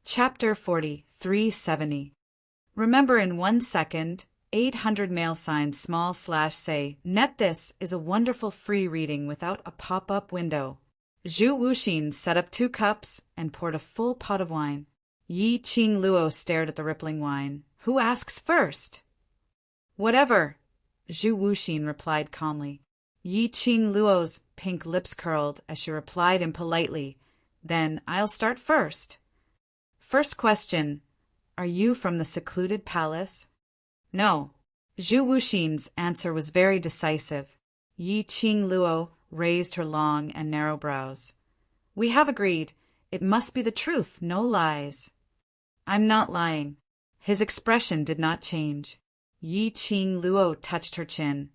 Chapter 40, 370. Remember in 1 second, 800 mail signs /say, net this is a wonderful free reading without a pop-up window. Zhu Wuxin set up 2 cups and poured a full pot of wine. Yi Qing Luo stared at the rippling wine. Who asks first? Whatever, Zhu Wuxin replied calmly. Yi Qing Luo's pink lips curled as she replied impolitely, Then I'll start first. First question, are you from the secluded palace? No. Zhu Wuxin's answer was very decisive. Yi Qing Luo raised her long and narrow brows. We have agreed. It must be the truth, no lies. I'm not lying. His expression did not change. Yi Qing Luo touched her chin.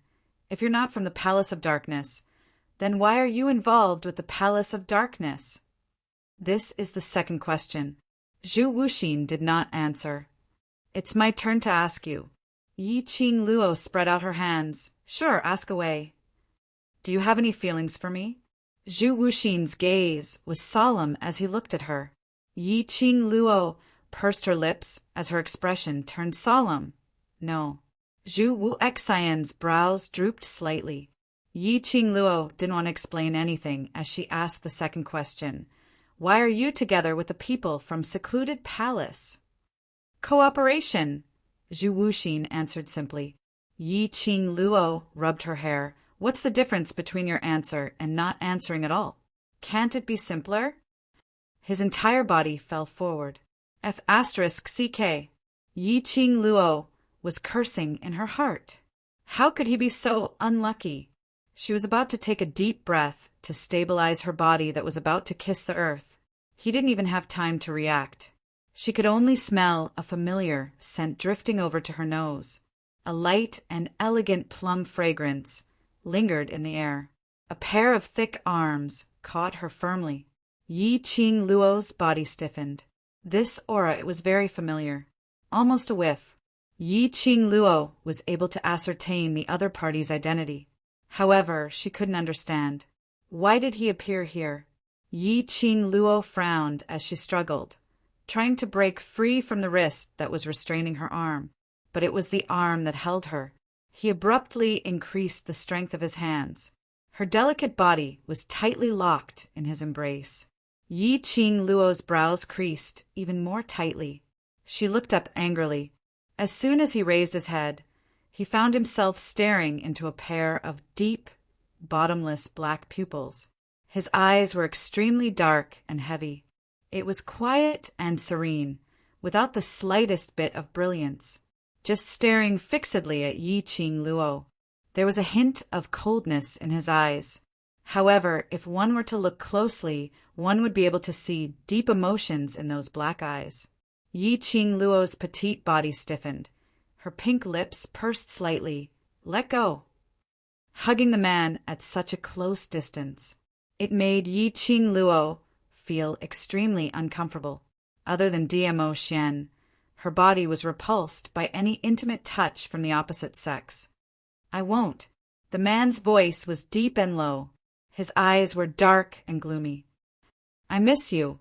If you're not from the Palace of Darkness, then why are you involved with the Palace of Darkness? This is the second question. Zhu Wuxin did not answer. It's my turn to ask you. Yi Qing Luo spread out her hands. Sure, ask away. Do you have any feelings for me? Zhu Wuxin's gaze was solemn as he looked at her. Yi Qing Luo pursed her lips as her expression turned solemn. No. Zhu Wuxian's brows drooped slightly. Yi Qing Luo didn't want to explain anything as she asked the second question. Why are you together with the people from secluded palace? Cooperation, Zhu Wuxin answered simply. Yi Qing Luo rubbed her hair. What's the difference between your answer and not answering at all? Can't it be simpler? His entire body fell forward. F***CK. Yi Qing Luo was cursing in her heart. How could he be so unlucky? She was about to take a deep breath to stabilize her body that was about to kiss the earth. He didn't even have time to react. She could only smell a familiar scent drifting over to her nose. A light and elegant plum fragrance lingered in the air. A pair of thick arms caught her firmly. Yi Qing Luo's body stiffened. This aura, it was very familiar. Almost a whiff. Yi Qing Luo was able to ascertain the other party's identity. However, she couldn't understand. Why did he appear here? Yi Qing Luo frowned as she struggled, trying to break free from the wrist that was restraining her arm. But it was the arm that held her. He abruptly increased the strength of his hands. Her delicate body was tightly locked in his embrace. Yi Qing Luo's brows creased even more tightly. She looked up angrily. As soon as he raised his head, he found himself staring into a pair of deep, bottomless black pupils. His eyes were extremely dark and heavy. It was quiet and serene, without the slightest bit of brilliance. Just staring fixedly at Yi Qing Luo. There was a hint of coldness in his eyes. However, if one were to look closely, one would be able to see deep emotions in those black eyes. Yi Qing Luo's petite body stiffened. Her pink lips pursed slightly. Let go. Hugging the man at such a close distance, it made Yi Qing Luo feel extremely uncomfortable. Other than DMO Xian, her body was repulsed by any intimate touch from the opposite sex. I won't. The man's voice was deep and low. His eyes were dark and gloomy. I miss you.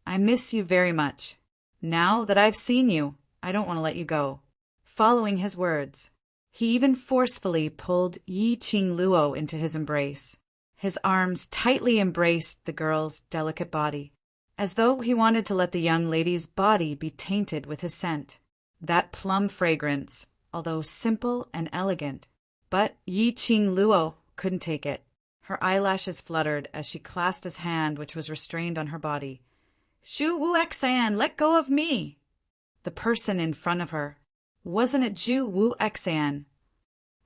I miss you very much. Now that I've seen you, I don't want to let you go. Following his words, he even forcefully pulled Yi Qing Luo into his embrace. His arms tightly embraced the girl's delicate body, as though he wanted to let the young lady's body be tainted with his scent. That plum fragrance, although simple and elegant, but Yi Qing Luo couldn't take it. Her eyelashes fluttered as she clasped his hand, which was restrained on her body. Zhu Wuxian, let go of me! The person in front of her. Wasn't it Zhu Wuxian?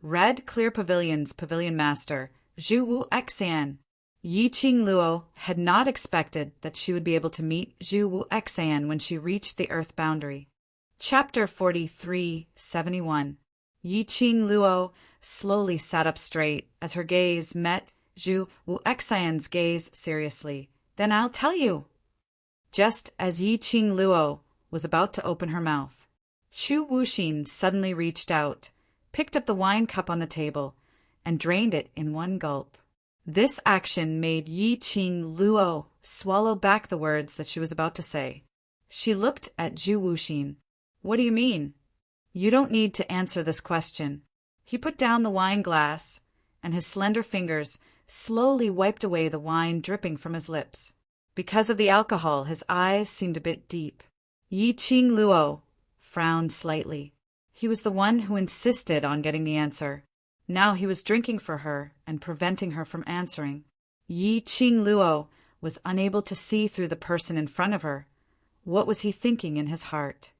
Red Clear Pavilion's pavilion master, Zhu Wuxian. Yi Qing Luo had not expected that she would be able to meet Zhu Wuxian when she reached the earth boundary. Chapter 4371. Yi Qing Luo slowly sat up straight as her gaze met Zhu Wuxian's gaze seriously. Then I'll tell you. Just as Yi Qing Luo was about to open her mouth, Zhu Wuxin suddenly reached out, picked up the wine cup on the table, and drained it in one gulp. This action made Yi Qing Luo swallow back the words that she was about to say. She looked at Zhu Wuxin. What do you mean? You don't need to answer this question. He put down the wine glass, and his slender fingers slowly wiped away the wine dripping from his lips. Because of the alcohol, his eyes seemed a bit deep. Yi Qing Luo frowned slightly. He was the one who insisted on getting the answer. Now he was drinking for her and preventing her from answering. Yi Qing Luo was unable to see through the person in front of her. What was he thinking in his heart?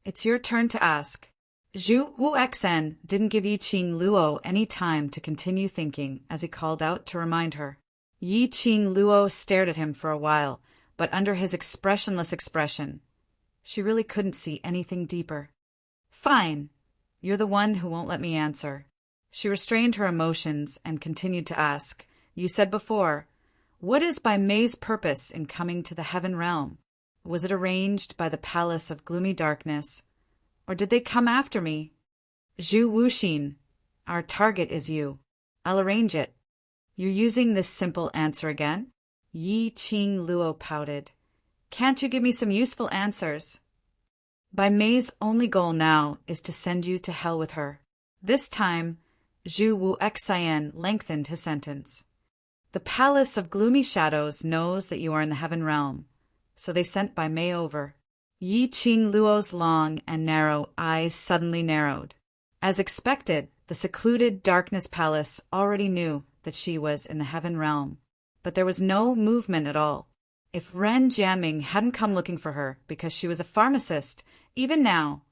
It's your turn to ask. Zhu Wuexen didn't give Yi Qing Luo any time to continue thinking as he called out to remind her. Yi Qing Luo stared at him for a while, but under his expressionless expression, she really couldn't see anything deeper. Fine. You're the one who won't let me answer. She restrained her emotions and continued to ask. You said before, what is Bai Mei's purpose in coming to the heaven realm? Was it arranged by the palace of gloomy darkness, or did they come after me? Zhu Wuxin, our target is you. I'll arrange it. You're using this simple answer again? Yi Qing Luo pouted. Can't you give me some useful answers? Bai Mei's only goal now is to send you to hell with her. This time, Zhu Wuexen lengthened his sentence. The palace of gloomy shadows knows that you are in the heaven realm, so they sent Bai Mei over. Yi Qing Luo's long and narrow eyes suddenly narrowed. As expected, the secluded darkness palace already knew that she was in the heaven realm, but there was no movement at all. If Ren Jiaming hadn't come looking for her because she was a pharmacist, even now,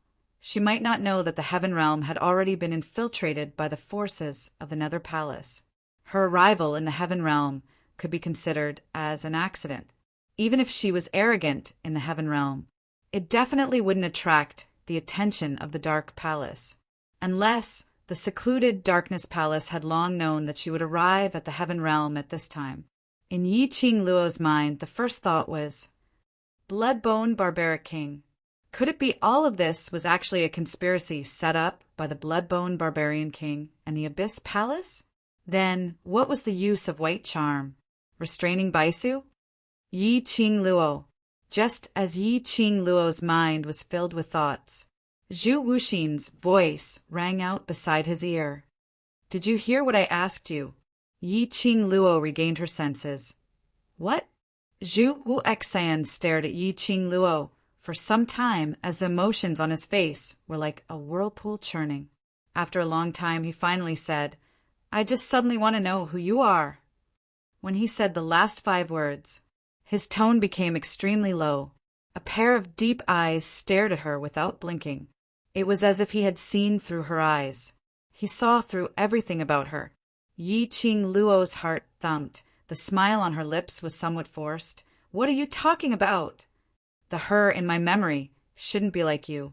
she might not know that the heaven realm had already been infiltrated by the forces of the Nether Palace. Her arrival in the heaven realm could be considered as an accident. Even if she was arrogant in the heaven realm, it definitely wouldn't attract the attention of the Dark Palace, unless the secluded Darkness Palace had long known that she would arrive at the heaven realm at this time. In Yi Qing Luo's mind, the first thought was, Bloodbone Barbaric King. Could it be all of this was actually a conspiracy set up by the Bloodbone Barbarian King and the Abyss Palace? Then, what was the use of White Charm? Restraining Baisu? Yi Qing Luo. Just as Yi Qing Luo's mind was filled with thoughts, Zhu Wuxin's voice rang out beside his ear. Did you hear what I asked you? Yi Qing Luo regained her senses. What? Zhu Wuexen stared at Yi Qing Luo for some time as the emotions on his face were like a whirlpool churning. After a long time, he finally said, I just suddenly want to know who you are. When he said the last 5 words, his tone became extremely low. A pair of deep eyes stared at her without blinking. It was as if he had seen through her eyes. He saw through everything about her. Yi Qing Luo's heart thumped. The smile on her lips was somewhat forced. What are you talking about? The her in my memory shouldn't be like you.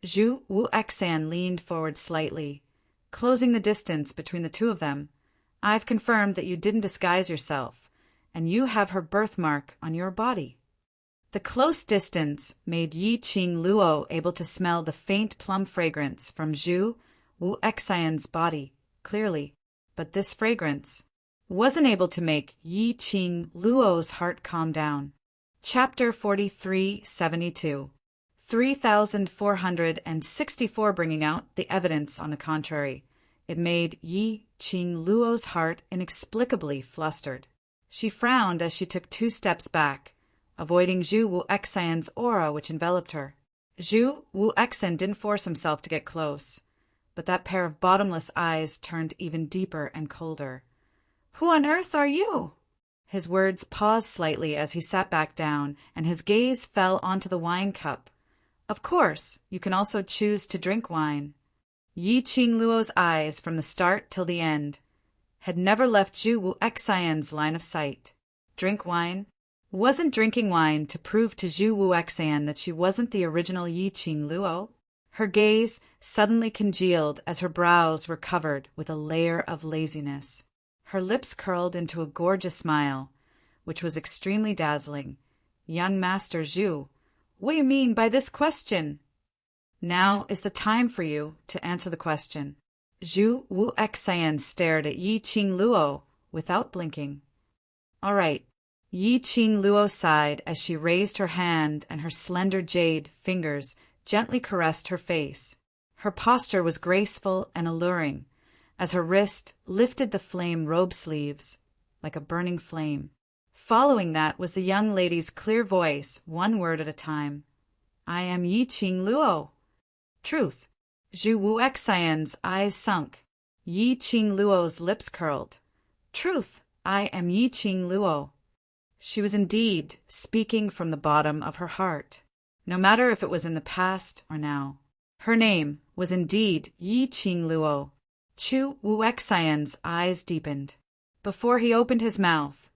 Zhu Wuexen leaned forward slightly, closing the distance between the two of them. I've confirmed that you didn't disguise yourself, and you have her birthmark on your body. The close distance made Yi Qing Luo able to smell the faint plum fragrance from Zhu Wuexen's body clearly, but this fragrance wasn't able to make Yi Qing Luo's heart calm down. Chapter 4372. 3464 bringing out the evidence on the contrary. It made Yi Qing Luo's heart inexplicably flustered. She frowned as she took 2 steps back, avoiding Zhu Wuexen's aura which enveloped her. Zhu Wuexen didn't force himself to get close, but that pair of bottomless eyes turned even deeper and colder. Who on earth are you? His words paused slightly as he sat back down, and his gaze fell onto the wine cup. Of course, you can also choose to drink wine. Yi Qing Luo's eyes, from the start till the end, had never left Zhu Wuexen's line of sight. Drink wine? Wasn't drinking wine to prove to Zhu Wuexen that she wasn't the original Yi Qing Luo? Her gaze suddenly congealed as her brows were covered with a layer of laziness. Her lips curled into a gorgeous smile, which was extremely dazzling. Young Master Zhu, what do you mean by this question? Now is the time for you to answer the question. Zhu Wuexen stared at Yi Qing Luo without blinking. All right, Yi Qing Luo sighed as she raised her hand and her slender jade fingers gently caressed her face. Her posture was graceful and alluring, as her wrist lifted the flame robe sleeves like a burning flame. Following that was the young lady's clear voice, one word at a time. I am Yi Qing Luo. Truth. Zhu Wuxian's eyes sunk. Yi Qing Luo's lips curled. Truth. I am Yi Qing Luo. She was indeed speaking from the bottom of her heart, no matter if it was in the past or now. Her name was indeed Yi Qing Luo. Zhu Wuxian's eyes deepened. Before he opened his mouth,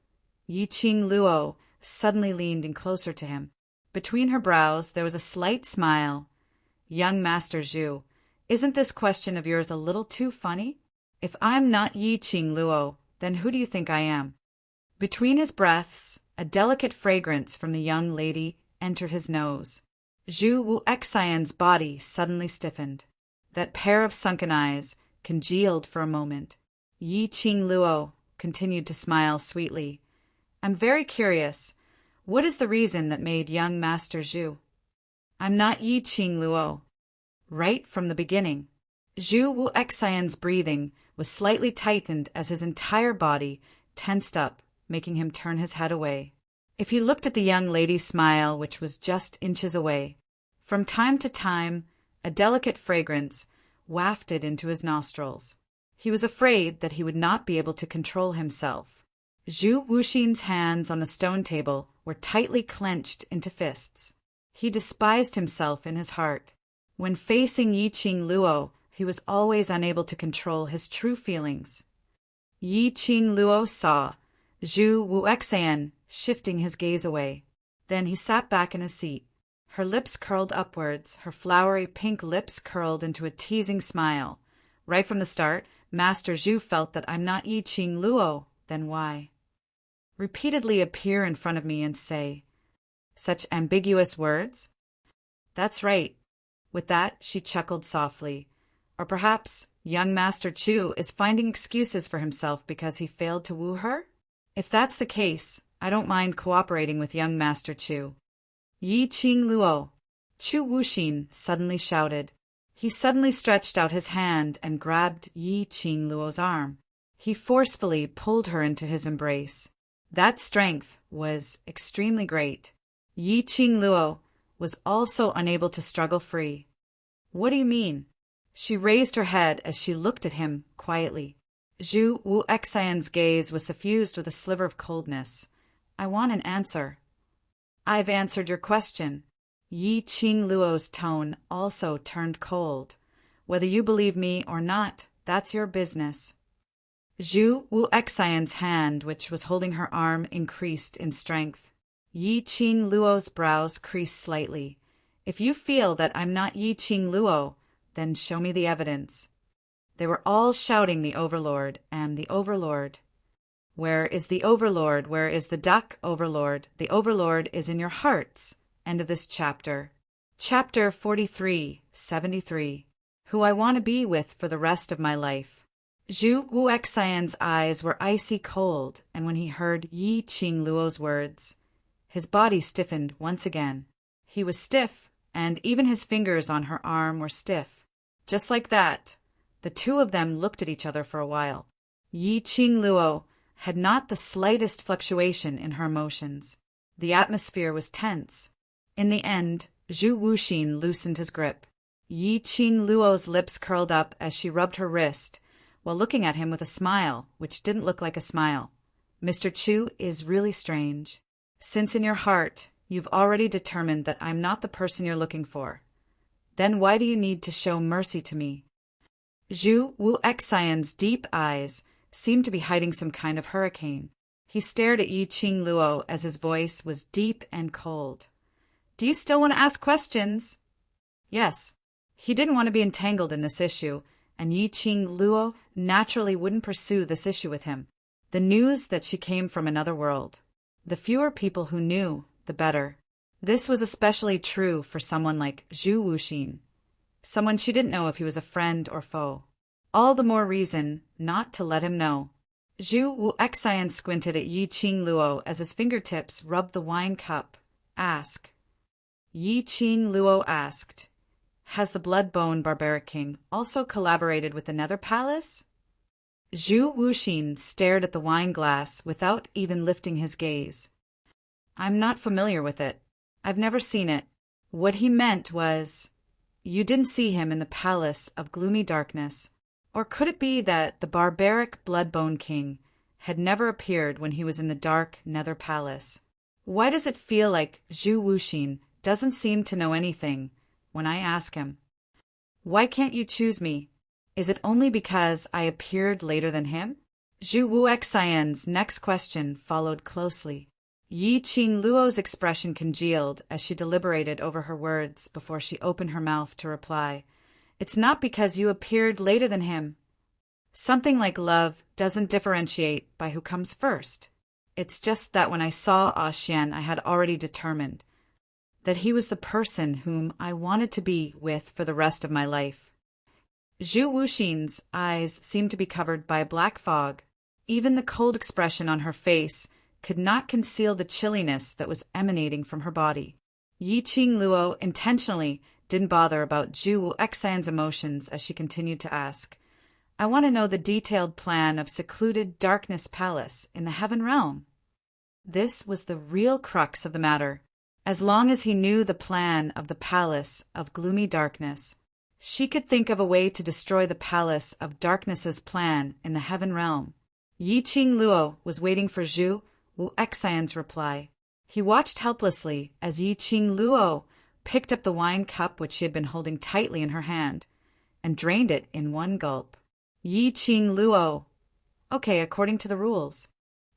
Yi Qing Luo suddenly leaned in closer to him. Between her brows there was a slight smile. Young Master Zhu, isn't this question of yours a little too funny? If I'm not Yi Qing Luo, then who do you think I am? Between his breaths, a delicate fragrance from the young lady entered his nose. Zhu Wuxian's body suddenly stiffened. That pair of sunken eyes congealed for a moment. Yi Qing Luo continued to smile sweetly. I'm very curious. What is the reason that made young Master Zhu? I'm not Yi Qing Luo. Right from the beginning, Zhu Wuxian's breathing was slightly tightened as his entire body tensed up, making him turn his head away. If he looked at the young lady's smile, which was just inches away, from time to time, a delicate fragrance wafted into his nostrils. He was afraid that he would not be able to control himself. Zhu Wuxin's hands on the stone table were tightly clenched into fists. He despised himself in his heart. When facing Yi Qing Luo, he was always unable to control his true feelings. Yi Qing Luo saw Zhu Wuxian shifting his gaze away. Then he sat back in his seat. Her lips curled upwards, her flowery pink lips curled into a teasing smile. Right from the start, Master Zhu felt that I'm not Yi Qing Luo. Then why repeatedly appear in front of me and say such ambiguous words? That's right. With that, she chuckled softly. Or perhaps young Master Chu is finding excuses for himself because he failed to woo her? If that's the case, I don't mind cooperating with young Master Chu. Yi Qing Luo, Chu Wuxin suddenly shouted. He suddenly stretched out his hand and grabbed Yi Qing Luo's arm. He forcefully pulled her into his embrace. That strength was extremely great. Yi Qing Luo was also unable to struggle free. What do you mean? She raised her head as she looked at him quietly. Zhu Wuxian's gaze was suffused with a sliver of coldness. I want an answer. I've answered your question. Yi Qing Luo's tone also turned cold. Whether you believe me or not, that's your business. Zhu Wuxian's hand, which was holding her arm, increased in strength. Yi Qing Luo's brows creased slightly. If you feel that I'm not Yi Qing Luo, then show me the evidence. They were all shouting the Overlord and the Overlord. Where is the Overlord? Where is the duck, Overlord? The Overlord is in your hearts. End of this chapter. Chapter 43:73. Who I want to be with for the rest of my life. Zhu Wuxian's eyes were icy cold, and when he heard Yi Qing Luo's words, his body stiffened once again. He was stiff, and even his fingers on her arm were stiff. Just like that, the two of them looked at each other for a while. Yi Qing Luo had not the slightest fluctuation in her emotions. The atmosphere was tense. In the end, Zhu Wuxin loosened his grip. Yi Qing Luo's lips curled up as she rubbed her wrist, while looking at him with a smile, which didn't look like a smile. Mr. Chu is really strange. Since in your heart, you've already determined that I'm not the person you're looking for, then why do you need to show mercy to me? Zhu Wuxian's deep eyes seemed to be hiding some kind of hurricane. He stared at Yi Qing Luo as his voice was deep and cold. Do you still want to ask questions? Yes. He didn't want to be entangled in this issue, and Yi Qing Luo naturally wouldn't pursue this issue with him. The news that she came from another world. The fewer people who knew, the better. This was especially true for someone like Zhu Wuxin, someone she didn't know if he was a friend or foe. All the more reason not to let him know. Zhu Wuxian squinted at Yi Qing Luo as his fingertips rubbed the wine cup. Ask. Yi Qing Luo asked, has the Bloodbone Barbaric King also collaborated with the Nether Palace? Zhu Wuxin stared at the wine glass without even lifting his gaze. I'm not familiar with it. I've never seen it. What he meant was, you didn't see him in the Palace of Gloomy Darkness. Or could it be that the barbaric Bloodbone King had never appeared when he was in the dark Nether Palace? Why does it feel like Zhu Wuxin doesn't seem to know anything when I ask him? Why can't you choose me? Is it only because I appeared later than him? Zhu Wuxian's next question followed closely. Yi Qing Luo's expression congealed as she deliberated over her words before she opened her mouth to reply. It's not because you appeared later than him. Something like love doesn't differentiate by who comes first. It's just that when I saw Ah Xian, I had already determined that he was the person whom I wanted to be with for the rest of my life. Zhu Wuxin's eyes seemed to be covered by a black fog. Even the cold expression on her face could not conceal the chilliness that was emanating from her body. Yi Qing Luo intentionally didn't bother about Zhu Wuxian's emotions as she continued to ask, I want to know the detailed plan of secluded Darkness Palace in the Heaven Realm. This was the real crux of the matter. As long as he knew the plan of the Palace of Gloomy Darkness, she could think of a way to destroy the Palace of Darkness's plan in the Heaven Realm. Yi Qing Luo was waiting for Zhu Wuxian's reply. He watched helplessly as Yi Qing Luo picked up the wine cup which she had been holding tightly in her hand and drained it in one gulp. Yi Qing Luo. Okay, according to the rules.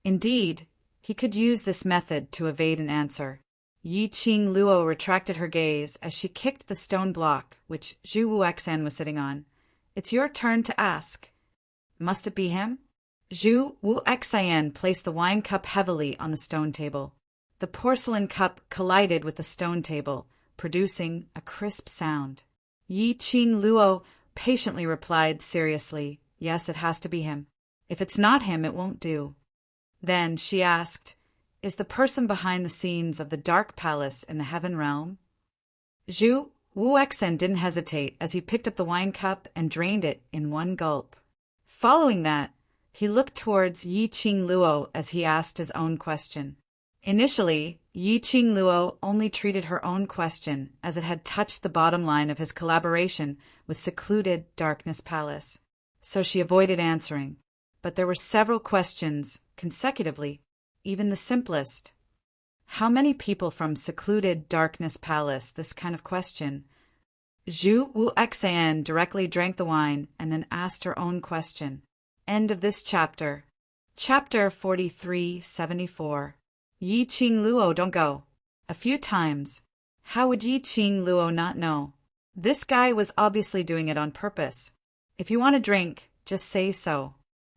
Indeed, he could use this method to evade an answer. Yi Qing Luo retracted her gaze as she kicked the stone block which Zhu Wuxian was sitting on. It's your turn to ask. Must it be him? Zhu Wuxian placed the wine cup heavily on the stone table. The porcelain cup collided with the stone table, producing a crisp sound. Yi Qing Luo patiently replied seriously, yes, it has to be him. If it's not him, it won't do. Then she asked, is the person behind the scenes of the Dark Palace in the Heaven Realm? Zhu Wuxian didn't hesitate as he picked up the wine cup and drained it in one gulp. Following that, he looked towards Yi Qing Luo as he asked his own question. Initially, Yi Qing Luo only treated her own question as it had touched the bottom line of his collaboration with secluded Darkness Palace, so she avoided answering. But there were several questions consecutively, even the simplest. How many people from secluded Darkness Palace? This kind of question. Zhu Wuxian directly drank the wine and then asked her own question. End of this chapter. Chapter 4374. Yi Qing Luo, don't go. A few times. How would Yi Qing Luo not know? This guy was obviously doing it on purpose. If you want a drink, just say so.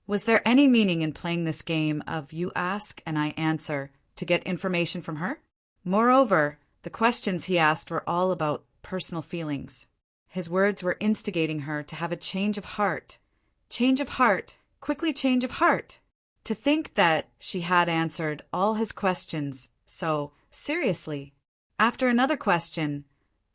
Was there any meaning in playing this game of you ask and I answer to get information from her? Moreover, the questions he asked were all about personal feelings. His words were instigating her to have a change of heart. Change of heart, quickly change of heart. To think that she had answered all his questions so seriously. After another question,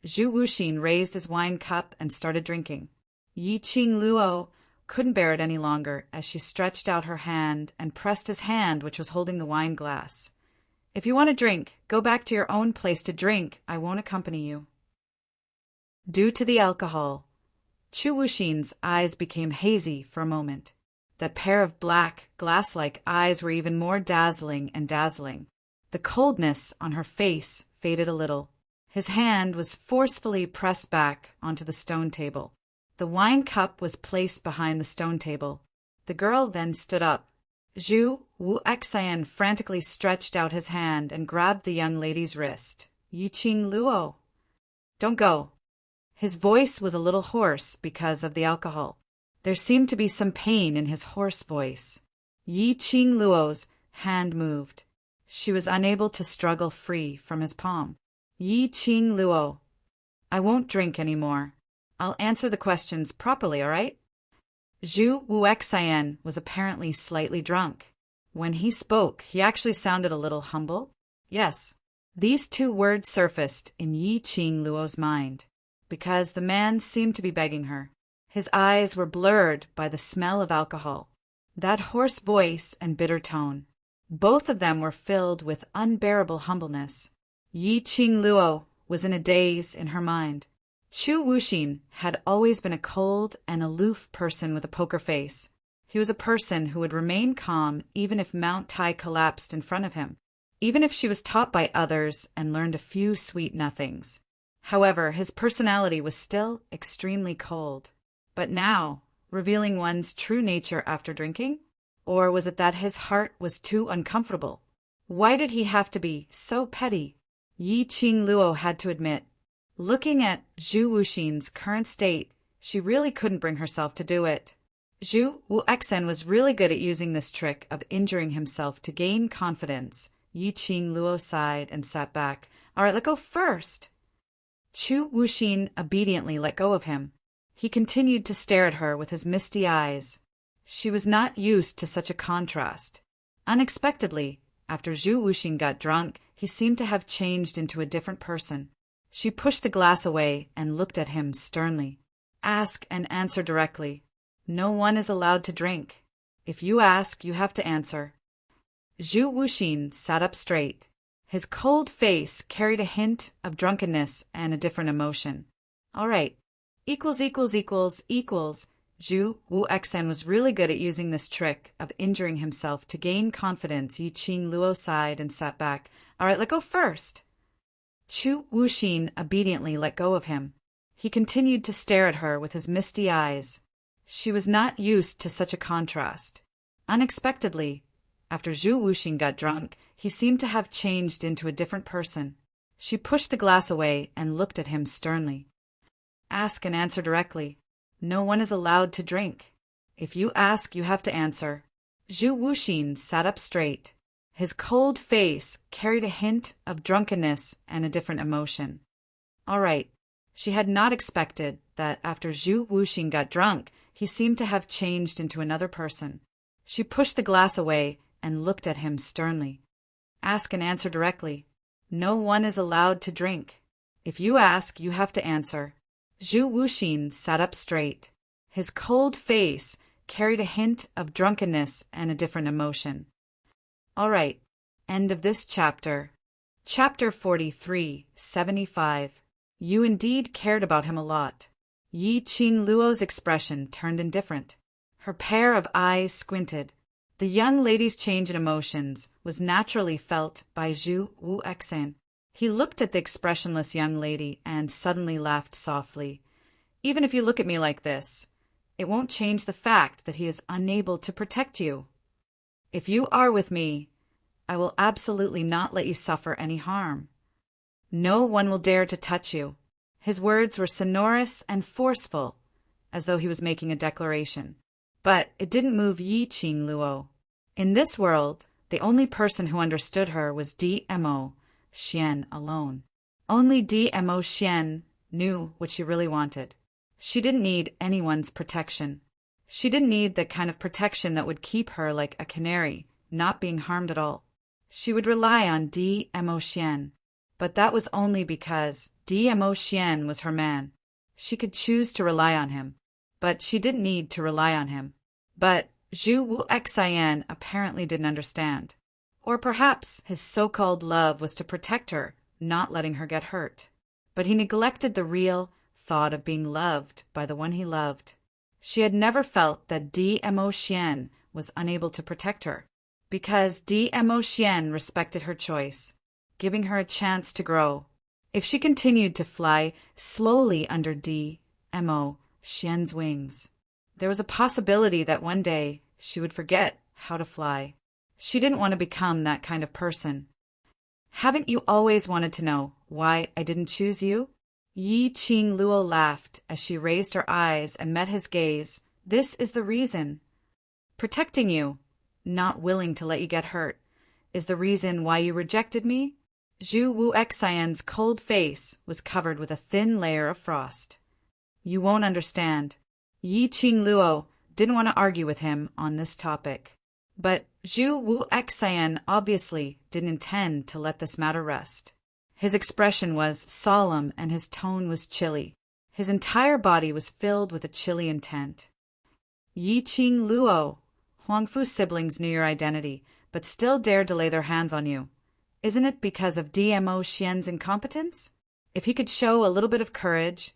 Zhu Wuxin raised his wine cup and started drinking. Yi Qing Luo couldn't bear it any longer as she stretched out her hand and pressed his hand which was holding the wine glass. If you want a drink, go back to your own place to drink. I won't accompany you. Due to the alcohol, Zhu Wuxin's eyes became hazy for a moment. That pair of black, glass-like eyes were even more dazzling and dazzling. The coldness on her face faded a little. His hand was forcefully pressed back onto the stone table. The wine cup was placed behind the stone table. The girl then stood up. Zhu Wuxian frantically stretched out his hand and grabbed the young lady's wrist. Yi Qing Luo. Don't go. His voice was a little hoarse because of the alcohol. There seemed to be some pain in his hoarse voice. Yi Qing Luo's hand moved. She was unable to struggle free from his palm. Yi Qing Luo. I won't drink anymore. I'll answer the questions properly, all right? Zhu Wuxian was apparently slightly drunk. When he spoke, he actually sounded a little humble. Yes, these two words surfaced in Yi Qingluo's mind, because the man seemed to be begging her. His eyes were blurred by the smell of alcohol, that hoarse voice and bitter tone. Both of them were filled with unbearable humbleness. Yi Qingluo was in a daze in her mind. Chu Wuxin had always been a cold and aloof person with a poker face. He was a person who would remain calm even if Mount Tai collapsed in front of him, even if she was taught by others and learned a few sweet nothings. However, his personality was still extremely cold. But now, revealing one's true nature after drinking? Or was it that his heart was too uncomfortable? Why did he have to be so petty? Yi Qingluo had to admit, looking at Zhu Wuxin's current state, she really couldn't bring herself to do it. Zhu Wuxian was really good at using this trick of injuring himself to gain confidence. Yi Qingluo sighed and sat back. All right, let go first. Chu Wuxin obediently let go of him. He continued to stare at her with his misty eyes. She was not used to such a contrast. Unexpectedly, after Zhu Wuxin got drunk, he seemed to have changed into a different person. She pushed the glass away and looked at him sternly. Ask and answer directly. No one is allowed to drink. If you ask, you have to answer. Zhu Wuxin sat up straight. His cold face carried a hint of drunkenness and a different emotion. All right. Equals. Zhu Wuxian was really good at using this trick of injuring himself to gain confidence. Yi Qingluo sighed and sat back. All right, let go first. Chu Wuxin obediently let go of him. He continued to stare at her with his misty eyes. She was not used to such a contrast. Unexpectedly, after Zhu Wuxin got drunk, he seemed to have changed into a different person. She pushed the glass away and looked at him sternly. Ask and answer directly. No one is allowed to drink. If you ask, you have to answer. Zhu Wuxin sat up straight. His cold face carried a hint of drunkenness and a different emotion. All right. She had not expected that after Zhu Wuxin got drunk, he seemed to have changed into another person. She pushed the glass away and looked at him sternly. Ask and answer directly. No one is allowed to drink. If you ask, you have to answer. Zhu Wuxin sat up straight. His cold face carried a hint of drunkenness and a different emotion. All right, end of this chapter. Chapter 43, 75. You indeed cared about him a lot. Yi Qingluo's expression turned indifferent. Her pair of eyes squinted. The young lady's change in emotions was naturally felt by Zhu Wuxian. He looked at the expressionless young lady and suddenly laughed softly. Even if you look at me like this, it won't change the fact that he is unable to protect you. If you are with me, I will absolutely not let you suffer any harm. No one will dare to touch you. His words were sonorous and forceful, as though he was making a declaration. But it didn't move Yi Qingluo. In this world, the only person who understood her was Dmo Xian alone. Only Dmo Xian knew what she really wanted. She didn't need anyone's protection. She didn't need the kind of protection that would keep her like a canary, not being harmed at all. She would rely on Dmo Xian, but that was only because Dmo Xian was her man. She could choose to rely on him, but she didn't need to rely on him. But Zhu Wuxian apparently didn't understand. Or perhaps his so-called love was to protect her, not letting her get hurt. But he neglected the real thought of being loved by the one he loved. She had never felt that Dmo Xian was unable to protect her, because Dmo Xian respected her choice, giving her a chance to grow. If she continued to fly slowly under Dmo Xian's wings, there was a possibility that one day she would forget how to fly. She didn't want to become that kind of person. Haven't you always wanted to know why I didn't choose you? Yi Qingluo laughed as she raised her eyes and met his gaze. This is the reason. Protecting you, not willing to let you get hurt, is the reason why you rejected me? Zhu Wuxian's cold face was covered with a thin layer of frost. You won't understand. Yi Qingluo didn't want to argue with him on this topic. But Zhu Wuxian obviously didn't intend to let this matter rest. His expression was solemn and his tone was chilly. His entire body was filled with a chilly intent. Yi Qing Luo, Huangfu siblings knew your identity, but still dared to lay their hands on you. Isn't it because of DMO Xian's incompetence? If he could show a little bit of courage,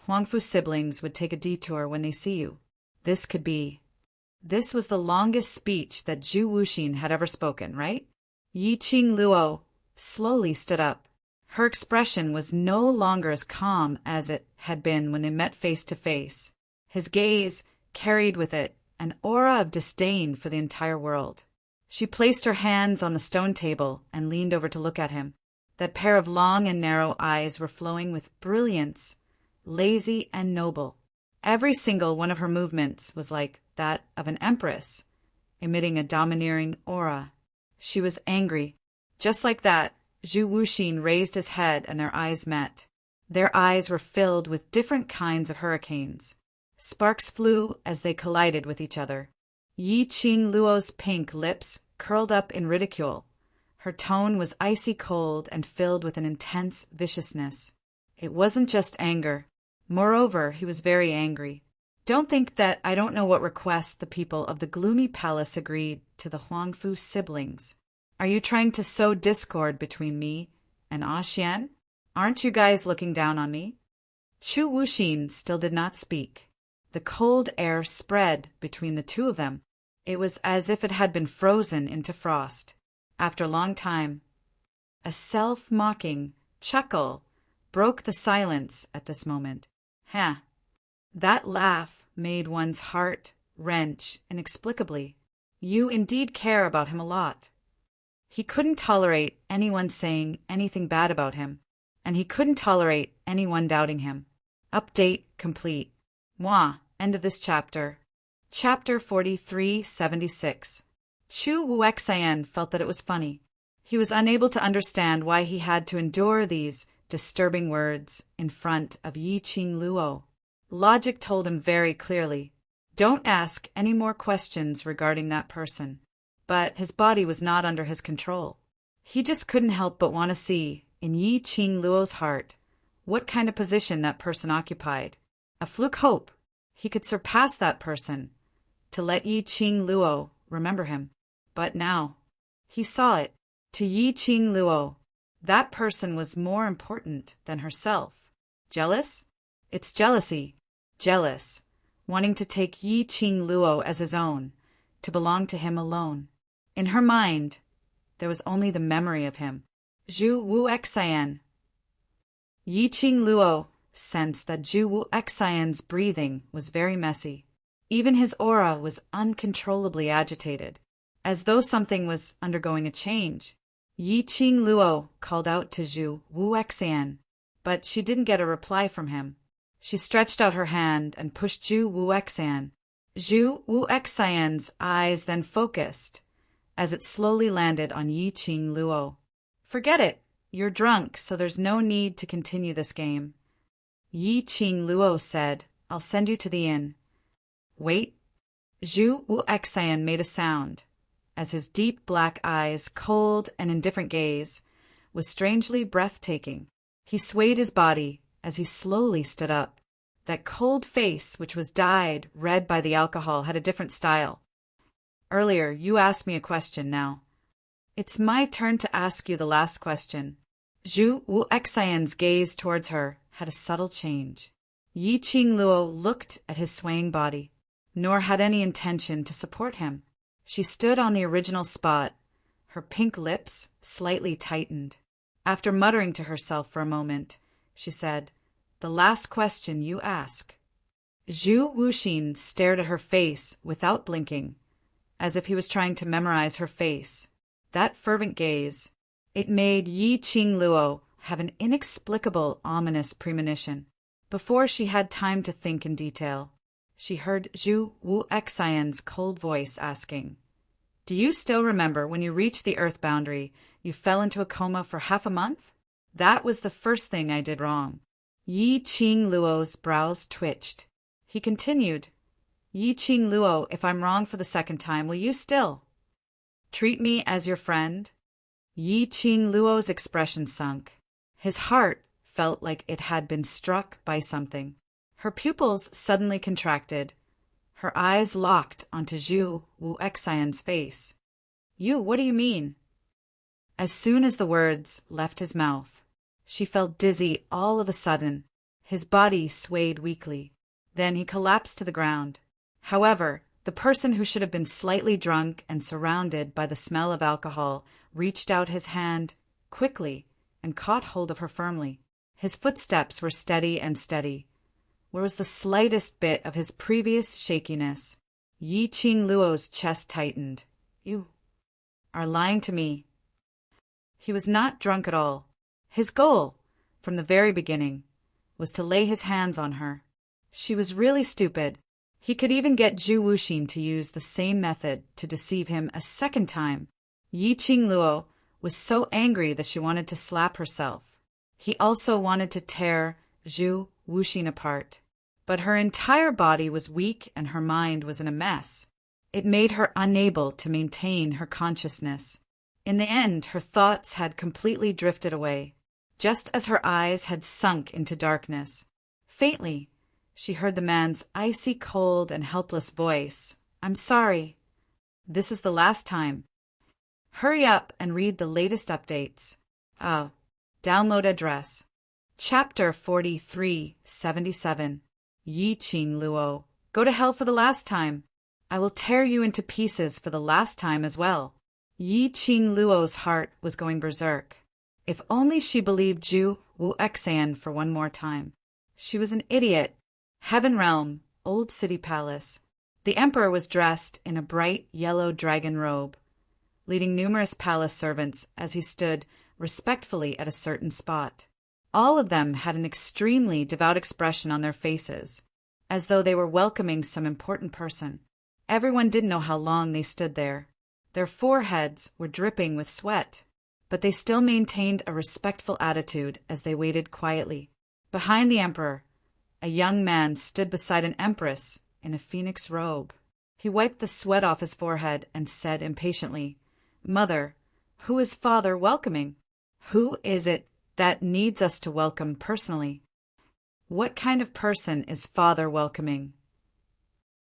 Huangfu siblings would take a detour when they see you. This could be. This was the longest speech that Zhu Wuxin had ever spoken, right? Yi Qing Luo slowly stood up. Her expression was no longer as calm as it had been when they met face to face. His gaze carried with it an aura of disdain for the entire world. She placed her hands on the stone table and leaned over to look at him. That pair of long and narrow eyes were flowing with brilliance, lazy and noble. Every single one of her movements was like that of an empress, emitting a domineering aura. She was angry. Just like that, Zhu Wuxin raised his head and their eyes met. Their eyes were filled with different kinds of hurricanes. Sparks flew as they collided with each other. Yi Qing Luo's pink lips curled up in ridicule. Her tone was icy cold and filled with an intense viciousness. It wasn't just anger. Moreover, he was very angry. Don't think that I don't know what requests the people of the gloomy palace agreed to the Huangfu siblings. Are you trying to sow discord between me and Ah Xian? Aren't you guys looking down on me? Zhu Wuxin still did not speak. The cold air spread between the two of them. It was as if it had been frozen into frost. After a long time, a self-mocking chuckle broke the silence at this moment. That laugh made one's heart wrench inexplicably. You indeed care about him a lot. He couldn't tolerate anyone saying anything bad about him, and he couldn't tolerate anyone doubting him. Update complete. End of this chapter. Chapter 4376. Zhu Wuxian felt that it was funny. He was unable to understand why he had to endure these disturbing words in front of Yi Qing Luo. Logic told him very clearly, don't ask any more questions regarding that person. But his body was not under his control. He just couldn't help but want to see, in Yi Qing Luo's heart, what kind of position that person occupied. A fluke hope he could surpass that person, to let Yi Qing Luo remember him. But now, he saw it. To Yi Qing Luo, that person was more important than herself. Jealous? It's jealousy. Jealous. Wanting to take Yi Qing Luo as his own, to belong to him alone. In her mind, there was only the memory of him. Zhu Wuxian. Yi Qing Luo sensed that Zhu Wuxian's breathing was very messy. Even his aura was uncontrollably agitated, as though something was undergoing a change. Yi Qing Luo called out to Zhu Wuxian, but she didn't get a reply from him. She stretched out her hand and pushed Zhu Wuxian. Zhu Wuxian's eyes then focused, as it slowly landed on Yi Qing Luo. Forget it. You're drunk, so there's no need to continue this game. Yi Qing Luo said, I'll send you to the inn. Wait. Zhu Wuxian made a sound, as his deep black eyes, cold and indifferent gaze, was strangely breathtaking. He swayed his body as he slowly stood up. That cold face, which was dyed red by the alcohol, had a different style. Earlier, you asked me a question now. It's my turn to ask you the last question. Zhu Wuxian's gaze towards her had a subtle change. Yi Qing Luo looked at his swaying body, nor had any intention to support him. She stood on the original spot, her pink lips slightly tightened. After muttering to herself for a moment, she said, The last question you ask. Zhu Wuxin stared at her face without blinking, as if he was trying to memorize her face. That fervent gaze, it made Yi Qing Luo have an inexplicable, ominous premonition. Before she had time to think in detail, she heard Zhu Wuxian's cold voice asking, Do you still remember when you reached the earth boundary, you fell into a coma for half a month? That was the first thing I did wrong. Yi Qing Luo's brows twitched. He continued, Yi Qing Luo, if I'm wrong for the second time, will you still treat me as your friend? Yi Qing Luo's expression sunk. His heart felt like it had been struck by something. Her pupils suddenly contracted. Her eyes locked onto Zhu Wu Exion's face. You, what do you mean? As soon as the words left his mouth, she felt dizzy all of a sudden. His body swayed weakly. Then he collapsed to the ground. However, the person who should have been slightly drunk and surrounded by the smell of alcohol reached out his hand quickly and caught hold of her firmly. His footsteps were steady and steady. Where was the slightest bit of his previous shakiness? Yi Qing Luo's chest tightened. You are lying to me. He was not drunk at all. His goal, from the very beginning, was to lay his hands on her. She was really stupid. He could even get Zhu Wuxin to use the same method to deceive him a second time. Yi Qing Luo was so angry that she wanted to slap herself. He also wanted to tear Zhu Wuxin apart. But her entire body was weak and her mind was in a mess. It made her unable to maintain her consciousness. In the end, her thoughts had completely drifted away, just as her eyes had sunk into darkness. Faintly, she heard the man's icy cold and helpless voice. I'm sorry. This is the last time. Hurry up and read the latest updates. Oh, download address. Chapter 4377. Yi Qing Luo. Go to hell for the last time. I will tear you into pieces for the last time as well. Yi Qing Luo's heart was going berserk. If only she believed Zhu Wu Exian for one more time. She was an idiot. Heaven Realm, Old City Palace. The emperor was dressed in a bright yellow dragon robe, leading numerous palace servants as he stood respectfully at a certain spot. All of them had an extremely devout expression on their faces, as though they were welcoming some important person. Everyone didn't know how long they stood there. Their foreheads were dripping with sweat, but they still maintained a respectful attitude as they waited quietly. Behind the emperor, a young man stood beside an empress in a phoenix robe. He wiped the sweat off his forehead and said impatiently, Mother, who is Father welcoming? Who is it that needs us to welcome personally? What kind of person is Father welcoming?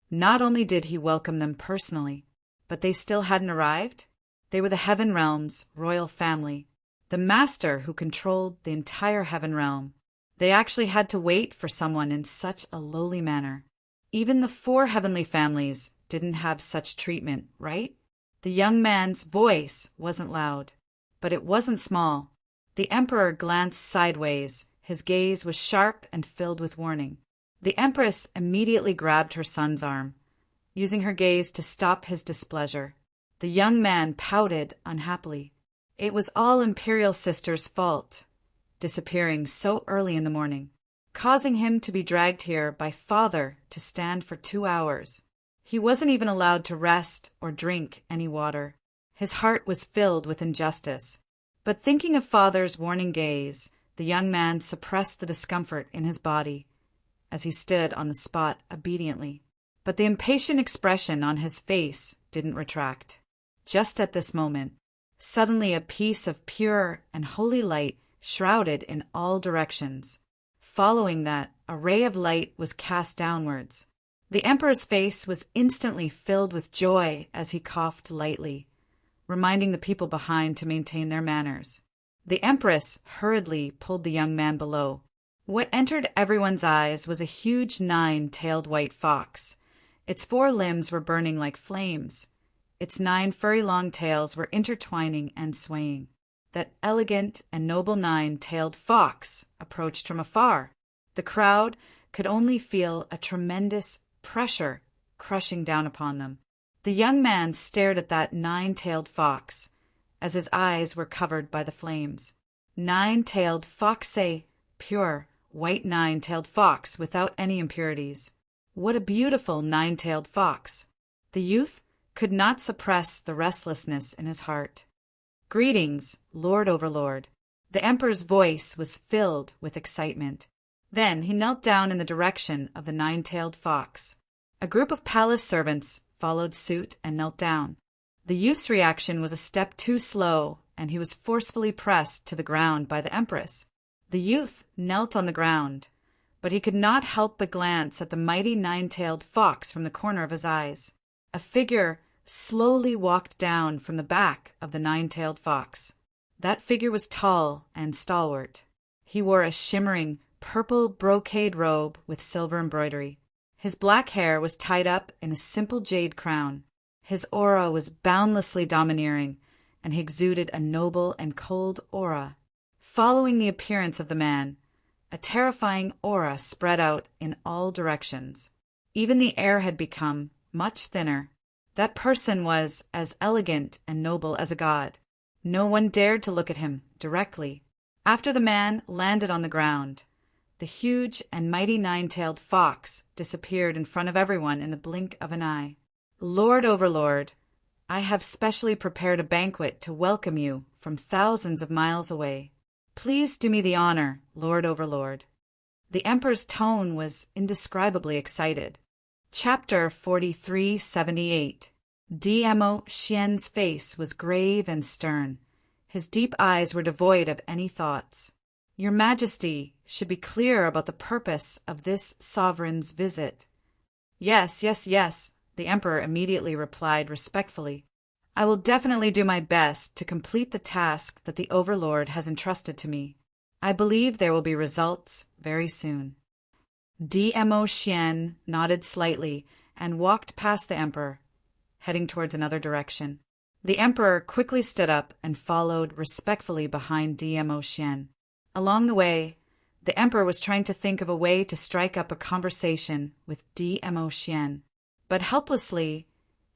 Not only did he welcome them personally, but they still hadn't arrived. They were the Heaven Realm's royal family, the master who controlled the entire Heaven Realm. They actually had to wait for someone in such a lowly manner. Even the 4 heavenly families didn't have such treatment, right? The young man's voice wasn't loud, but it wasn't small. The emperor glanced sideways. His gaze was sharp and filled with warning. The empress immediately grabbed her son's arm, using her gaze to stop his displeasure. The young man pouted unhappily. It was all Imperial Sister's fault, disappearing so early in the morning, causing him to be dragged here by Father to stand for 2 hours. He wasn't even allowed to rest or drink any water. His heart was filled with injustice. But thinking of Father's warning gaze, the young man suppressed the discomfort in his body as he stood on the spot obediently. But the impatient expression on his face didn't retract. Just at this moment, suddenly a piece of pure and holy light shrouded in all directions. Following that, a ray of light was cast downwards. The emperor's face was instantly filled with joy as he coughed lightly, reminding the people behind to maintain their manners. The empress hurriedly pulled the young man below. What entered everyone's eyes was a huge 9-tailed white fox. Its 4 limbs were burning like flames. Its 9 furry long tails were intertwining and swaying. That elegant and noble 9-tailed fox approached from afar. The crowd could only feel a tremendous pressure crushing down upon them. The young man stared at that 9-tailed fox as his eyes were covered by the flames. 9-tailed fox, pure, white 9-tailed fox without any impurities. What a beautiful 9-tailed fox! The youth could not suppress the restlessness in his heart. Greetings, Lord Overlord. The emperor's voice was filled with excitement. Then he knelt down in the direction of the 9-tailed fox. A group of palace servants followed suit and knelt down. The youth's reaction was a step too slow, and he was forcefully pressed to the ground by the empress. The youth knelt on the ground, but he could not help but glance at the mighty nine-tailed fox from the corner of his eyes. A figure slowly walked down from the back of the nine-tailed fox. That figure was tall and stalwart. He wore a shimmering purple brocade robe with silver embroidery. His black hair was tied up in a simple jade crown. His aura was boundlessly domineering, and he exuded a noble and cold aura. Following the appearance of the man, a terrifying aura spread out in all directions. Even the air had become much thinner. That person was as elegant and noble as a god. No one dared to look at him directly. After the man landed on the ground, the huge and mighty nine-tailed fox disappeared in front of everyone in the blink of an eye. Lord Overlord, I have specially prepared a banquet to welcome you from thousands of miles away. Please do me the honor, Lord Overlord. The Emperor's tone was indescribably excited. Chapter 4378. Dmo Xian's face was grave and stern. His deep eyes were devoid of any thoughts. Your Majesty should be clear about the purpose of this sovereign's visit. Yes, the Emperor immediately replied respectfully. I will definitely do my best to complete the task that the Overlord has entrusted to me. I believe there will be results very soon. Dmo Xian nodded slightly and walked past the Emperor, heading towards another direction. The Emperor quickly stood up and followed respectfully behind Dmo Xian. Along the way, the Emperor was trying to think of a way to strike up a conversation with Dmo Xian. But helplessly,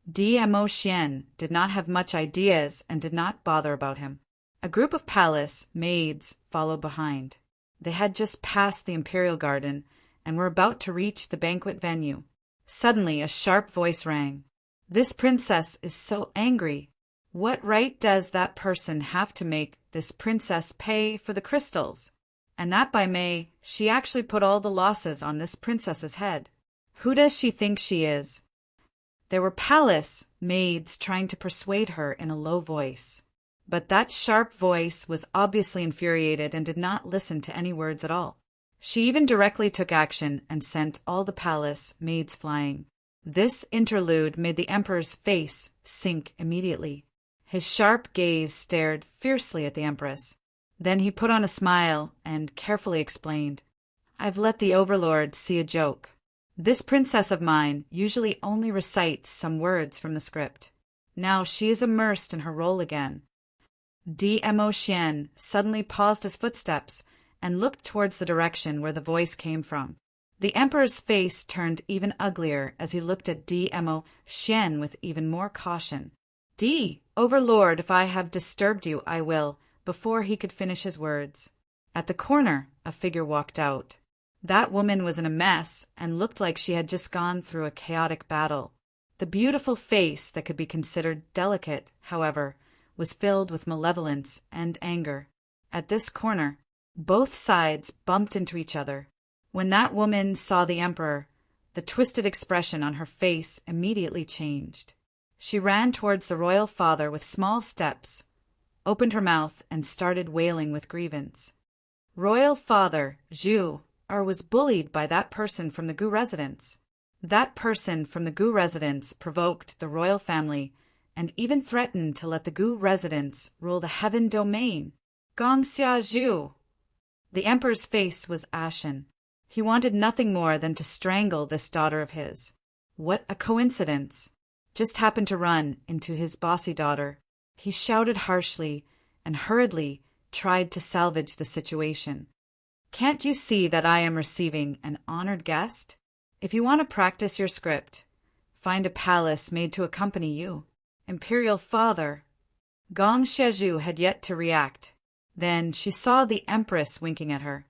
Dmo Xian did not have much ideas and did not bother about him. A group of palace maids followed behind. They had just passed the imperial garden and were about to reach the banquet venue. Suddenly, a sharp voice rang. This princess is so angry. What right does that person have to make this princess pay for the crystals? And that by May, she actually put all the losses on this princess's head. Who does she think she is? There were palace maids trying to persuade her in a low voice. But that sharp voice was obviously infuriated and did not listen to any words at all. She even directly took action and sent all the palace maids flying. This interlude made the Emperor's face sink immediately. His sharp gaze stared fiercely at the Empress. Then he put on a smile and carefully explained, I've let the Overlord see a joke. This princess of mine usually only recites some words from the script. Now she is immersed in her role again. Dmo Xian suddenly paused his footsteps and looked towards the direction where the voice came from. The Emperor's face turned even uglier as he looked at Dmo Xian with even more caution. Overlord, if I have disturbed you, I will, before he could finish his words. At the corner, a figure walked out. That woman was in a mess and looked like she had just gone through a chaotic battle. The beautiful face that could be considered delicate, however, was filled with malevolence and anger. At this corner, both sides bumped into each other. When that woman saw the Emperor, the twisted expression on her face immediately changed. She ran towards the royal father with small steps, opened her mouth, and started wailing with grievance. Royal father, Zhu, was bullied by that person from the Gu residence. That person from the Gu residence provoked the royal family and even threatened to let the Gu residence rule the heaven domain. Gongxia Zhu! The Emperor's face was ashen. He wanted nothing more than to strangle this daughter of his. What a coincidence! Just happened to run into his bossy daughter. He shouted harshly and hurriedly tried to salvage the situation. Can't you see that I am receiving an honored guest? If you want to practice your script, find a palace made to accompany you. Imperial father. Gong Xiazhu had yet to react. Then she saw the Empress winking at her.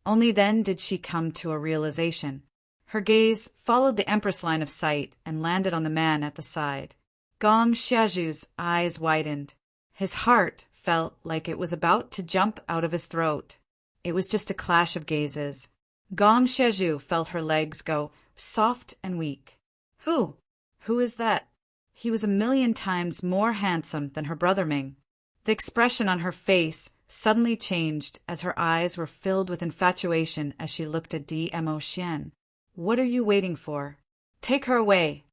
Only then did she come to a realization. Her gaze followed the Empress line of sight and landed on the man at the side. Gong Xiazhu's eyes widened. His heart felt like it was about to jump out of his throat. It was just a clash of gazes. Gong Xiazhu felt her legs go soft and weak. Who? Who is that? He was 1,000,000 times more handsome than her brother Ming. The expression on her face suddenly changed as her eyes were filled with infatuation as she looked at Dmo Xian. What are you waiting for? Take her away.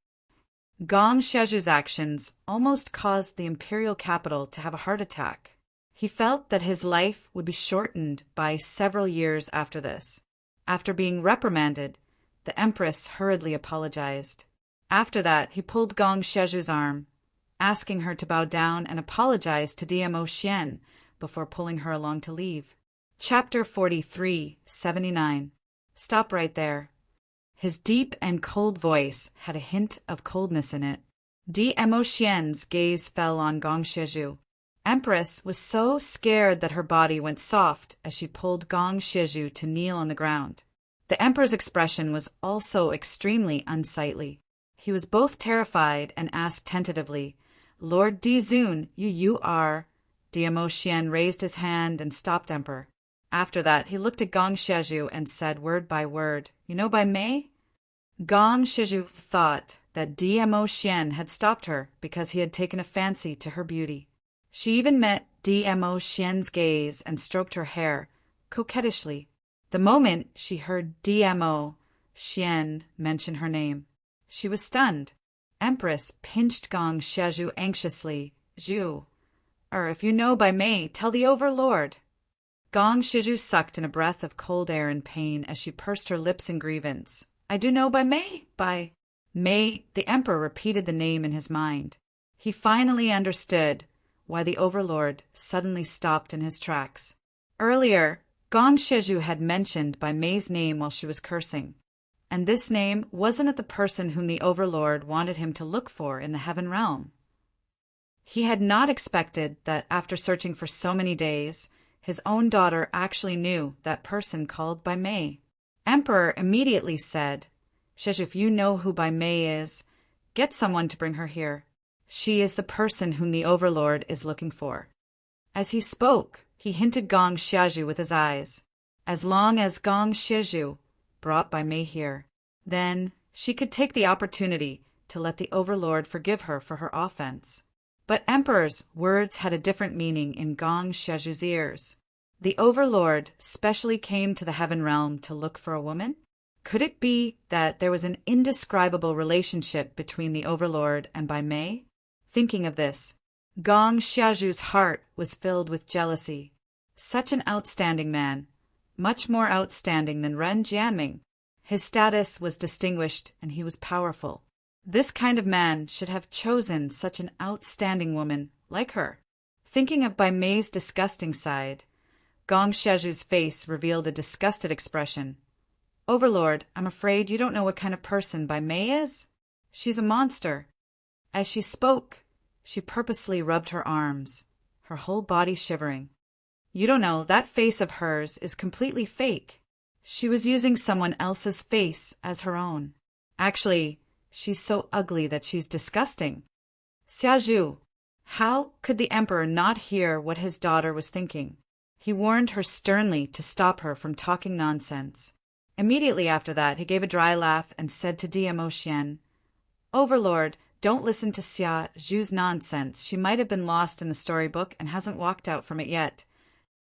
Gong Sheju's actions almost caused the imperial capital to have a heart attack. He felt that his life would be shortened by several years after this. After being reprimanded, the empress hurriedly apologized. After that, he pulled Gong Sheju's arm, asking her to bow down and apologize to Dmo Xian before pulling her along to leave. Chapter 43, 79. Stop right there. His deep and cold voice had a hint of coldness in it. Dmo Xian's gaze fell on Gong Sheju. Empress was so scared that her body went soft as she pulled Gong Sheju to kneel on the ground. The emperor's expression was also extremely unsightly. He was both terrified and asked tentatively, Lord Dizun, you are... Dmo Xian raised his hand and stopped Emperor. After that, he looked at Gong Sheju and said word by word, You know by May? Gong Sheju thought that Dmo Xian had stopped her because he had taken a fancy to her beauty. She even met Dmo Xian's gaze and stroked her hair, coquettishly. The moment she heard Dmo Xian mention her name, she was stunned. Empress pinched Gong Sheju anxiously. If you know by May, tell the Overlord. Gong Sheju sucked in a breath of cold air in pain as she pursed her lips in grievance. I do know by May, by May. The emperor repeated the name in his mind. He finally understood why the Overlord suddenly stopped in his tracks. Earlier, Gong Sheju had mentioned by May's name while she was cursing, and this name wasn't the person whom the Overlord wanted him to look for in the Heaven Realm. He had not expected that after searching for so many days, his own daughter actually knew that person called by May. Emperor immediately said, Sheju, if you know who by May is, get someone to bring her here. She is the person whom the Overlord is looking for. As he spoke, he hinted Gong Sheju with his eyes. As long as Gong Sheju brought by May here, then she could take the opportunity to let the Overlord forgive her for her offense. But Emperor's words had a different meaning in Gong Sheju's ears. The Overlord specially came to the Heaven Realm to look for a woman? Could it be that there was an indescribable relationship between the Overlord and Bai Mei? Thinking of this, Gong Sheju's heart was filled with jealousy. Such an outstanding man, much more outstanding than Ren Jianming. His status was distinguished and he was powerful. This kind of man should have chosen such an outstanding woman like her. Thinking of Bai Mei's disgusting side, Gong Sheju's face revealed a disgusted expression. Overlord, I'm afraid you don't know what kind of person Bai Mei is. She's a monster. As she spoke, she purposely rubbed her arms, her whole body shivering. You don't know, that face of hers is completely fake. She was using someone else's face as her own. Actually, she's so ugly that she's disgusting. Xiazhu, how could the emperor not hear what his daughter was thinking? He warned her sternly to stop her from talking nonsense. Immediately after that, he gave a dry laugh and said to Dmo Xian, Overlord, don't listen to Xiazhu's nonsense. She might have been lost in the storybook and hasn't walked out from it yet.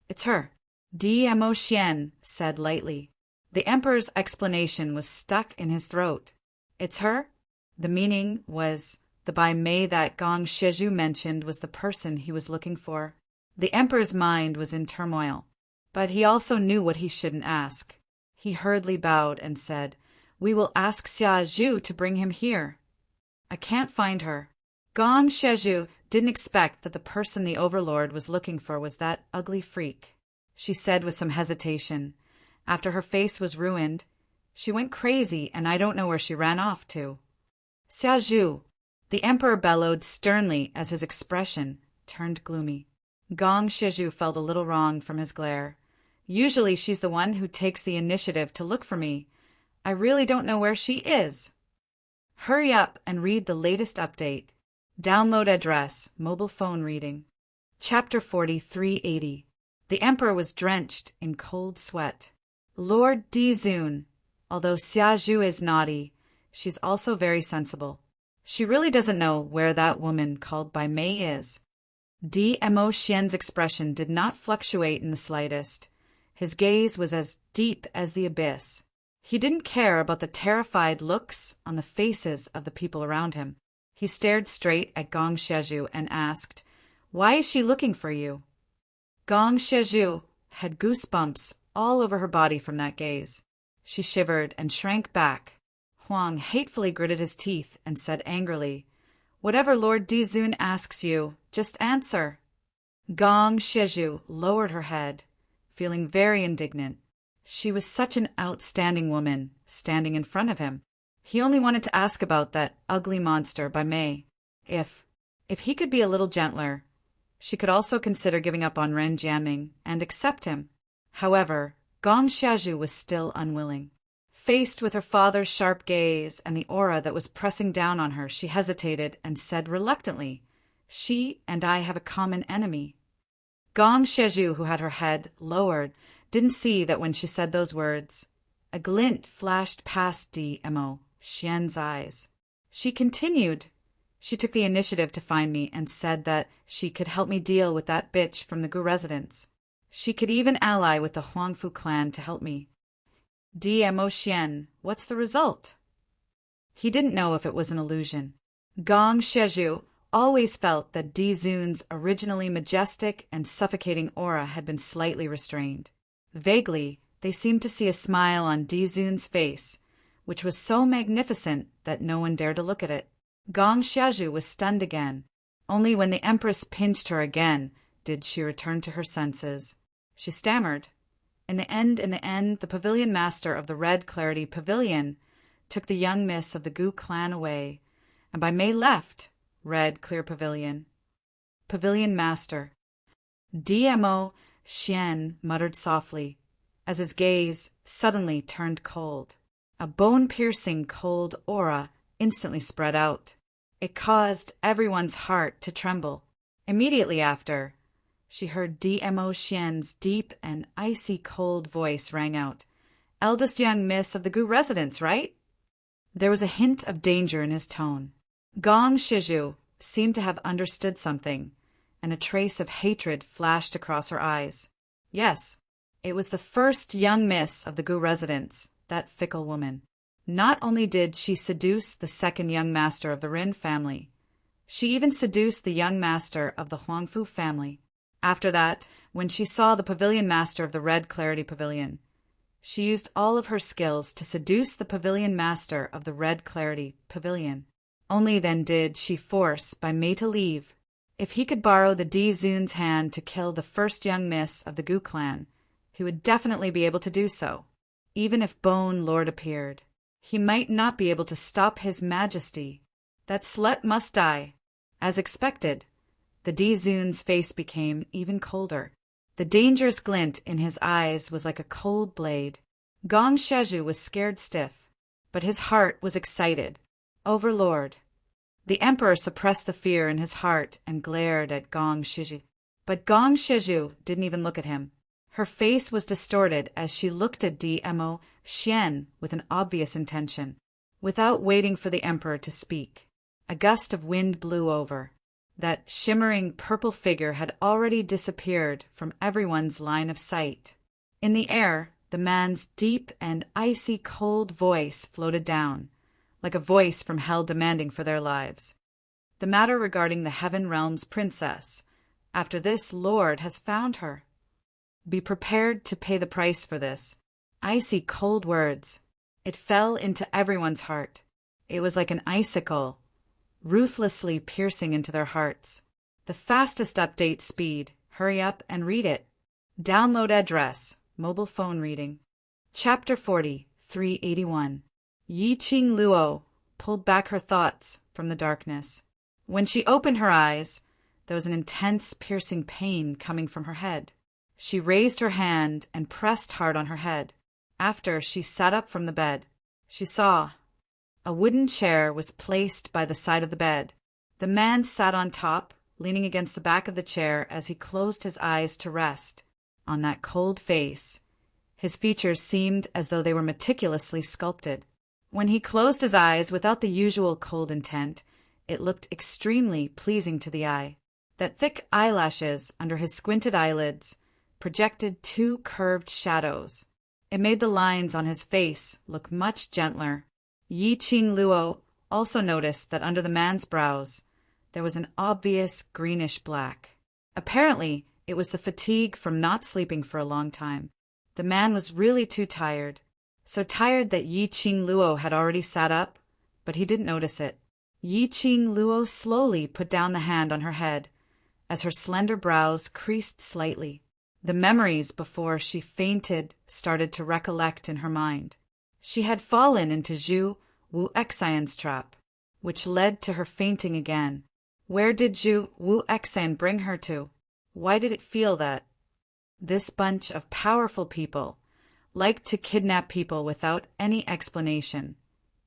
It's her. Dmo Xian said lightly. The emperor's explanation was stuck in his throat. It's her? The meaning was the Bai Mei that Gong Sheju mentioned was the person he was looking for. The emperor's mind was in turmoil, but he also knew what he shouldn't ask. He hurriedly bowed and said, We will ask Xiazhu to bring him here. I can't find her. Gong Sheju didn't expect that the person the Overlord was looking for was that ugly freak. She said with some hesitation. After her face was ruined, she went crazy and I don't know where she ran off to. Xiazhu, the emperor bellowed sternly as his expression turned gloomy. Gong Sheju felt a little wrong from his glare. Usually she's the one who takes the initiative to look for me. I really don't know where she is. Hurry up and read the latest update. Download address, mobile phone reading. Chapter 4380. The emperor was drenched in cold sweat. Lord Dizun, although Xiazhu is naughty, she's also very sensible. She really doesn't know where that woman called by May is. Dmo Xian's expression did not fluctuate in the slightest. His gaze was as deep as the abyss. He didn't care about the terrified looks on the faces of the people around him. He stared straight at Gong Shizhu and asked, "Why is she looking for you?" Gong Shizhu had goosebumps all over her body from that gaze. She shivered and shrank back. Huang hatefully gritted his teeth and said angrily, "Whatever Lord Dizun asks you, just answer." Gong Shizhu lowered her head, feeling very indignant. She was such an outstanding woman, standing in front of him. He only wanted to ask about that ugly monster by May. If he could be a little gentler, she could also consider giving up on Ren Jianming and accept him. However, Gong Shizhu was still unwilling. Faced with her father's sharp gaze and the aura that was pressing down on her, she hesitated and said reluctantly, "She and I have a common enemy." Gong Shizhu, who had her head lowered, didn't see that when she said those words, a glint flashed past Dmo Xian's eyes. She continued, "She took the initiative to find me and said that she could help me deal with that bitch from the Gu residence. She could even ally with the Huangfu clan to help me." Dmo Xian, what's the result? He didn't know if it was an illusion. Gong Shizhu always felt that Dizun's originally majestic and suffocating aura had been slightly restrained. Vaguely, they seemed to see a smile on Dizun's face, which was so magnificent that no one dared to look at it. Gong Shizhu was stunned again. Only when the Empress pinched her again did she return to her senses. She stammered. In the end, the pavilion master of the Red Clarity Pavilion took the young miss of the Gu clan away, and by May left Red Clear Pavilion. Pavilion master. Dmo Xian muttered softly, as his gaze suddenly turned cold. A bone-piercing cold aura instantly spread out. It caused everyone's heart to tremble. Immediately after, she heard Dmo Xian's deep and icy cold voice rang out, "Eldest young miss of the Gu residence, right?" There was a hint of danger in his tone. Gong Shizhu seemed to have understood something, and a trace of hatred flashed across her eyes. Yes, it was the first young miss of the Gu residence, that fickle woman. Not only did she seduce the second young master of the Rin family, she even seduced the young master of the Huangfu family. After that, when she saw the pavilion master of the Red Clarity Pavilion, she used all of her skills to seduce the pavilion master of the Red Clarity Pavilion. Only then did she force by May to leave. If he could borrow the Dizun's hand to kill the first young miss of the Gu clan, he would definitely be able to do so. Even if Bone Lord appeared, he might not be able to stop his majesty. That slut must die. As expected, the Dizun's face became even colder. The dangerous glint in his eyes was like a cold blade. Gong Shizhu was scared stiff, but his heart was excited. Overlord. The emperor suppressed the fear in his heart and glared at Gong Shizhu. But Gong Shizhu didn't even look at him. Her face was distorted as she looked at Dmo Xian with an obvious intention. Without waiting for the emperor to speak, a gust of wind blew over. That shimmering purple figure had already disappeared from everyone's line of sight. In the air, the man's deep and icy cold voice floated down, like a voice from hell demanding for their lives. The matter regarding the Heaven Realm's princess. After this, Lord has found her. Be prepared to pay the price for this. Icy cold words. It fell into everyone's heart. It was like an icicle, ruthlessly piercing into their hearts. The fastest update speed. Hurry up and read it. Download address. Mobile phone reading. Chapter 40, 381. Yi Qing Luo pulled back her thoughts from the darkness. When she opened her eyes, there was an intense, piercing pain coming from her head. She raised her hand and pressed hard on her head. After, she sat up from the bed. She saw a wooden chair was placed by the side of the bed. The man sat on top, leaning against the back of the chair as he closed his eyes to rest on that cold face. His features seemed as though they were meticulously sculpted. When he closed his eyes without the usual cold intent, it looked extremely pleasing to the eye. That thick eyelashes under his squinted eyelids projected two curved shadows. It made the lines on his face look much gentler. Yi Qing Luo also noticed that under the man's brows there was an obvious greenish black. Apparently, it was the fatigue from not sleeping for a long time. The man was really too tired. So tired that Yi Qing Luo had already sat up, but he didn't notice it. Yi Qing Luo slowly put down the hand on her head, as her slender brows creased slightly. The memories before she fainted started to recollect in her mind. She had fallen into Zhu Wu Xian's trap, which led to her fainting again. Where did Zhu Wu Xian bring her to? Why did it feel that this bunch of powerful people liked to kidnap people without any explanation,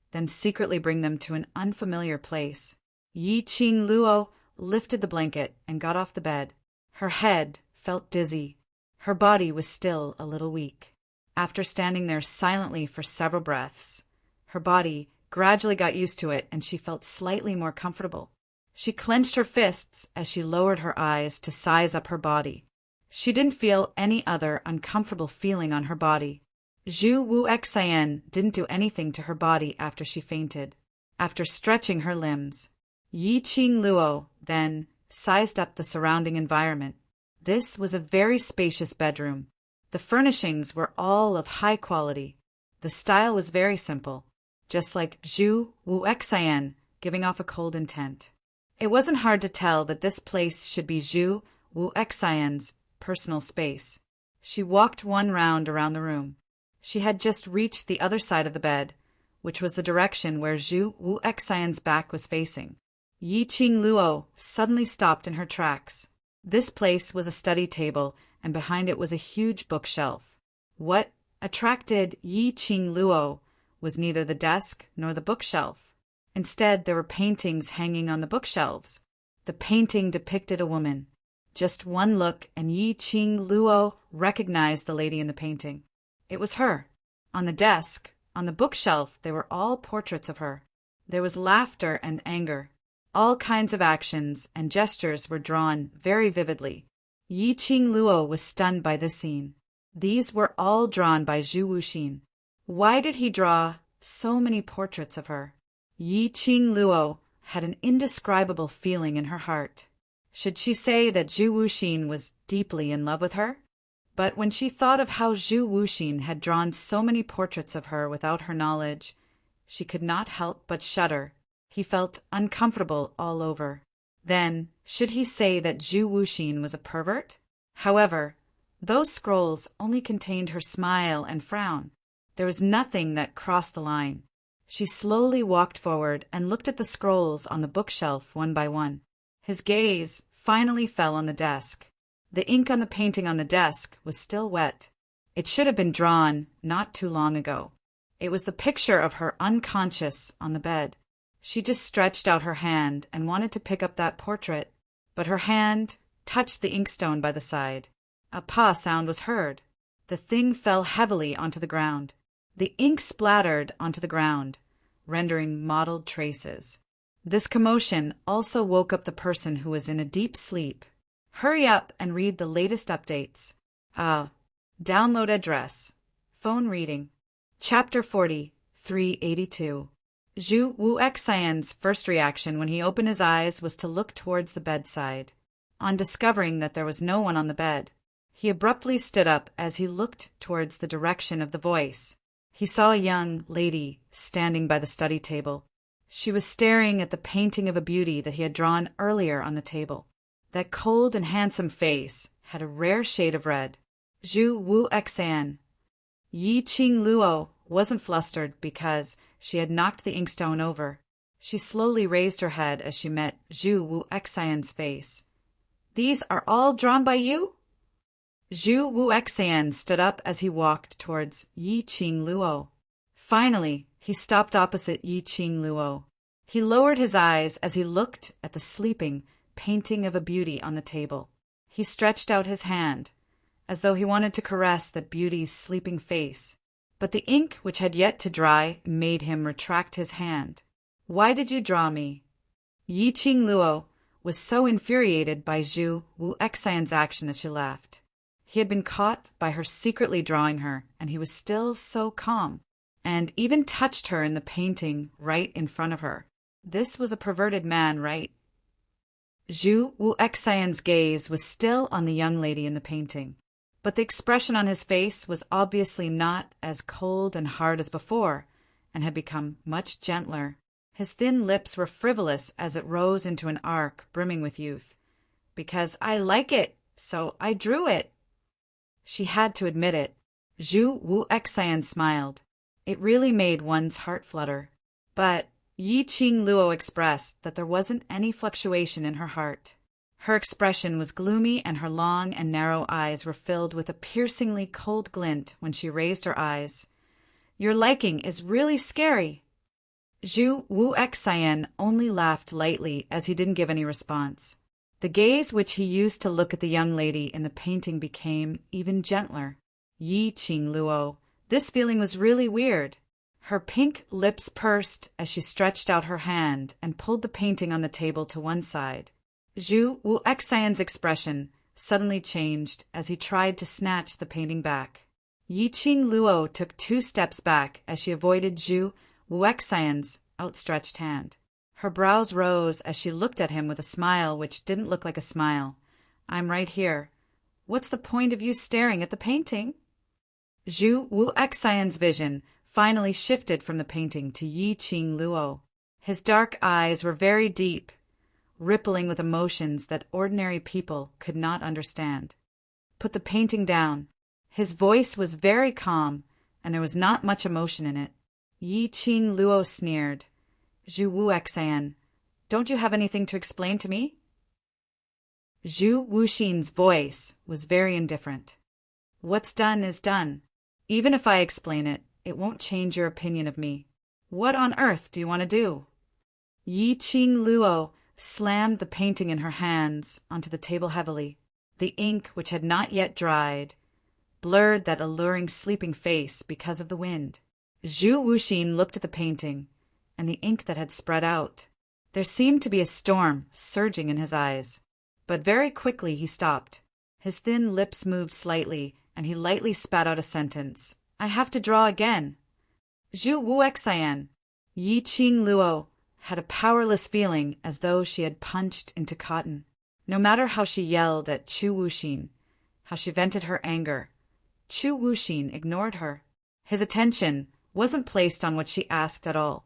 then secretly bring them to an unfamiliar place? Yi Qing Luo lifted the blanket and got off the bed. Her head felt dizzy. Her body was still a little weak. After standing there silently for several breaths, her body gradually got used to it and she felt slightly more comfortable. She clenched her fists as she lowered her eyes to size up her body. She didn't feel any other uncomfortable feeling on her body. Zhu Wu Xian didn't do anything to her body after she fainted. After stretching her limbs, Yi Qing Luo then sized up the surrounding environment. This was a very spacious bedroom. The furnishings were all of high quality. The style was very simple, just like Zhu Wu Xian giving off a cold intent. It wasn't hard to tell that this place should be Zhu Wu Xian's personal space. She walked one round around the room. She had just reached the other side of the bed, which was the direction where Zhu Wu Xian's back was facing. Yi Qing Luo suddenly stopped in her tracks. This place was a study table, and behind it was a huge bookshelf. What attracted Yi Qing Luo was neither the desk nor the bookshelf. Instead, there were paintings hanging on the bookshelves. The painting depicted a woman. Just one look, and Yi Qing Luo recognized the lady in the painting. It was her. On the desk, on the bookshelf, they were all portraits of her. There was laughter and anger. All kinds of actions and gestures were drawn very vividly. Yi Qing Luo was stunned by this scene. These were all drawn by Zhu Wuxin. Why did he draw so many portraits of her? Yi Qing Luo had an indescribable feeling in her heart. Should she say that Zhu Wuxin was deeply in love with her? But when she thought of how Zhu Wuxin had drawn so many portraits of her without her knowledge, she could not help but shudder. He felt uncomfortable all over. Then, should he say that Zhu Wuxin was a pervert? However, those scrolls only contained her smile and frown. There was nothing that crossed the line. She slowly walked forward and looked at the scrolls on the bookshelf one by one. His gaze finally fell on the desk. The ink on the painting on the desk was still wet. It should have been drawn not too long ago. It was the picture of her unconscious on the bed. She just stretched out her hand and wanted to pick up that portrait, but her hand touched the inkstone by the side. A pa sound was heard. The thing fell heavily onto the ground. The ink splattered onto the ground, rendering mottled traces. This commotion also woke up the person who was in a deep sleep. Hurry up and read the latest updates. Download address. Phone reading. Chapter 40, 382. Zhu Wu Xian's first reaction when he opened his eyes was to look towards the bedside. On discovering that there was no one on the bed, he abruptly stood up as he looked towards the direction of the voice. He saw a young lady standing by the study table. She was staring at the painting of a beauty that he had drawn earlier on the table. That cold and handsome face had a rare shade of red. Zhu Wu Xian. Yi Qing Luo wasn't flustered because she had knocked the inkstone over. She slowly raised her head as she met Zhu Wu Xian's face. "These are all drawn by you?" Zhu Wu Xian stood up as he walked towards Yi Qing Luo. Finally, he stopped opposite Yi Qing Luo. He lowered his eyes as he looked at the sleeping painting of a beauty on the table. He stretched out his hand, as though he wanted to caress that beauty's sleeping face. But the ink which had yet to dry made him retract his hand. "Why did you draw me?" Yi Qing Luo was so infuriated by Zhu Wu Exion's action that she laughed. He had been caught by her secretly drawing her, and he was still so calm, and even touched her in the painting right in front of her. This was a perverted man, right? Zhu Wu Exion's gaze was still on the young lady in the painting, but the expression on his face was obviously not as cold and hard as before, and had become much gentler. His thin lips were frivolous as it rose into an arc brimming with youth. "Because I like it, so I drew it." She had to admit it. Zhu Wu Exian smiled. It really made one's heart flutter. But Yi Qing Luo expressed that there wasn't any fluctuation in her heart. Her expression was gloomy, and her long and narrow eyes were filled with a piercingly cold glint when she raised her eyes. "Your liking is really scary." Zhu Wu Exian only laughed lightly as he didn't give any response. The gaze which he used to look at the young lady in the painting became even gentler. Yi Qing Luo, this feeling was really weird. Her pink lips pursed as she stretched out her hand and pulled the painting on the table to one side. Zhu Wu Exian's expression suddenly changed as he tried to snatch the painting back. Yi Qing Luo took 2 steps back as she avoided Zhu Wu Exian's outstretched hand. Her brows rose as she looked at him with a smile which didn't look like a smile. "I'm right here. What's the point of you staring at the painting?" Zhu Wu Exian's vision finally shifted from the painting to Yi Qing Luo. His dark eyes were very deep, rippling with emotions that ordinary people could not understand. "Put the painting down." His voice was very calm, and there was not much emotion in it. Yi Qing Luo sneered. "Zhu Wu Exian, don't you have anything to explain to me?" Zhu Wuxin's voice was very indifferent. "What's done is done. Even if I explain it, it won't change your opinion of me. What on earth do you want to do?" Yi Qing Luo slammed the painting in her hands onto the table heavily. The ink, which had not yet dried, blurred that alluring sleeping face because of the wind. Zhu Wuxin looked at the painting and the ink that had spread out. There seemed to be a storm surging in his eyes, but very quickly he stopped. His thin lips moved slightly, and he lightly spat out a sentence. "I have to draw again." Zhu Wu Exian. Yi Qing Luo had a powerless feeling as though she had punched into cotton. No matter how she yelled at Zhu Wuxin, how she vented her anger, Zhu Wuxin ignored her. His attention wasn't placed on what she asked at all.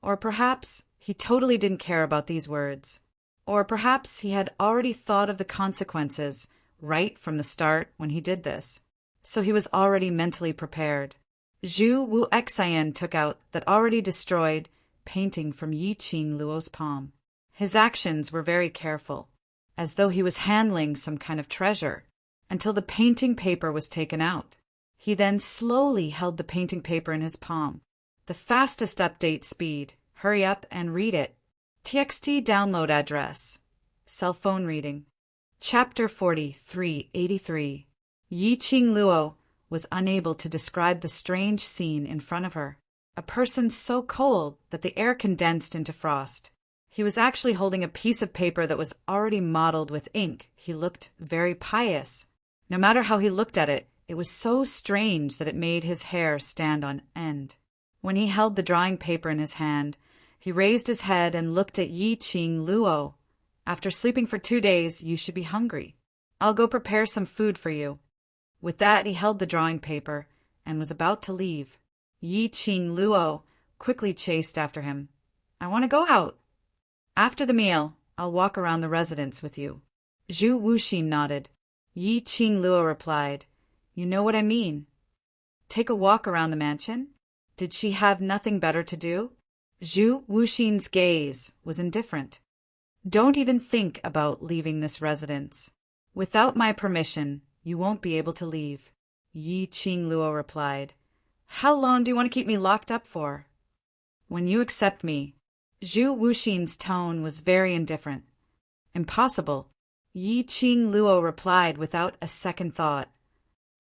Or perhaps he totally didn't care about these words. Or perhaps he had already thought of the consequences right from the start when he did this. So he was already mentally prepared. Zhu Wu Exian took out that already destroyed painting from Yi Qing Luo's palm. His actions were very careful, as though he was handling some kind of treasure, until the painting paper was taken out. He then slowly held the painting paper in his palm. The fastest update speed. Hurry up and read it. TXT download address. Cell phone reading. Chapter 4383. Yi Qing Luo was unable to describe the strange scene in front of her. A person so cold that the air condensed into frost. He was actually holding a piece of paper that was already mottled with ink. He looked very pious. No matter how he looked at it, it was so strange that it made his hair stand on end. When he held the drawing paper in his hand, he raised his head and looked at Yi Qing Luo. "After sleeping for 2 days, you should be hungry. I'll go prepare some food for you." With that, he held the drawing paper and was about to leave. Yi Qing Luo quickly chased after him. "I want to go out." "After the meal, I'll walk around the residence with you." Zhu Wuxin nodded. Yi Qing Luo replied, "You know what I mean." "Take a walk around the mansion?" Did she have nothing better to do? Zhu Wuxin's gaze was indifferent. "Don't even think about leaving this residence. Without my permission, you won't be able to leave." Yi Qing Luo replied, "How long do you want to keep me locked up for?" "When you accept me." Zhu Wuxin's tone was very indifferent. "Impossible." Yi Qing Luo replied without a second thought.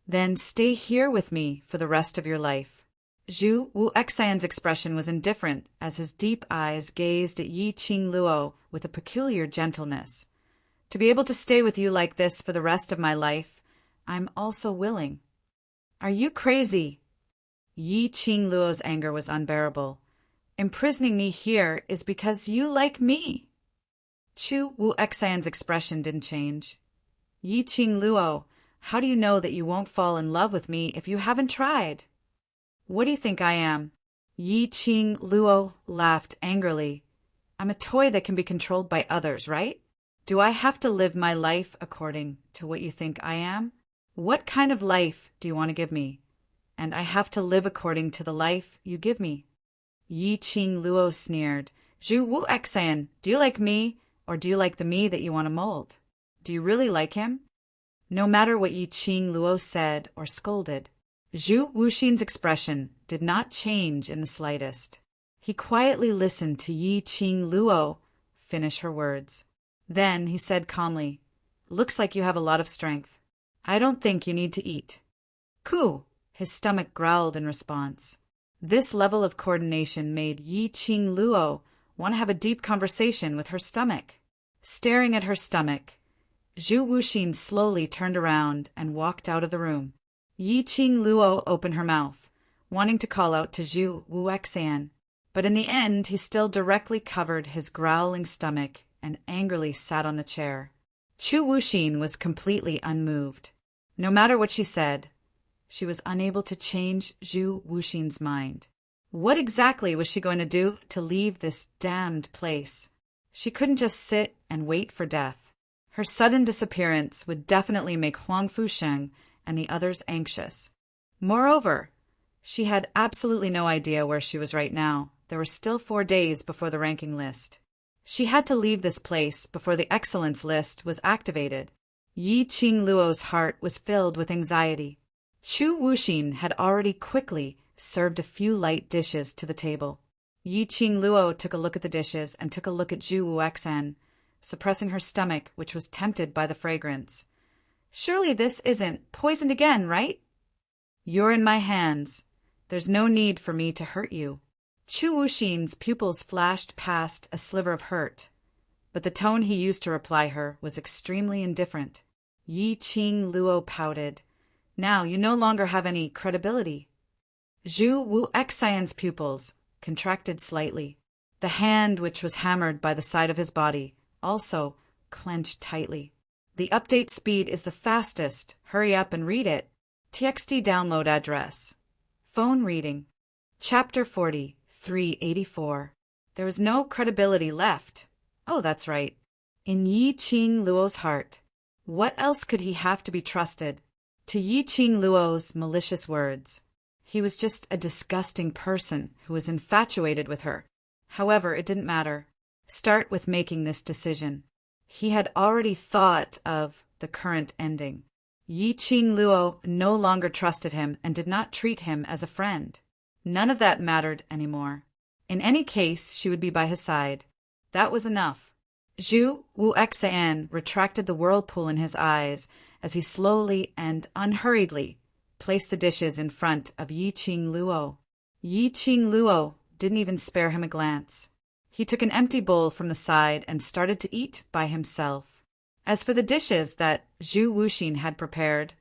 "Then stay here with me for the rest of your life." Zhu Wuxian's expression was indifferent as his deep eyes gazed at Yi Qingluo with a peculiar gentleness. To be able to stay with you like this for the rest of my life, I'm also willing. Are you crazy? Yi Qingluo's anger was unbearable. Imprisoning me here is because you like me. Zhu Wuxian's expression didn't change. Yi Qingluo, how do you know that you won't fall in love with me if you haven't tried? What do you think I am? Yi Qingluo laughed angrily. I'm a toy that can be controlled by others, right? Do I have to live my life according to what you think I am? What kind of life do you want to give me? And I have to live according to the life you give me. Yi Qingluo sneered. Zhu Wuxian, do you like me, or do you like the me that you want to mold? Do you really like him? No matter what Yi Qingluo said or scolded, Zhu Wuxian's expression did not change in the slightest. He quietly listened to Yi Qingluo finish her words. Then he said calmly, "Looks like you have a lot of strength. I don't think you need to eat." "Coo!" His stomach growled in response. This level of coordination made Yi Qingluo want to have a deep conversation with her stomach. Staring at her stomach, Zhu Wuxian slowly turned around and walked out of the room. Yi Qingluo opened her mouth, wanting to call out to Zhu Wuxian, but in the end he still directly covered his growling stomach and angrily sat on the chair. Zhu Wuxian was completely unmoved. No matter what she said, she was unable to change Zhu Wuxian's mind. What exactly was she going to do to leave this damned place? She couldn't just sit and wait for death. Her sudden disappearance would definitely make Huang Fusheng and the others anxious. Moreover, she had absolutely no idea where she was right now. There were still 4 days before the ranking list. She had to leave this place before the excellence list was activated. Yi Qingluo's heart was filled with anxiety. Zhu Wuxian had already quickly served a few light dishes to the table. Yi Qingluo took a look at the dishes and took a look at Zhu Wuxian, suppressing her stomach, which was tempted by the fragrance. Surely this isn't poisoned again, right? You're in my hands. There's no need for me to hurt you. Zhu Wuxian's pupils flashed past a sliver of hurt, but the tone he used to reply her was extremely indifferent. Yi Qingluo pouted. Now you no longer have any credibility. Zhu Wuxian's pupils contracted slightly. The hand which was hammered by the side of his body also clenched tightly. The update speed is the fastest. Hurry up and read it. TXT download address. Phone reading. Chapter 40, 384. There was no credibility left. Oh, that's right. In Yi Qingluo's heart. What else could he have to be trusted? To Yi Qingluo's malicious words, he was just a disgusting person who was infatuated with her. However, it didn't matter. Start with making this decision. He had already thought of the current ending. Yi Qingluo no longer trusted him and did not treat him as a friend. None of that mattered anymore. In any case, she would be by his side. That was enough. Zhu Wuxian retracted the whirlpool in his eyes as he slowly and unhurriedly placed the dishes in front of Yi Qingluo. Yi Qingluo didn't even spare him a glance. He took an empty bowl from the side and started to eat by himself. As for the dishes that Zhu Wuxian had prepared,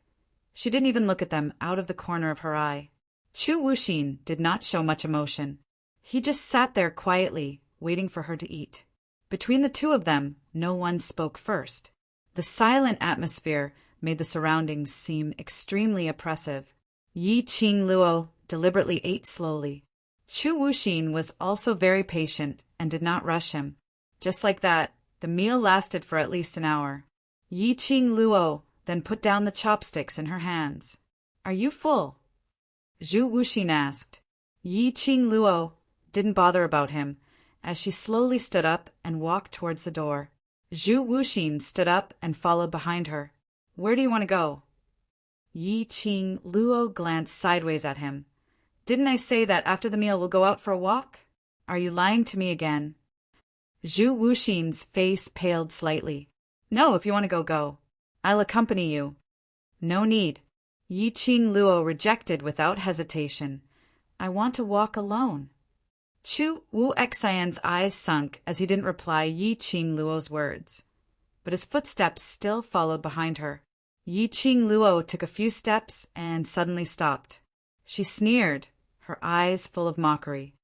she didn't even look at them out of the corner of her eye. Zhu Wuxian did not show much emotion. He just sat there quietly, waiting for her to eat. Between the two of them, no one spoke first. The silent atmosphere made the surroundings seem extremely oppressive. Yi Qingluo deliberately ate slowly. Zhu Wuxian was also very patient and did not rush him. Just like that, the meal lasted for at least an hour. Yi Qingluo then put down the chopsticks in her hands. "Are you full?" Zhu Wuxian asked. Yi Qingluo didn't bother about him, as she slowly stood up and walked towards the door. Zhu Wuxian stood up and followed behind her. "Where do you want to go?" Yi Qingluo glanced sideways at him. "Didn't I say that after the meal we'll go out for a walk? Are you lying to me again?" Zhu Wuxian's face paled slightly. "No, if you want to go, go. I'll accompany you." "No need." Yi Qingluo rejected without hesitation. I want to walk alone. Chu Wu Xian's eyes sunk as he didn't reply Yi Qing Luo's words, but his footsteps still followed behind her. Yi Qing Luo took a few steps and suddenly stopped. She sneered, her eyes full of mockery.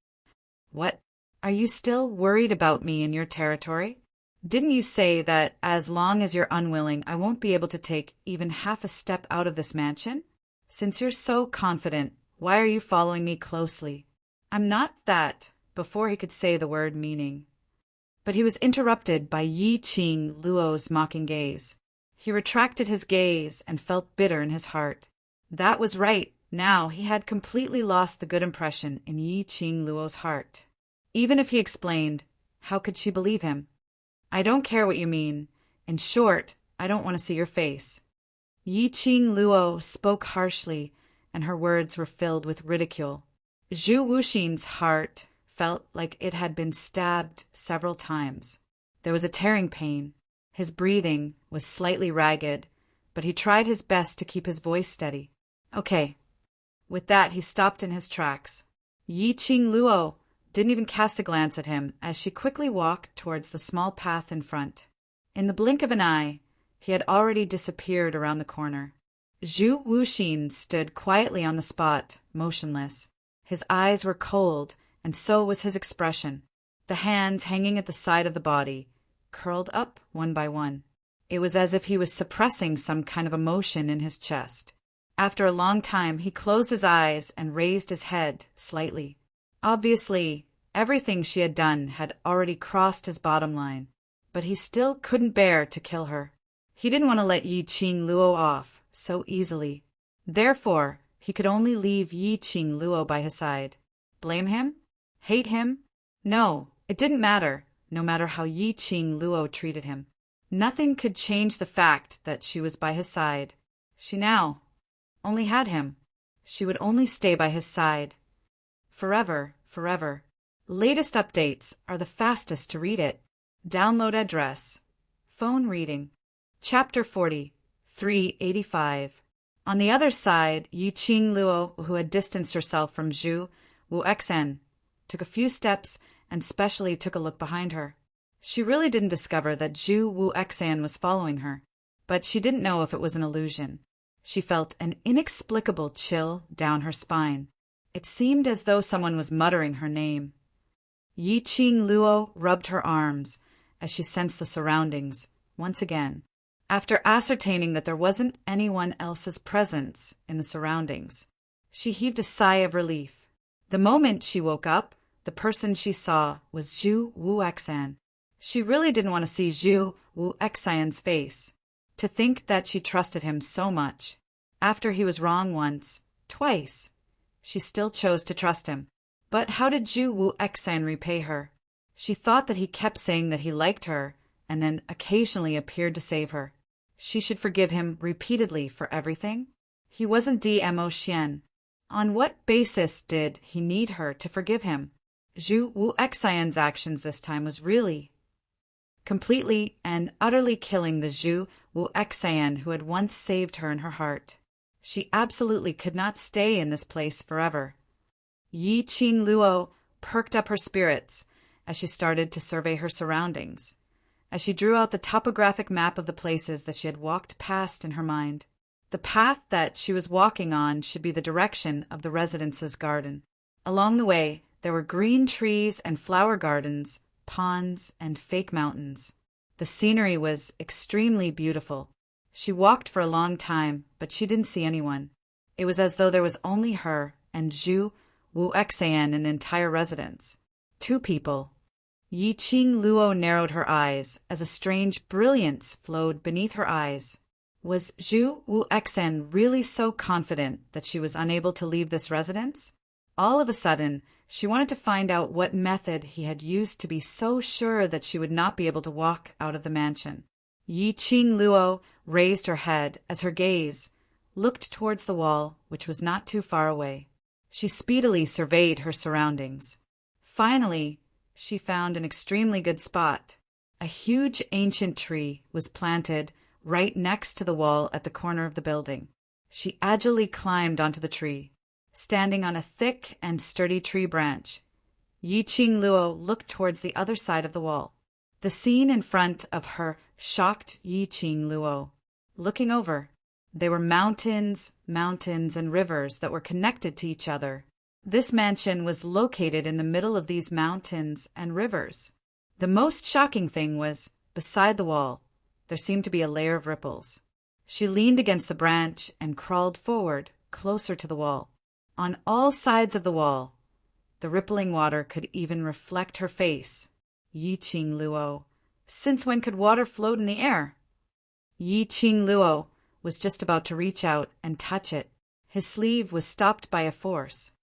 What? Are you still worried about me in your territory? Didn't you say that as long as you're unwilling, I won't be able to take even half a step out of this mansion? Since you're so confident, why are you following me closely? I'm not that, before he could say the word meaning. But he was interrupted by Yi Qing Luo's mocking gaze. He retracted his gaze and felt bitter in his heart. That was right. Now he had completely lost the good impression in Yi Qing Luo's heart. Even if he explained, how could she believe him? I don't care what you mean. In short, I don't want to see your face. Yi Qing Luo spoke harshly, and her words were filled with ridicule. Zhu Wuxin's heart felt like it had been stabbed several times. There was a tearing pain. His breathing was slightly ragged, but he tried his best to keep his voice steady. Okay. With that, he stopped in his tracks. Yi Qing Luo didn't even cast a glance at him as she quickly walked towards the small path in front. In the blink of an eye, he had already disappeared around the corner. Zhu Wuxin stood quietly on the spot, motionless. His eyes were cold, and so was his expression. The hands hanging at the side of the body curled up one by one. It was as if he was suppressing some kind of emotion in his chest. After a long time, he closed his eyes and raised his head slightly. Obviously, everything she had done had already crossed his bottom line, but he still couldn't bear to kill her. He didn't want to let Yi Qing Luo off so easily. Therefore, he could only leave Yi Qing Luo by his side. Blame him? Hate him? No, it didn't matter, no matter how Yi Qing Luo treated him. Nothing could change the fact that she was by his side. She now only had him. She would only stay by his side. Forever, forever. Latest updates are the fastest to read it. Download address. Phone reading. Chapter 40, 385. On the other side, Yi Qing Luo, who had distanced herself from Zhu Wuxian, took a few steps and specially took a look behind her. She really didn't discover that Zhu Wuxian was following her, but she didn't know if it was an illusion. She felt an inexplicable chill down her spine. It seemed as though someone was muttering her name. Yi Qing Luo rubbed her arms as she sensed the surroundings once again. After ascertaining that there wasn't anyone else's presence in the surroundings, she heaved a sigh of relief. The moment she woke up, the person she saw was Zhu Wuxian. She really didn't want to see Zhu Wuxian's face. To think that she trusted him so much. After he was wrong once, twice, she still chose to trust him. But how did Zhu Wuxian repay her? She thought that he kept saying that he liked her and then occasionally appeared to save her. She should forgive him repeatedly for everything? He wasn't Dmo Xian. On what basis did he need her to forgive him? Zhu Wuxian's actions this time was really completely and utterly killing the Zhu Wuxian who had once saved her in her heart. She absolutely could not stay in this place forever. Yi Qing Luo perked up her spirits as she started to survey her surroundings, as she drew out the topographic map of the places that she had walked past in her mind. The path that she was walking on should be the direction of the residence's garden. Along the way, there were green trees and flower gardens, ponds, and fake mountains. The scenery was extremely beautiful. She walked for a long time, but she didn't see anyone. It was as though there was only her and Zhu Wuxian in the entire residence. Two people. Yi Qing Luo narrowed her eyes as a strange brilliance flowed beneath her eyes. Was Zhu Wuxian really so confident that she was unable to leave this residence? All of a sudden, she wanted to find out what method he had used to be so sure that she would not be able to walk out of the mansion. Yi Qing Luo raised her head as her gaze looked towards the wall, which was not too far away. She speedily surveyed her surroundings. Finally, she found an extremely good spot. A huge ancient tree was planted right next to the wall at the corner of the building. She agilely climbed onto the tree. standing on a thick and sturdy tree branch. Yi Qing Luo looked towards the other side of the wall. The scene in front of her shocked Yi Qing Luo. Looking over, there were mountains, and rivers that were connected to each other. This mansion was located in the middle of these mountains and rivers. The most shocking thing was, beside the wall, there seemed to be a layer of ripples. She leaned against the branch and crawled forward, closer to the wall. On all sides of the wall, the rippling water could even reflect her face. Yi Qing Luo. Since when could water float in the air? Yi Qing Luo was just about to reach out and touch it. His sleeve was stopped by a force.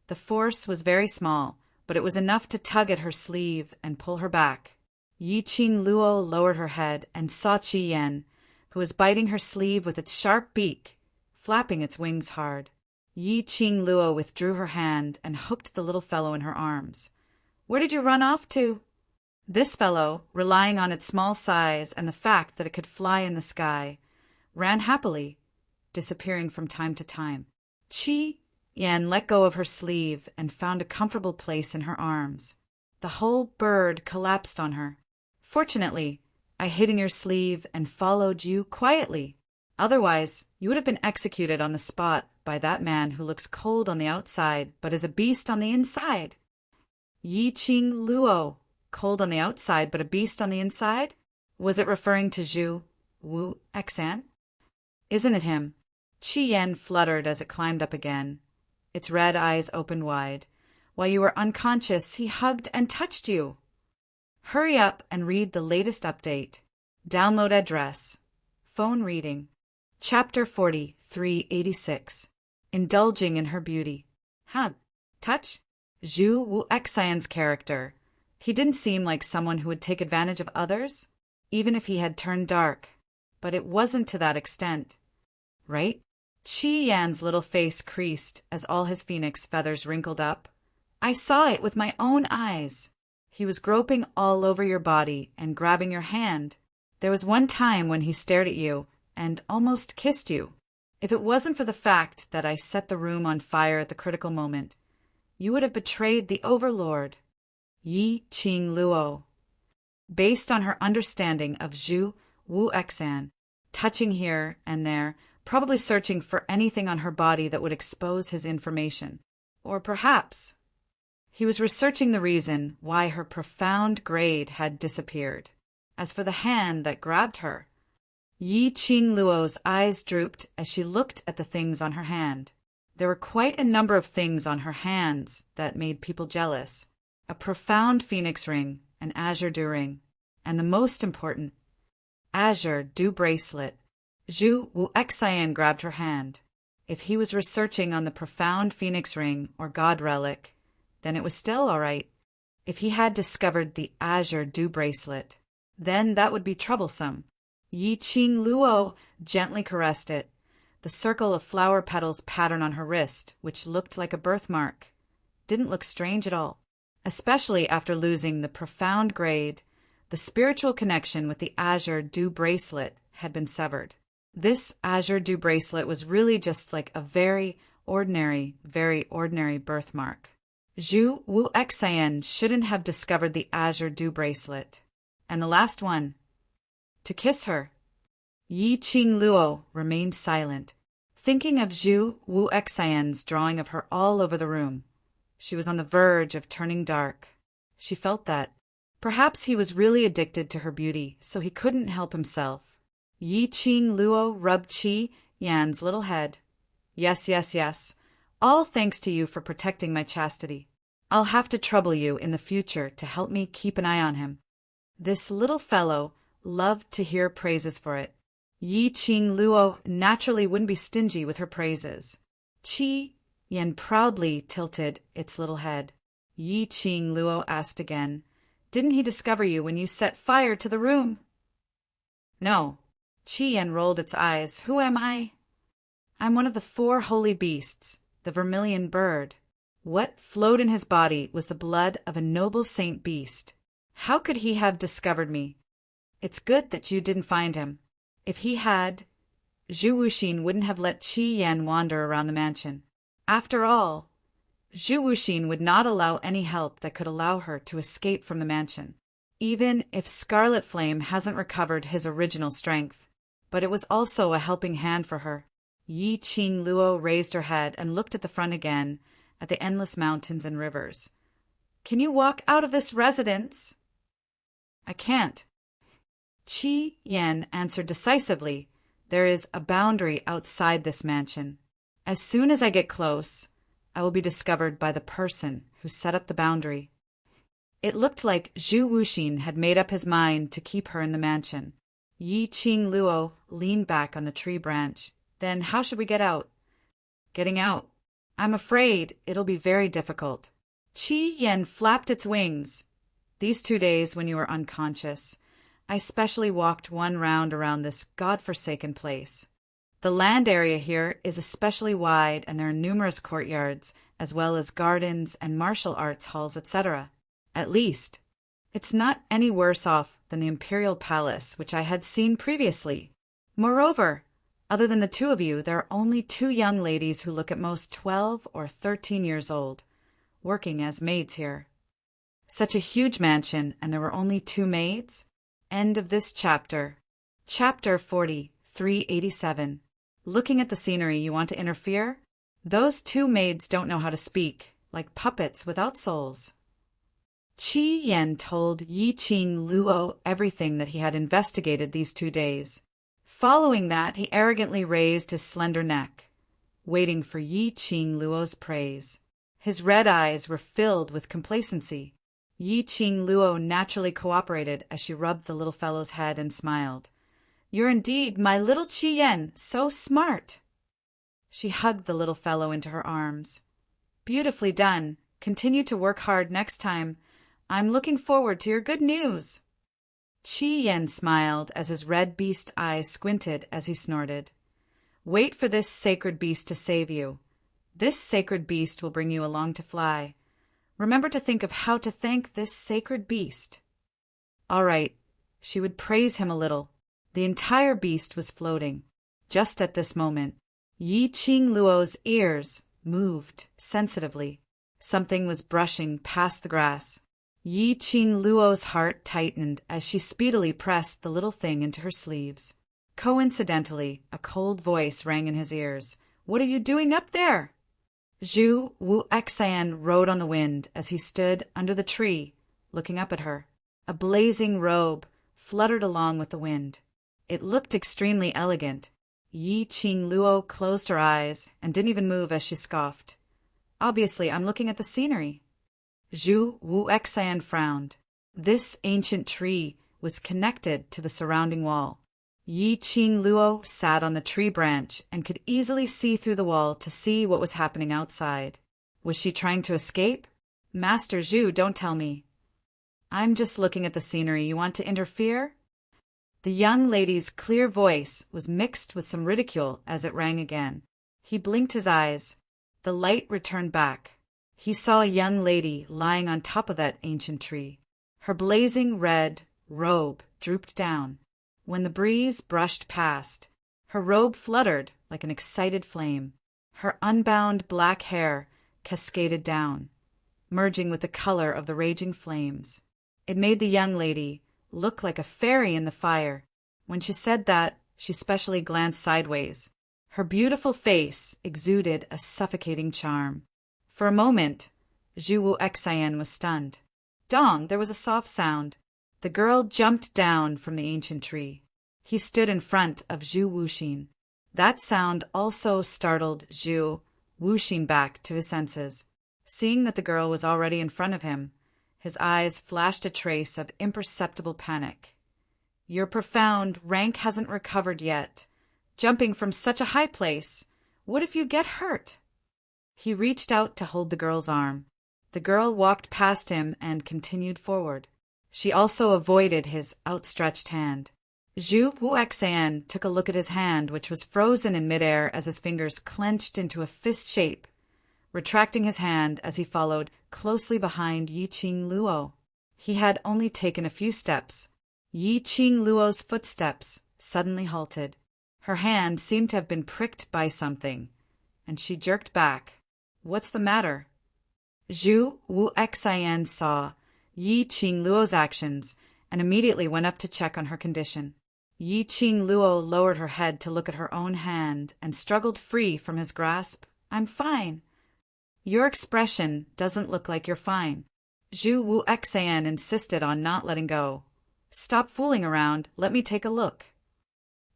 The force was very small, but it was enough to tug at her sleeve and pull her back. Yi Qing Luo lowered her head and saw Qi Yan, who was biting her sleeve with its sharp beak, flapping its wings hard. Yi Qing Luo withdrew her hand and hooked the little fellow in her arms. "Where did you run off to?" This fellow, relying on its small size and the fact that it could fly in the sky, ran happily, disappearing from time to time. Qi Yan let go of her sleeve and found a comfortable place in her arms. The whole bird collapsed on her. "Fortunately, I hid in your sleeve and followed you quietly. Otherwise, you would have been executed on the spot by that man who looks cold on the outside but is a beast on the inside." Yi Qing Luo, cold on the outside but a beast on the inside? Was it referring to Zhu Wu Exan? "Isn't it him?" Qi Yan fluttered as it climbed up again. Its red eyes opened wide. "While you were unconscious, he hugged and touched you." Hurry up and read the latest update. Download address. Phone reading. Chapter 40, 386. Indulging in her beauty. Hug. Touch. Zhu Wu Exan's character. He didn't seem like someone who would take advantage of others, even if he had turned dark. But it wasn't to that extent. Right? Qi Yan's little face creased as all his phoenix feathers wrinkled up. "I saw it with my own eyes. He was groping all over your body and grabbing your hand. There was one time when he stared at you and almost kissed you. If it wasn't for the fact that I set the room on fire at the critical moment, you would have betrayed the Overlord." Yi Qing Luo. Based on her understanding of Zhu Wu Exan, touching here and there, probably searching for anything on her body that would expose his information. Or perhaps he was researching the reason why her profound grade had disappeared. As for the hand that grabbed her, Yi Qing Luo's eyes drooped as she looked at the things on her hand. There were quite a number of things on her hands that made people jealous. A profound phoenix ring, an azure dew ring, and the most important, azure dew bracelet. Zhu Wu Exan grabbed her hand. If he was researching on the profound phoenix ring or god relic, then it was still all right. If he had discovered the azure dew bracelet, then that would be troublesome. Yi Qing Luo gently caressed it. The circle of flower petals pattern on her wrist, which looked like a birthmark, didn't look strange at all, especially after losing the profound grade. The spiritual connection with the azure dew bracelet had been severed. This azure dew bracelet was really just like a very ordinary birthmark. Zhu Wu Exan shouldn't have discovered the azure dew bracelet. And the last one, to kiss her. Yi Qing Luo remained silent, thinking of Zhu Wu Exan's drawing of her all over the room. She was on the verge of turning dark. She felt that. Perhaps he was really addicted to her beauty, so he couldn't help himself. Yi Qing Luo rubbed Qi Yan's little head. Yes. All thanks to you for protecting my chastity. I'll have to trouble you in the future to help me keep an eye on him. This little fellow loved to hear praises for it. Yi Qing Luo naturally wouldn't be stingy with her praises. Qi Yan proudly tilted its little head. Yi Qing Luo asked again, "Didn't he discover you when you set fire to the room?" "No." Qi Yan rolled its eyes. "Who am I?" "I'm one of the 4 holy beasts, the vermilion bird. What flowed in his body was the blood of a noble saint beast. How could he have discovered me? It's good that you didn't find him. If he had, Zhu Wuxin wouldn't have let Qi Yan wander around the mansion. After all, Zhu Wuxin would not allow any help that could allow her to escape from the mansion, even if Scarlet Flame hasn't recovered his original strength. But it was also a helping hand for her. Yi Qing Luo raised her head and looked at the front again, at the endless mountains and rivers. "Can you walk out of this residence?" "I can't." Qi Yan answered decisively. "There is a boundary outside this mansion. As soon as I get close, I will be discovered by the person who set up the boundary." It looked like Zhu Wuxin had made up his mind to keep her in the mansion. Yi Qing Luo leaned back on the tree branch. "Then how should we get out?" "Getting out? I'm afraid it'll be very difficult." Qi Yan flapped its wings. "These 2 days when you were unconscious, I specially walked one round around this god-forsaken place. The land area here is especially wide, and there are numerous courtyards, as well as gardens and martial arts halls, etc. At least, it's not any worse off than the Imperial Palace, which I had seen previously. Moreover, other than the two of you, there are only 2 young ladies who look at most 12 or 13 years old, working as maids here. Such a huge mansion, and there were only 2 maids? End of this chapter. Chapter 40, 387. Looking at the scenery, you want to interfere? Those 2 maids don't know how to speak, like puppets without souls. Qi Yan told Yi Qing Luo everything that he had investigated these 2 days. Following that, he arrogantly raised his slender neck, waiting for Yi Qing Luo's praise. His red eyes were filled with complacency. Yi Qing Luo naturally cooperated as she rubbed the little fellow's head and smiled. "You're indeed my little Qi Yan, so smart." She hugged the little fellow into her arms. "Beautifully done. Continue to work hard next time. I'm looking forward to your good news." Qi Yan smiled as his red beast eyes squinted as he snorted. "Wait for this sacred beast to save you. This sacred beast will bring you along to fly. Remember to think of how to thank this sacred beast." All right. She would praise him a little. The entire beast was floating. Just at this moment, Yi Qing Luo's ears moved sensitively. Something was brushing past the grass. Yi Qing Luo's heart tightened as she speedily pressed the little thing into her sleeves. Coincidentally, a cold voice rang in his ears. "What are you doing up there?" Zhu Wuxian rode on the wind as he stood under the tree, looking up at her. A blazing robe fluttered along with the wind. It looked extremely elegant. Yi Qing Luo closed her eyes and didn't even move as she scoffed. "Obviously, I'm looking at the scenery." Zhu Wuxian frowned. This ancient tree was connected to the surrounding wall. Yi Qing Luo sat on the tree branch and could easily see through the wall to see what was happening outside. Was she trying to escape? "Master Zhu, don't tell me." "I'm just looking at the scenery. You want to interfere?" The young lady's clear voice was mixed with some ridicule as it rang again. He blinked his eyes. The light returned back. He saw a young lady lying on top of that ancient tree. Her blazing red robe drooped down. When the breeze brushed past, her robe fluttered like an excited flame. Her unbound black hair cascaded down, merging with the color of the raging flames. It made the young lady look like a fairy in the fire. When she said that, she specially glanced sideways. Her beautiful face exuded a suffocating charm. For a moment, Zhu Wuxian was stunned. Dong! There was a soft sound. The girl jumped down from the ancient tree. He stood in front of Zhu Wuxin. That sound also startled Zhu Wuxin back to his senses. Seeing that the girl was already in front of him, his eyes flashed a trace of imperceptible panic. "Your profound rank hasn't recovered yet. Jumping from such a high place, what if you get hurt?" He reached out to hold the girl's arm. The girl walked past him and continued forward. She also avoided his outstretched hand. Zhu Wuxian took a look at his hand, which was frozen in midair as his fingers clenched into a fist shape, retracting his hand as he followed closely behind Yi Qing Luo. He had only taken a few steps. Yi Qing Luo's footsteps suddenly halted. Her hand seemed to have been pricked by something, and she jerked back. What's the matter? Zhu Wu Xian saw Yi Qing Luo's actions and immediately went up to check on her condition. Yi Qing Luo lowered her head to look at her own hand and struggled free from his grasp. I'm fine. Your expression doesn't look like you're fine. Zhu Wu Xian insisted on not letting go. Stop fooling around, let me take a look.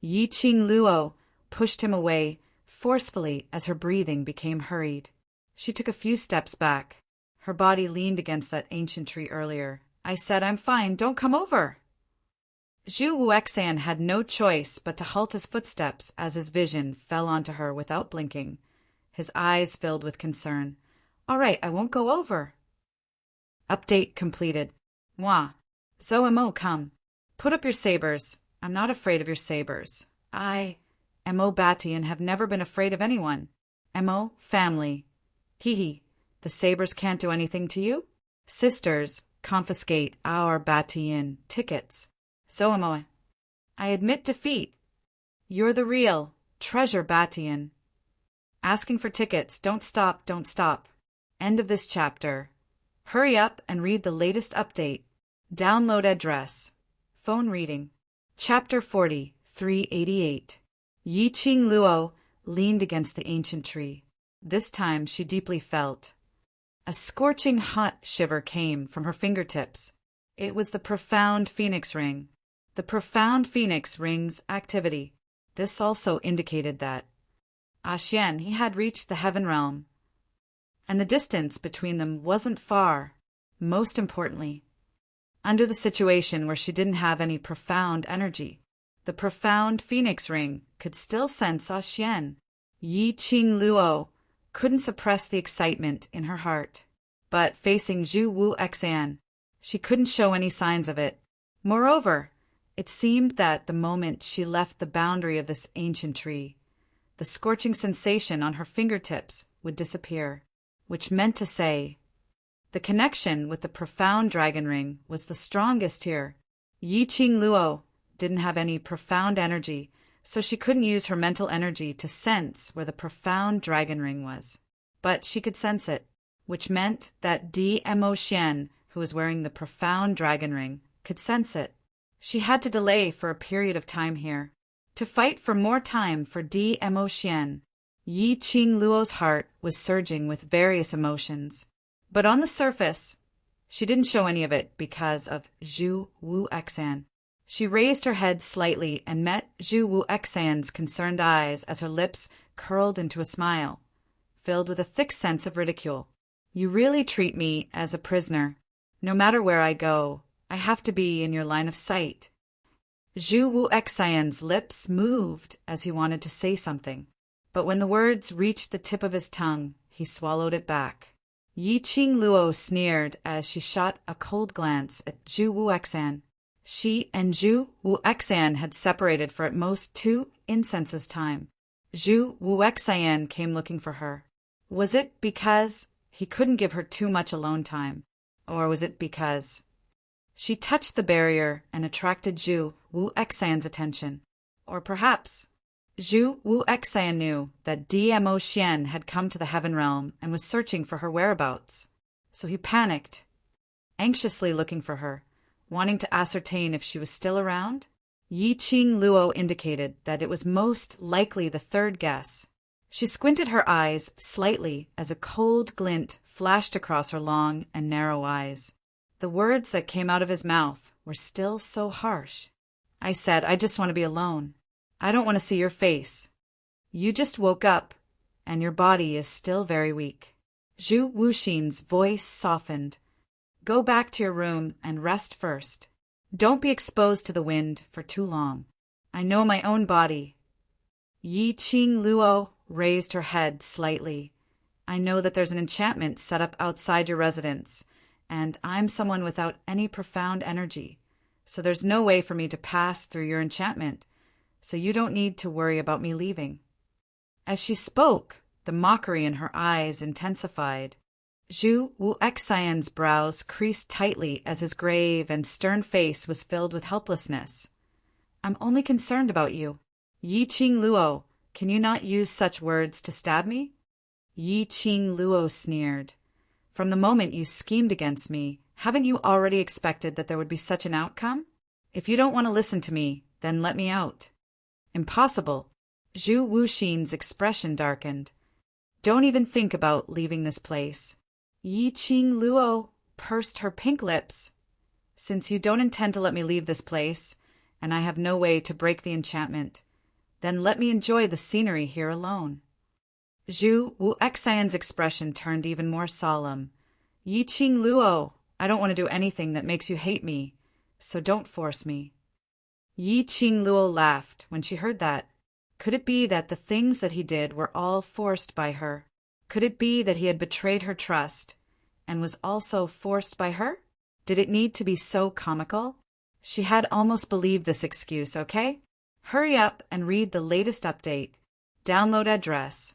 Yi Qing Luo pushed him away forcefully as her breathing became hurried. She took a few steps back. Her body leaned against that ancient tree earlier. I said, I'm fine, don't come over. Zhu Wu Xian had no choice but to halt his footsteps as his vision fell onto her without blinking. His eyes filled with concern. All right, I won't go over. Update completed. Moi. Mo, come. Put up your sabers. I'm not afraid of your sabers. Mo Batty and have never been afraid of anyone. Mo, family. Hee. The sabers can't do anything to you? Sisters, confiscate our Battian tickets. So am I. I admit defeat. You're the real treasure Battian. Asking for tickets, don't stop. End of this chapter. Hurry up and read the latest update. Download address. Phone reading. Chapter 40, 388. Yi Qing Luo leaned against the ancient tree. This time she deeply felt. A scorching hot shiver came from her fingertips. It was the profound phoenix ring. The profound phoenix ring's activity. This also indicated that Xian, he had reached the heaven realm. And the distance between them wasn't far. Most importantly, under the situation where she didn't have any profound energy, the profound phoenix ring could still sense Xian. Yi Qing Luo couldn't suppress the excitement in her heart. But facing Zhu Wu Xian, she couldn't show any signs of it. Moreover, it seemed that the moment she left the boundary of this ancient tree, the scorching sensation on her fingertips would disappear, which meant to say, the connection with the profound dragon ring was the strongest here. Yi Qing Luo didn't have any profound energy, so she couldn't use her mental energy to sense where the profound dragon ring was. But she could sense it, which meant that Mo Xian, who was wearing the profound dragon ring, could sense it. She had to delay for a period of time here, to fight for more time for Mo Xian. Yi Qing Luo's heart was surging with various emotions. But on the surface, she didn't show any of it because of Zhu Wu Xian. She raised her head slightly and met Zhu Wu Xian's concerned eyes as her lips curled into a smile, filled with a thick sense of ridicule. You really treat me as a prisoner. No matter where I go, I have to be in your line of sight. Zhu Wu Xian's lips moved as he wanted to say something, but when the words reached the tip of his tongue, he swallowed it back. Yi Qing Luo sneered as she shot a cold glance at Zhu Wu Xian. She and Zhu Wu Xian had separated for at most 2 incenses' time. Zhu Wu Xian came looking for her. Was it because he couldn't give her too much alone time? Or was it because she touched the barrier and attracted Zhu Wu Xian's attention? Or perhaps Zhu Wu Xian knew that Mo Xian had come to the heaven realm and was searching for her whereabouts. So he panicked, anxiously looking for her, wanting to ascertain if she was still around. Yi Qing Luo indicated that it was most likely the third guess. She squinted her eyes slightly as a cold glint flashed across her long and narrow eyes. The words that came out of his mouth were still so harsh. I said, I just want to be alone. I don't want to see your face. You just woke up, and your body is still very weak. Zhu Wuxin's voice softened. Go back to your room and rest first. Don't be exposed to the wind for too long. I know my own body. Yi Qing Luo raised her head slightly. I know that there's an enchantment set up outside your residence, and I'm someone without any profound energy, so there's no way for me to pass through your enchantment, so you don't need to worry about me leaving. As she spoke, the mockery in her eyes intensified. Zhu Wu Xian's brows creased tightly as his grave and stern face was filled with helplessness. I'm only concerned about you. Yi Qing Luo, can you not use such words to stab me? Yi Qing Luo sneered. From the moment you schemed against me, haven't you already expected that there would be such an outcome? If you don't want to listen to me, then let me out. Impossible. Zhu Wuxin's expression darkened. Don't even think about leaving this place. Yi Qing Luo pursed her pink lips. Since you don't intend to let me leave this place, and I have no way to break the enchantment, then let me enjoy the scenery here alone. Zhu Wuxian's expression turned even more solemn. Yi Qing Luo, I don't want to do anything that makes you hate me, so don't force me. Yi Qing Luo laughed when she heard that. Could it be that the things that he did were all forced by her? Could it be that he had betrayed her trust and was also forced by her? Did it need to be so comical? She had almost believed this excuse, okay? Hurry up and read the latest update. Download address.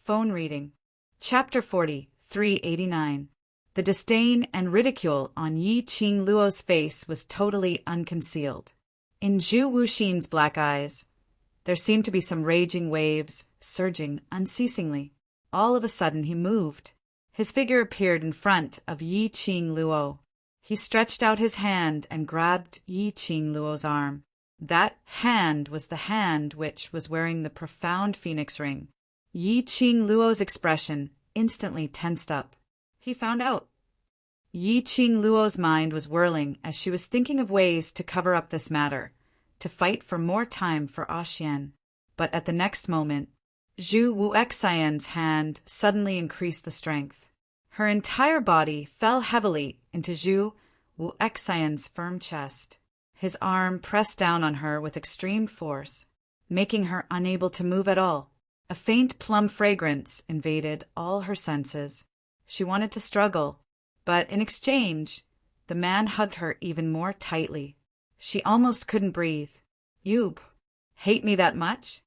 Phone reading. Chapter 40, 389. The disdain and ridicule on Yi Qing Luo's face was totally unconcealed. In Zhu Wuxin's black eyes, there seemed to be some raging waves, surging unceasingly. All of a sudden he moved. His figure appeared in front of Yi Qing Luo. He stretched out his hand and grabbed Yi Qing Luo's arm. That hand was the hand which was wearing the profound phoenix ring. Yi Qing Luo's expression instantly tensed up. He found out. Yi Qing Luo's mind was whirling as she was thinking of ways to cover up this matter, to fight for more time for Xian. But at the next moment, Zhu Wuxian's hand suddenly increased the strength. Her entire body fell heavily into Zhu Wuxian's firm chest. His arm pressed down on her with extreme force, making her unable to move at all. A faint plum fragrance invaded all her senses. She wanted to struggle, but in exchange, the man hugged her even more tightly. She almost couldn't breathe. You hate me that much?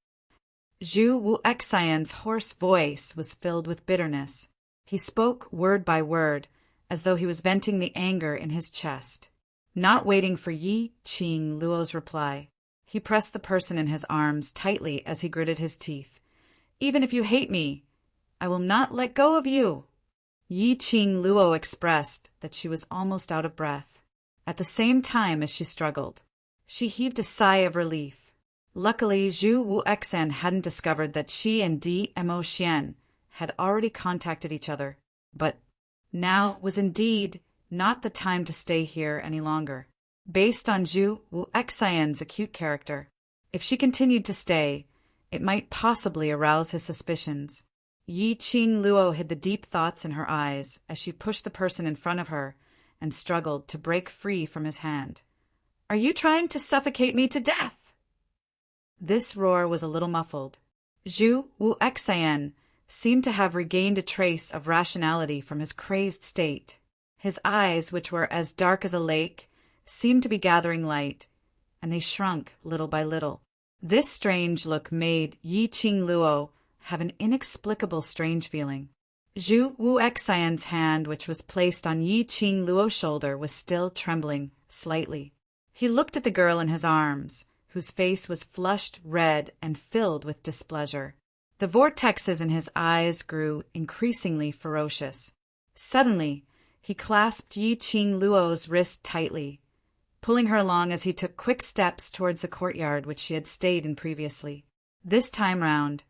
Zhu Wuxian's hoarse voice was filled with bitterness. He spoke word by word, as though he was venting the anger in his chest. Not waiting for Yi Qing Luo's reply, he pressed the person in his arms tightly as he gritted his teeth. Even if you hate me, I will not let go of you. Yi Qing Luo expressed that she was almost out of breath. At the same time as she struggled, she heaved a sigh of relief. Luckily, Zhu Wuxian hadn't discovered that she and Dmo Xian had already contacted each other. But now was indeed not the time to stay here any longer. Based on Zhu Wuxian's acute character, if she continued to stay, it might possibly arouse his suspicions. Yi Qing Luo hid the deep thoughts in her eyes as she pushed the person in front of her and struggled to break free from his hand. Are you trying to suffocate me to death? This roar was a little muffled. Zhu Wuxian seemed to have regained a trace of rationality from his crazed state. His eyes, which were as dark as a lake, seemed to be gathering light, and they shrunk little by little. This strange look made Yi Qing Luo have an inexplicable strange feeling. Zhu Wuxian's hand, which was placed on Yi Qing Luo's shoulder, was still trembling slightly. He looked at the girl in his arms, whose face was flushed red and filled with displeasure. The vortexes in his eyes grew increasingly ferocious. Suddenly, he clasped Yi Qing Luo's wrist tightly, pulling her along as he took quick steps towards the courtyard which she had stayed in previously. This time round,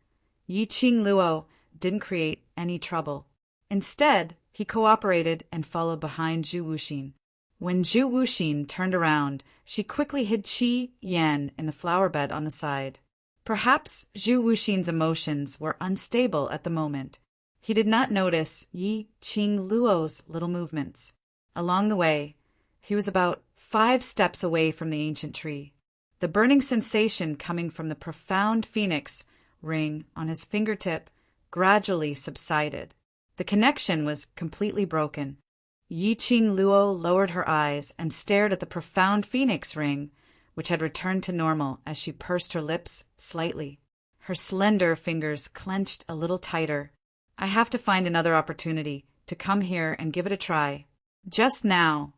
Yi Qing Luo didn't create any trouble. Instead, he cooperated and followed behind Zhu Wuxin. When Zhu Wuxin turned around, she quickly hid Qi Yan in the flower bed on the side. Perhaps Zhu Wuxin's emotions were unstable at the moment. He did not notice Yi Qing Luo's little movements. Along the way, he was about 5 steps away from the ancient tree. The burning sensation coming from the profound phoenix ring on his fingertip gradually subsided. The connection was completely broken. Yi Qing Luo lowered her eyes and stared at the profound phoenix ring, which had returned to normal as she pursed her lips slightly. Her slender fingers clenched a little tighter. I have to find another opportunity to come here and give it a try. Just now,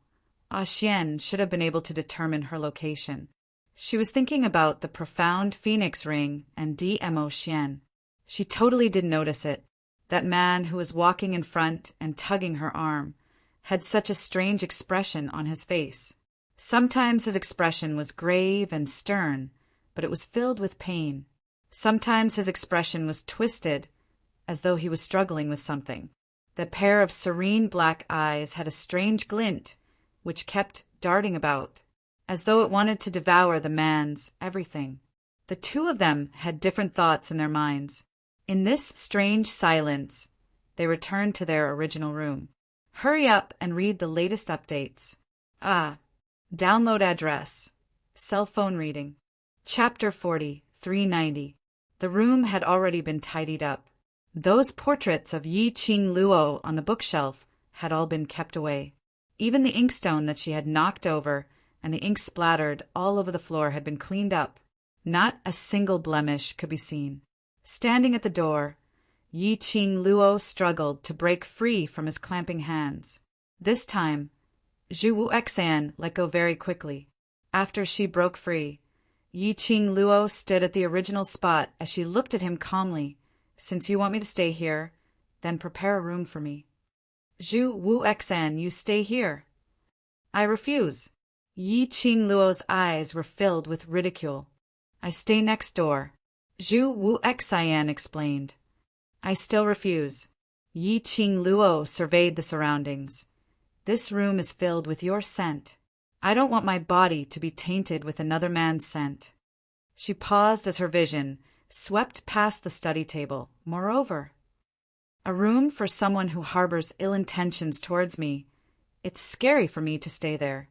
Xian should have been able to determine her location. She was thinking about the profound phoenix ring and Dmo Xian. She totally didn't notice it. That man who was walking in front and tugging her arm had such a strange expression on his face. Sometimes his expression was grave and stern, but it was filled with pain. Sometimes his expression was twisted, as though he was struggling with something. The pair of serene black eyes had a strange glint, which kept darting about, as though it wanted to devour the man's everything. The two of them had different thoughts in their minds. In this strange silence, they returned to their original room. Hurry up and read the latest updates. Download address. Cell phone reading. Chapter 40, 390. The room had already been tidied up. Those portraits of Yi Qing Luo on the bookshelf had all been kept away. Even the inkstone that she had knocked over and the ink splattered all over the floor had been cleaned up. Not a single blemish could be seen. Standing at the door, Yi Qing Luo struggled to break free from his clamping hands. This time, Zhu Wuxian let go very quickly. After she broke free, Yi Qing Luo stood at the original spot as she looked at him calmly. "Since you want me to stay here, then prepare a room for me." "Zhu Wuxian, you stay here." "I refuse." Yi Qing Luo's eyes were filled with ridicule. "I stay next door," Zhu Wuxian explained. "I still refuse." Yi Qing Luo surveyed the surroundings. "This room is filled with your scent. I don't want my body to be tainted with another man's scent." She paused as her vision swept past the study table. "Moreover, a room for someone who harbors ill intentions towards me. It's scary for me to stay there."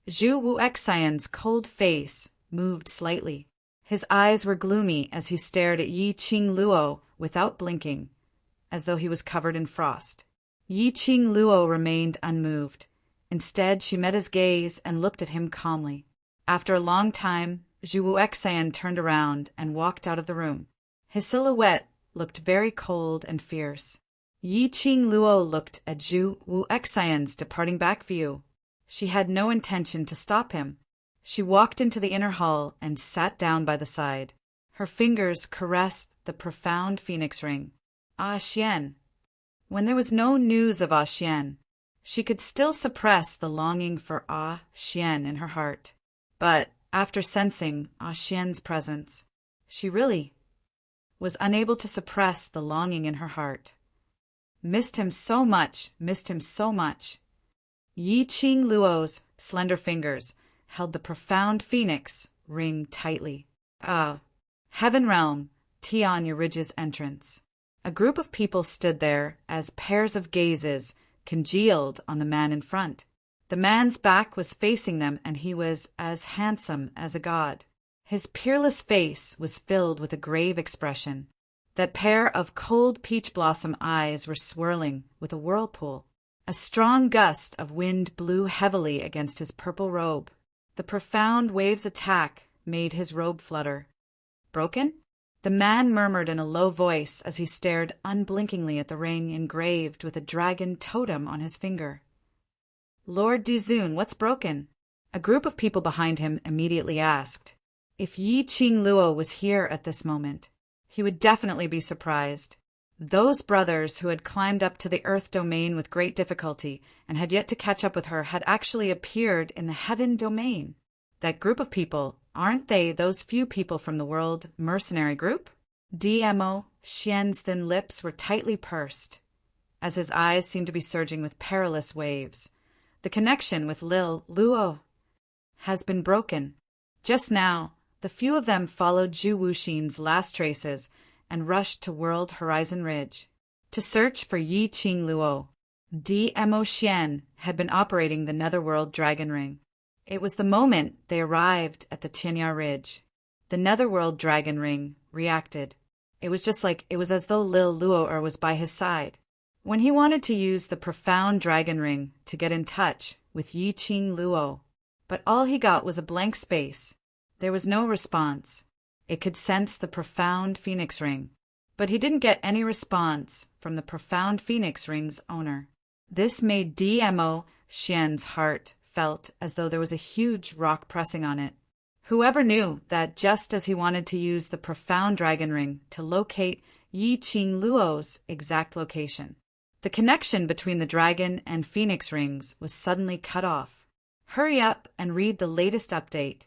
Zhu Wuxian's cold face moved slightly. His eyes were gloomy as he stared at Yi Qing Luo without blinking, as though he was covered in frost. Yi Qing Luo remained unmoved. Instead, she met his gaze and looked at him calmly. After a long time, Zhu Wuxian turned around and walked out of the room. His silhouette looked very cold and fierce. Yi Qing Luo looked at Zhu Wuxian's departing back view. She had no intention to stop him. She walked into the inner hall and sat down by the side. Her fingers caressed the profound phoenix ring. Xian. When there was no news of Xian, she could still suppress the longing for Xian in her heart. But after sensing Xian's presence, she really was unable to suppress the longing in her heart. Missed him so much, missed him so much. Yi Qing Luo's slender fingers held the profound phoenix ring tightly. Heaven Realm, Tianya Ridge's entrance. A group of people stood there as pairs of gazes congealed on the man in front. The man's back was facing them, and he was as handsome as a god. His peerless face was filled with a grave expression. That pair of cold peach blossom eyes were swirling with a whirlpool. A strong gust of wind blew heavily against his purple robe. The profound wave's attack made his robe flutter. "Broken?" The man murmured in a low voice as he stared unblinkingly at the ring engraved with a dragon totem on his finger. "Lord Dizun, what's broken?" A group of people behind him immediately asked. If Yi Qing Luo was here at this moment, he would definitely be surprised. Those brothers who had climbed up to the Earth domain with great difficulty and had yet to catch up with her had actually appeared in the Heaven domain. That group of people, aren't they those few people from the World Mercenary Group? DMO Xian's thin lips were tightly pursed, as his eyes seemed to be surging with perilous waves. The connection with Lil Luo has been broken. Just now, the few of them followed Zhu Wuxin's last traces and rushed to World Horizon Ridge to search for Yi Qing Luo. DMO Xian had been operating the Netherworld Dragon Ring. It was the moment they arrived at the Tianya Ridge. The Netherworld Dragon Ring reacted. It was as though Lil Luo was by his side. When he wanted to use the profound Dragon Ring to get in touch with Yi Qing Luo, but all he got was a blank space. There was no response. It could sense the profound Phoenix Ring, but he didn't get any response from the profound Phoenix Ring's owner. This made DMO Xian's heart felt as though there was a huge rock pressing on it. Whoever knew that just as he wanted to use the profound Dragon Ring to locate Yi Qing Luo's exact location. The connection between the dragon and phoenix rings was suddenly cut off. Hurry up and read the latest update.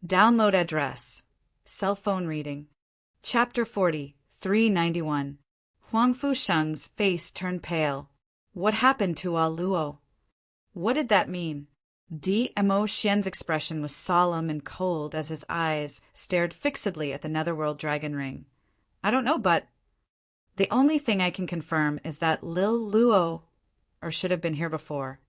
Download address. Cell phone reading. Chapter 40, 391. Huang Fusheng's face turned pale. What happened to Ah Luo? What did that mean? Mo Xian's expression was solemn and cold as his eyes stared fixedly at the netherworld dragon ring. I don't know, but the only thing I can confirm is that Lil Luo, or should have been here before.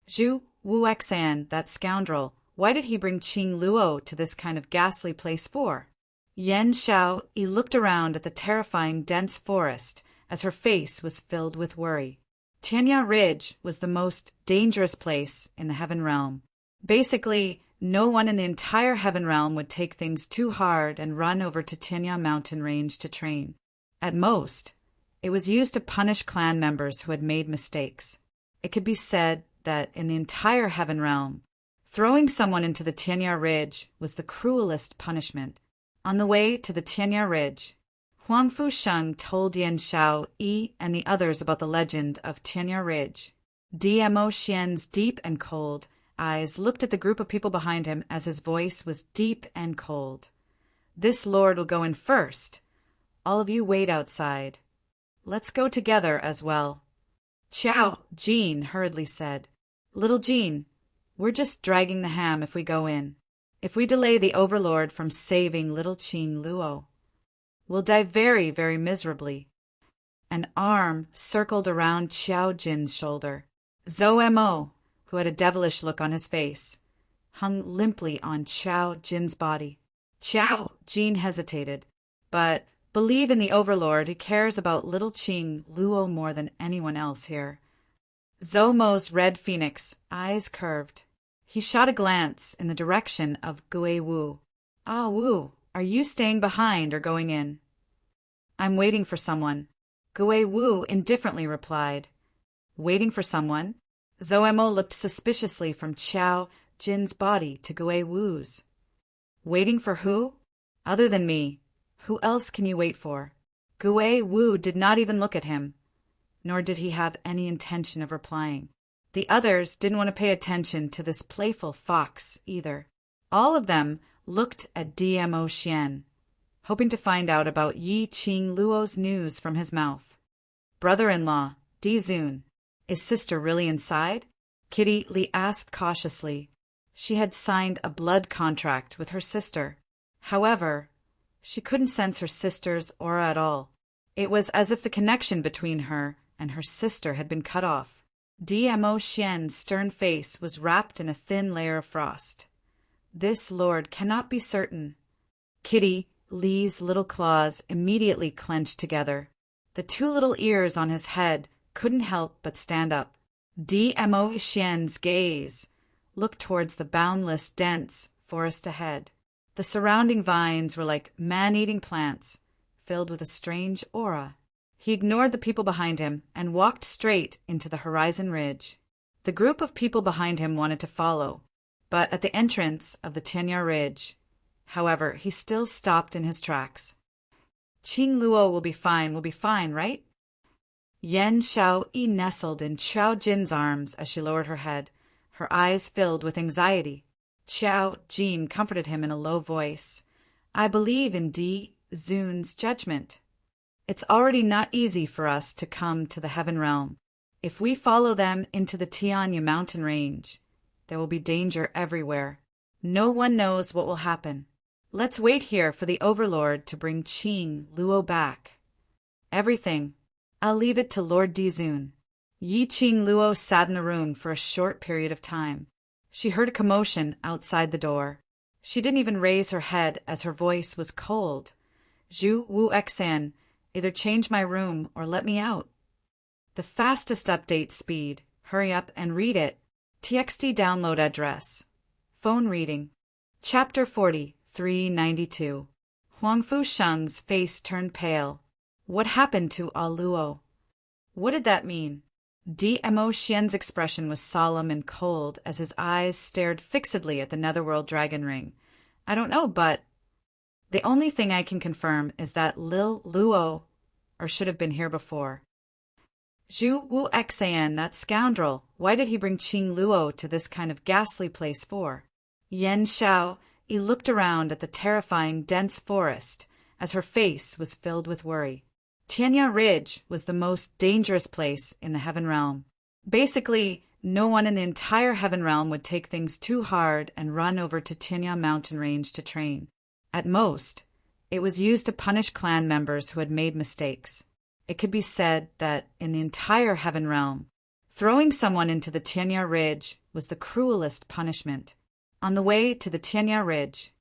Zhu Wuexan, that scoundrel, why did he bring Qing Luo to this kind of ghastly place for? Yan Xiao looked around at the terrifying dense forest as her face was filled with worry. Tianya Ridge was the most dangerous place in the Heaven Realm. Basically, no one in the entire Heaven Realm would take things too hard and run over to Tianya Mountain Range to train. At most, it was used to punish clan members who had made mistakes. It could be said that in the entire Heaven Realm, throwing someone into the Tianya Ridge was the cruelest punishment. On the way to the Tianya Ridge, Huang Fusheng told Yan Xiao and the others about the legend of Tianya Ridge. Mo Xian's deep and cold eyes looked at the group of people behind him as his voice was deep and cold. This lord will go in first. All of you wait outside. Let's go together as well. Xiao, Jean hurriedly said. Little Jean, we're just dragging the ham if we go in. If we delay the Overlord from saving little Qing Luo, we'll die very, very miserably. An arm circled around Xiao Jin's shoulder. Zhou Mo, who had a devilish look on his face, hung limply on Xiao Jin's body. Xiao Jin hesitated, but believe in the Overlord, he cares about little Qing Luo more than anyone else here. Zhou Mo's red phoenix eyes curved. He shot a glance in the direction of Gui Wu. Ah Wu, are you staying behind or going in? I'm waiting for someone. Gui Wu indifferently replied. Waiting for someone? Zhou Mo looked suspiciously from Xiao Jin's body to Gui Wu's. Waiting for who? Other than me. Who else can you wait for? Gui Wu did not even look at him, nor did he have any intention of replying. The others didn't want to pay attention to this playful fox either. All of them looked at Mo Xian, hoping to find out about Yi Qing Luo's news from his mouth. Brother-in-law, Dizun, is sister really inside? Kitty Li asked cautiously. She had signed a blood contract with her sister. However, she couldn't sense her sister's aura at all. It was as if the connection between her and her sister had been cut off. Mo Xian's stern face was wrapped in a thin layer of frost. This lord cannot be certain. Kitty Li's little claws immediately clenched together. The two little ears on his head couldn't help but stand up. Mo Xian's gaze looked towards the boundless, dense forest ahead. The surrounding vines were like man-eating plants, filled with a strange aura. He ignored the people behind him and walked straight into the horizon ridge. The group of people behind him wanted to follow, but at the entrance of the Tianya Ridge, however, he still stopped in his tracks. Qing Luo will be fine, right? Yan Xiao nestled in Xiao Jin's arms as she lowered her head, her eyes filled with anxiety. Xiao Jin comforted him in a low voice. I believe in Zun's judgment. It's already not easy for us to come to the Heaven Realm. If we follow them into the Tianya Mountain Range, there will be danger everywhere. No one knows what will happen. Let's wait here for the Overlord to bring Qing Luo back. Everything. I'll leave it to Lord Dizun. Yi Qing Luo sat in the room for a short period of time. She heard a commotion outside the door. She didn't even raise her head as her voice was cold. Zhu Wuexan, either change my room or let me out. The fastest update speed. Hurry up and read it. TXT download address. Phone reading. Chapter 40, 392. Huang Fusheng's face turned pale. What happened to Ah Luo? What did that mean? Mo Xian's expression was solemn and cold as his eyes stared fixedly at the netherworld dragon ring. I don't know, but the only thing I can confirm is that Lil Luo, or should have been here before. Zhu Wu Xan, that scoundrel, why did he bring Qing Luo to this kind of ghastly place for? Yen Xiao, he looked around at the terrifying dense forest as her face was filled with worry. Tianya Ridge was the most dangerous place in the Heaven Realm. Basically, no one in the entire Heaven Realm would take things too hard and run over to Tianya Mountain Range to train. At most, it was used to punish clan members who had made mistakes. It could be said that in the entire Heaven Realm, throwing someone into the Tianya Ridge was the cruelest punishment. On the way to the Tianya Ridge,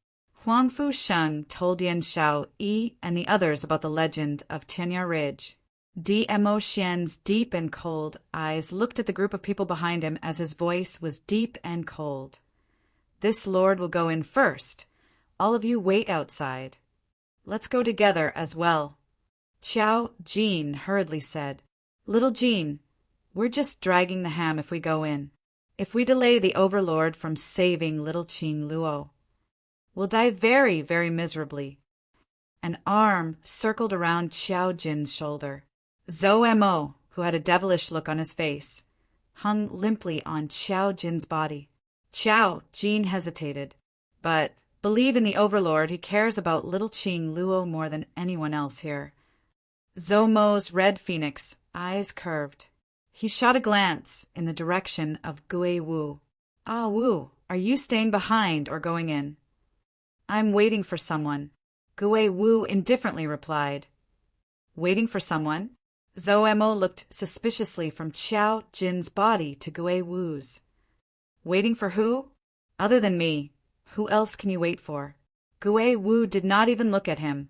Huangfu Sheng told Yan Xiao Yi and the others about the legend of Tianya Ridge. Dmo Xian's deep and cold eyes looked at the group of people behind him as his voice was deep and cold. This lord will go in first. All of you wait outside. Let's go together as well. Qiao Jin hurriedly said, Little Jin, we're just dragging the ham if we go in. If we delay the Overlord from saving little Qing Luo, we'll die very, very miserably. An arm circled around Qiao Jin's shoulder. Zhou Mo, who had a devilish look on his face, hung limply on Qiao Jin's body. Qiao Jin hesitated, but believe in the Overlord, he cares about little Qing Luo more than anyone else here. Zhou Mo's red phoenix eyes curved. He shot a glance in the direction of Gui Wu. Ah, Wu, are you staying behind or going in? I'm waiting for someone, Gui Wu indifferently replied. Waiting for someone? Zhou Mo looked suspiciously from Qiao Jin's body to Gui Wu's. Waiting for who? Other than me, who else can you wait for? Gui Wu did not even look at him,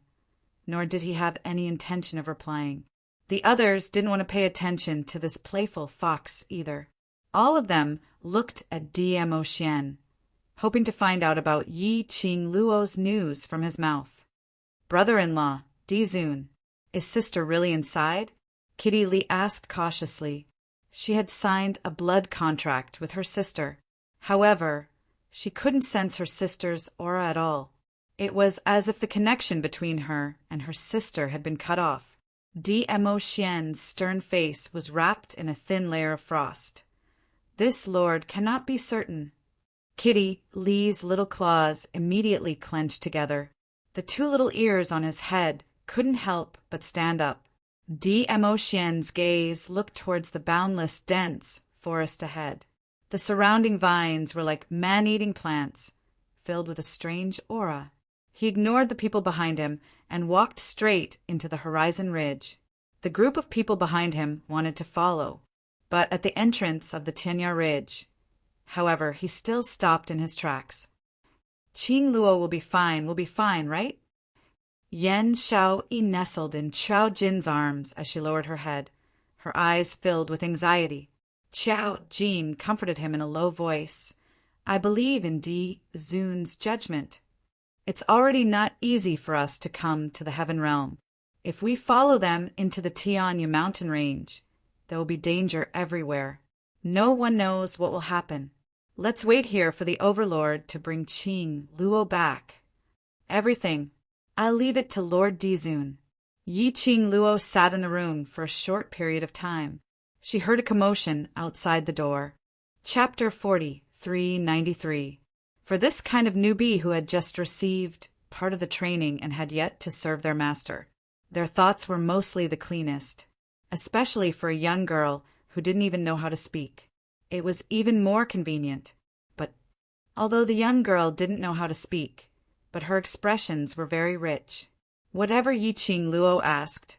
nor did he have any intention of replying. The others didn't want to pay attention to this playful fox either. All of them looked at Dmo Xian, hoping to find out about Yi Qing Luo's news from his mouth. Brother-in-law, Dizun, is sister really inside? Kitty Li asked cautiously. She had signed a blood contract with her sister. However, she couldn't sense her sister's aura at all. It was as if the connection between her and her sister had been cut off. Dmo Xian's stern face was wrapped in a thin layer of frost. This lord cannot be certain. Kitty Li's little claws immediately clenched together. The two little ears on his head couldn't help but stand up. Dmo Xian's gaze looked towards the boundless, dense forest ahead. The surrounding vines were like man-eating plants, filled with a strange aura. He ignored the people behind him and walked straight into the horizon ridge. The group of people behind him wanted to follow, but at the entrance of the Tianya Ridge, however, he still stopped in his tracks. Qing Luo will be fine, right? Yen Xiao Yi nestled in Qiao Jin's arms as she lowered her head, her eyes filled with anxiety. Qiao Jin comforted him in a low voice. I believe in Di Zun's judgment. It's already not easy for us to come to the Heaven Realm. If we follow them into the Tianya mountain range, there will be danger everywhere. No one knows what will happen. Let's wait here for the Overlord to bring Qing Luo back. Everything. I'll leave it to Lord Dizun. Yi Qing Luo sat in the room for a short period of time. She heard a commotion outside the door. Chapter 4393. For this kind of newbie who had just received part of the training and had yet to serve their master, their thoughts were mostly the cleanest, especially for a young girl who didn't even know how to speak. It was even more convenient. But although the young girl didn't know how to speak, but her expressions were very rich. Whatever Yi Qing Luo asked,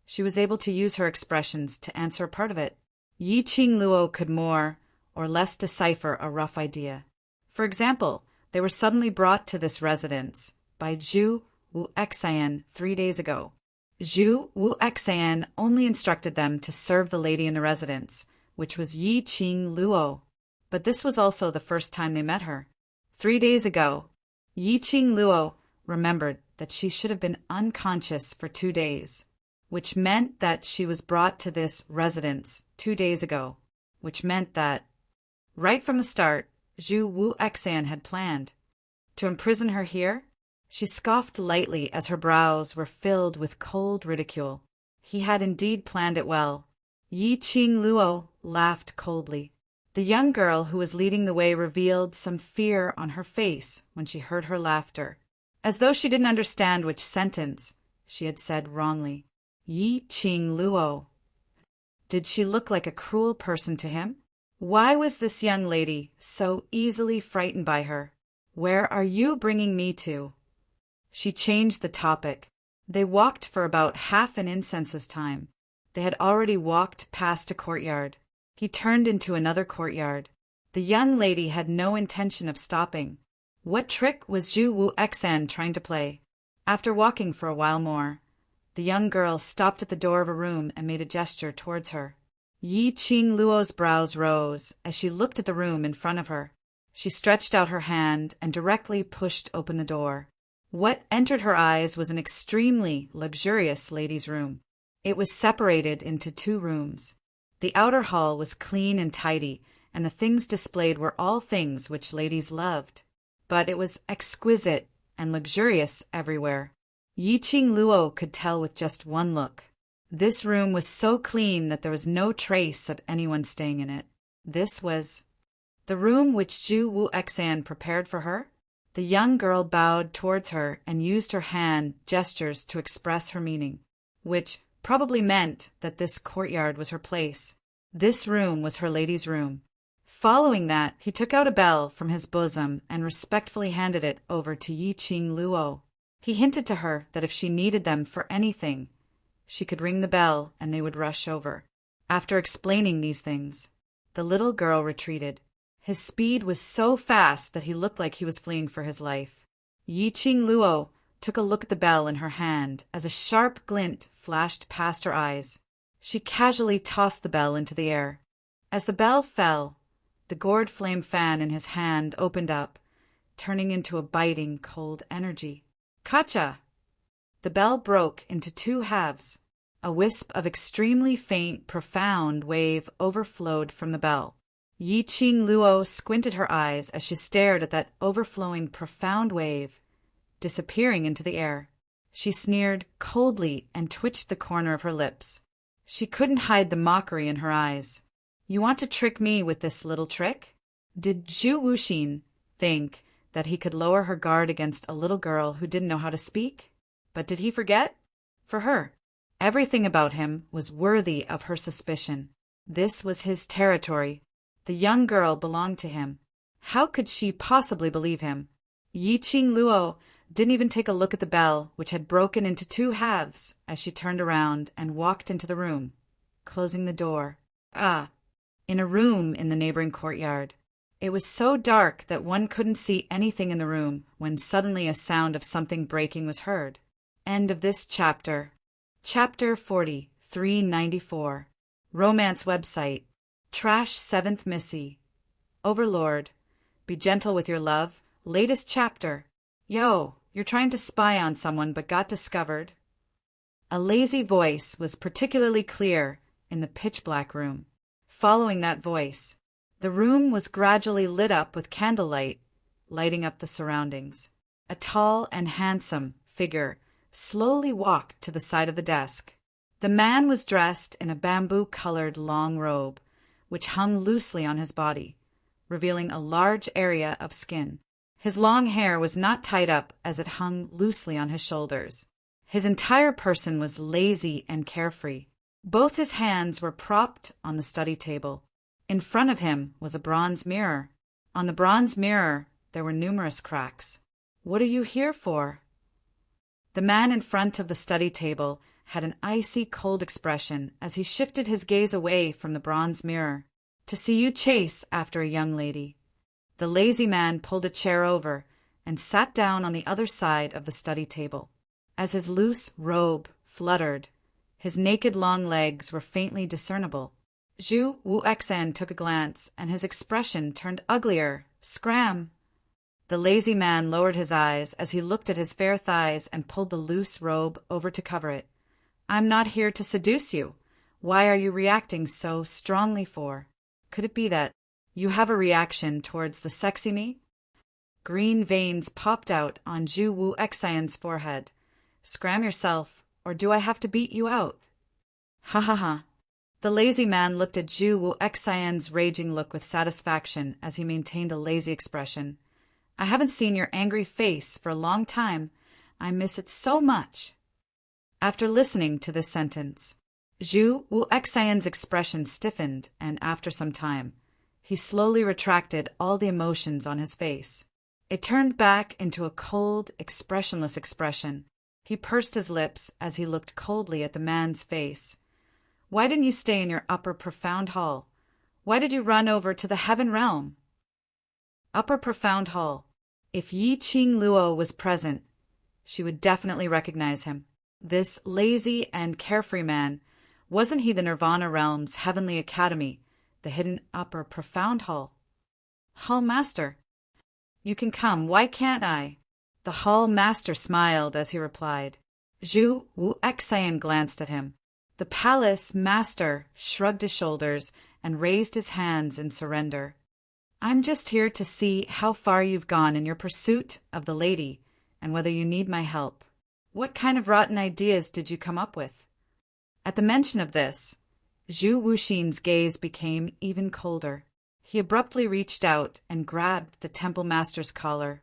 she was able to use her expressions to answer a part of it. Yi Qing Luo could more or less decipher a rough idea. For example, they were suddenly brought to this residence by Zhu Wu Xian 3 days ago. Zhu Wu Xian only instructed them to serve the lady in the residence, which was Yi Qing Luo. But this was also the first time they met her. 3 days ago, Yi Qing Luo remembered that she should have been unconscious for 2 days, which meant that she was brought to this residence 2 days ago, which meant that, right from the start, Zhu Wu Xian had planned to imprison her here. She scoffed lightly as her brows were filled with cold ridicule. He had indeed planned it well. Yi Qing Luo laughed coldly. The young girl who was leading the way revealed some fear on her face when she heard her laughter, as though she didn't understand which sentence she had said wrongly. Yi Qing Luo. Did she look like a cruel person to him? Why was this young lady so easily frightened by her? Where are you bringing me to? She changed the topic. They walked for about half an incense's time. They had already walked past a courtyard. He turned into another courtyard. The young lady had no intention of stopping. What trick was Zhu Wu Xan trying to play? After walking for a while more, the young girl stopped at the door of a room and made a gesture towards her. Yi Qing Luo's brows rose as she looked at the room in front of her. She stretched out her hand and directly pushed open the door. What entered her eyes was an extremely luxurious ladies' room. It was separated into two rooms. The outer hall was clean and tidy, and the things displayed were all things which ladies loved. But it was exquisite and luxurious everywhere. Yi Qing Luo could tell with just one look. This room was so clean that there was no trace of anyone staying in it. This was the room which Zhu Wu Xan prepared for her. The young girl bowed towards her and used her hand gestures to express her meaning, which probably meant that this courtyard was her place. This room was her lady's room. Following that, he took out a bell from his bosom and respectfully handed it over to Yi Qing Luo. He hinted to her that if she needed them for anything, she could ring the bell and they would rush over. After explaining these things, the little girl retreated. His speed was so fast that he looked like he was fleeing for his life. Yi Qing Luo took a look at the bell in her hand as a sharp glint flashed past her eyes. She casually tossed the bell into the air. As the bell fell, the gourd flame fan in his hand opened up, turning into a biting cold energy. Kacha! The bell broke into two halves. A wisp of extremely faint, profound wave overflowed from the bell. Yi Qing Luo squinted her eyes as she stared at that overflowing profound wave, disappearing into the air. She sneered coldly and twitched the corner of her lips. She couldn't hide the mockery in her eyes. You want to trick me with this little trick? Did Zhu Wuxin think that he could lower her guard against a little girl who didn't know how to speak? But did he forget? For her, everything about him was worthy of her suspicion. This was his territory. The young girl belonged to him. How could she possibly believe him? Yi Qing Luo didn't even take a look at the bell, which had broken into two halves, as she turned around and walked into the room, closing the door. In a room in the neighboring courtyard. It was so dark that one couldn't see anything in the room when suddenly a sound of something breaking was heard. End of this chapter. Chapter 40, 394. Romance website. Trash 7th Missy. Overlord. Be gentle with your love. Latest chapter. Yo, you're trying to spy on someone but got discovered. A lazy voice was particularly clear in the pitch-black room. Following that voice, the room was gradually lit up with candlelight, lighting up the surroundings. A tall and handsome figure slowly walked to the side of the desk. The man was dressed in a bamboo-colored long robe, which hung loosely on his body, revealing a large area of skin. His long hair was not tied up as it hung loosely on his shoulders. His entire person was lazy and carefree. Both his hands were propped on the study table. In front of him was a bronze mirror. On the bronze mirror, there were numerous cracks. What are you here for? The man in front of the study table had an icy cold expression as he shifted his gaze away from the bronze mirror. To see you chase after a young lady. The lazy man pulled a chair over and sat down on the other side of the study table. As his loose robe fluttered, his naked long legs were faintly discernible. Zhu Wu Xan took a glance, and his expression turned uglier. Scram! The lazy man lowered his eyes as he looked at his fair thighs and pulled the loose robe over to cover it. I'm not here to seduce you. Why are you reacting so strongly for? Could it be that you have a reaction towards the sexy me? Green veins popped out on Zhu Wu Xan's forehead. Scram yourself, or do I have to beat you out? Ha ha ha. The lazy man looked at Zhu Wu Xian's raging look with satisfaction as he maintained a lazy expression. I haven't seen your angry face for a long time. I miss it so much. After listening to this sentence, Zhu Wu Xian's expression stiffened, and after some time, he slowly retracted all the emotions on his face. It turned back into a cold, expressionless expression. He pursed his lips as he looked coldly at the man's face. Why didn't you stay in your upper profound hall? Why did you run over to the heaven realm? Upper profound hall. If Yi Qing Luo was present, she would definitely recognize him. This lazy and carefree man, wasn't he the Nirvana realm's heavenly academy, the hidden upper profound hall? Hall master. You can come, why can't I? The hall master smiled as he replied. Zhu Wu Xian glanced at him. The palace master shrugged his shoulders and raised his hands in surrender. I'm just here to see how far you've gone in your pursuit of the lady and whether you need my help. What kind of rotten ideas did you come up with? At the mention of this, Zhu Wuxin's gaze became even colder. He abruptly reached out and grabbed the temple master's collar.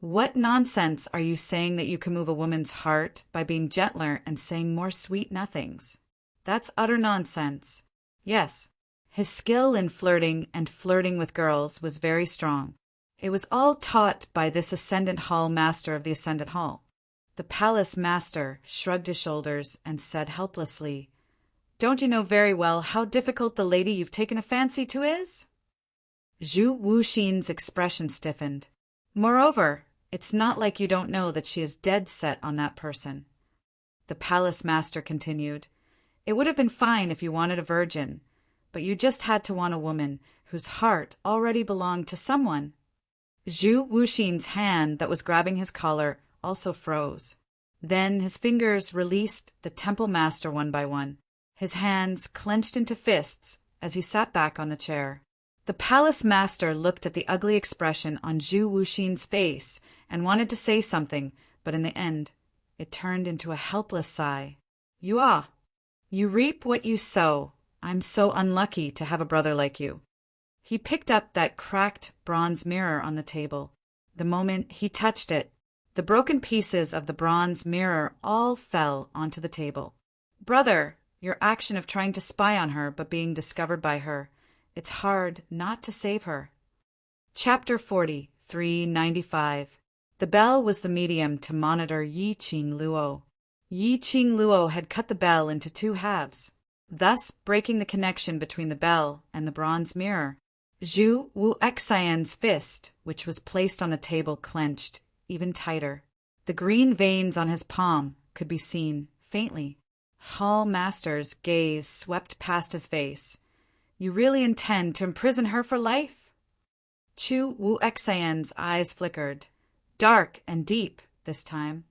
What nonsense are you saying that you can move a woman's heart by being gentler and saying more sweet nothings? That's utter nonsense. Yes, his skill in flirting and flirting with girls was very strong. It was all taught by this Ascendant Hall master of the Ascendant Hall. The palace master shrugged his shoulders and said helplessly, Don't you know very well how difficult the lady you've taken a fancy to is? Zhu Wuxin's expression stiffened. Moreover, it's not like you don't know that she is dead set on that person. The palace master continued, It would have been fine if you wanted a virgin, but you just had to want a woman whose heart already belonged to someone. Zhu Wuxin's hand that was grabbing his collar also froze. Then his fingers released the temple master one by one. His hands clenched into fists as he sat back on the chair. The palace master looked at the ugly expression on Zhu Wuxin's face and wanted to say something, but in the end, it turned into a helpless sigh. You reap what you sow. I'm so unlucky to have a brother like you. He picked up that cracked bronze mirror on the table. The moment he touched it, the broken pieces of the bronze mirror all fell onto the table. Brother, your action of trying to spy on her but being discovered by her, it's hard not to save her. Chapter 40, 395. The bell was the medium to monitor Yi Qing Luo. Yi Qing Luo had cut the bell into two halves, thus breaking the connection between the bell and the bronze mirror. Zhu Wu Xian's fist, which was placed on the table, clenched even tighter. The green veins on his palm could be seen faintly. Hall master's gaze swept past his face. You really intend to imprison her for life? Zhu Wu Xian's eyes flickered, dark and deep this time.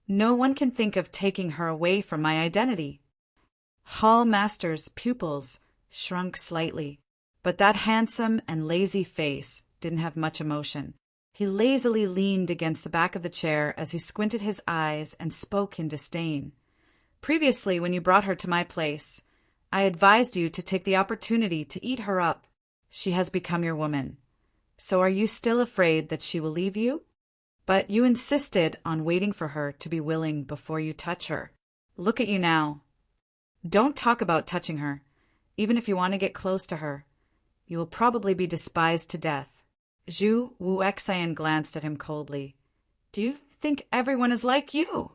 No one can think of taking her away from my identity. Hall master's pupils shrunk slightly, but that handsome and lazy face didn't have much emotion. He lazily leaned against the back of the chair as he squinted his eyes and spoke in disdain. Previously, when you brought her to my place, I advised you to take the opportunity to eat her up. She has become your woman. So are you still afraid that she will leave you? But you insisted on waiting for her to be willing before you touch her. Look at you now. Don't talk about touching her. Even if you want to get close to her, you will probably be despised to death. Zhu Wu Xian glanced at him coldly. Do you think everyone is like you?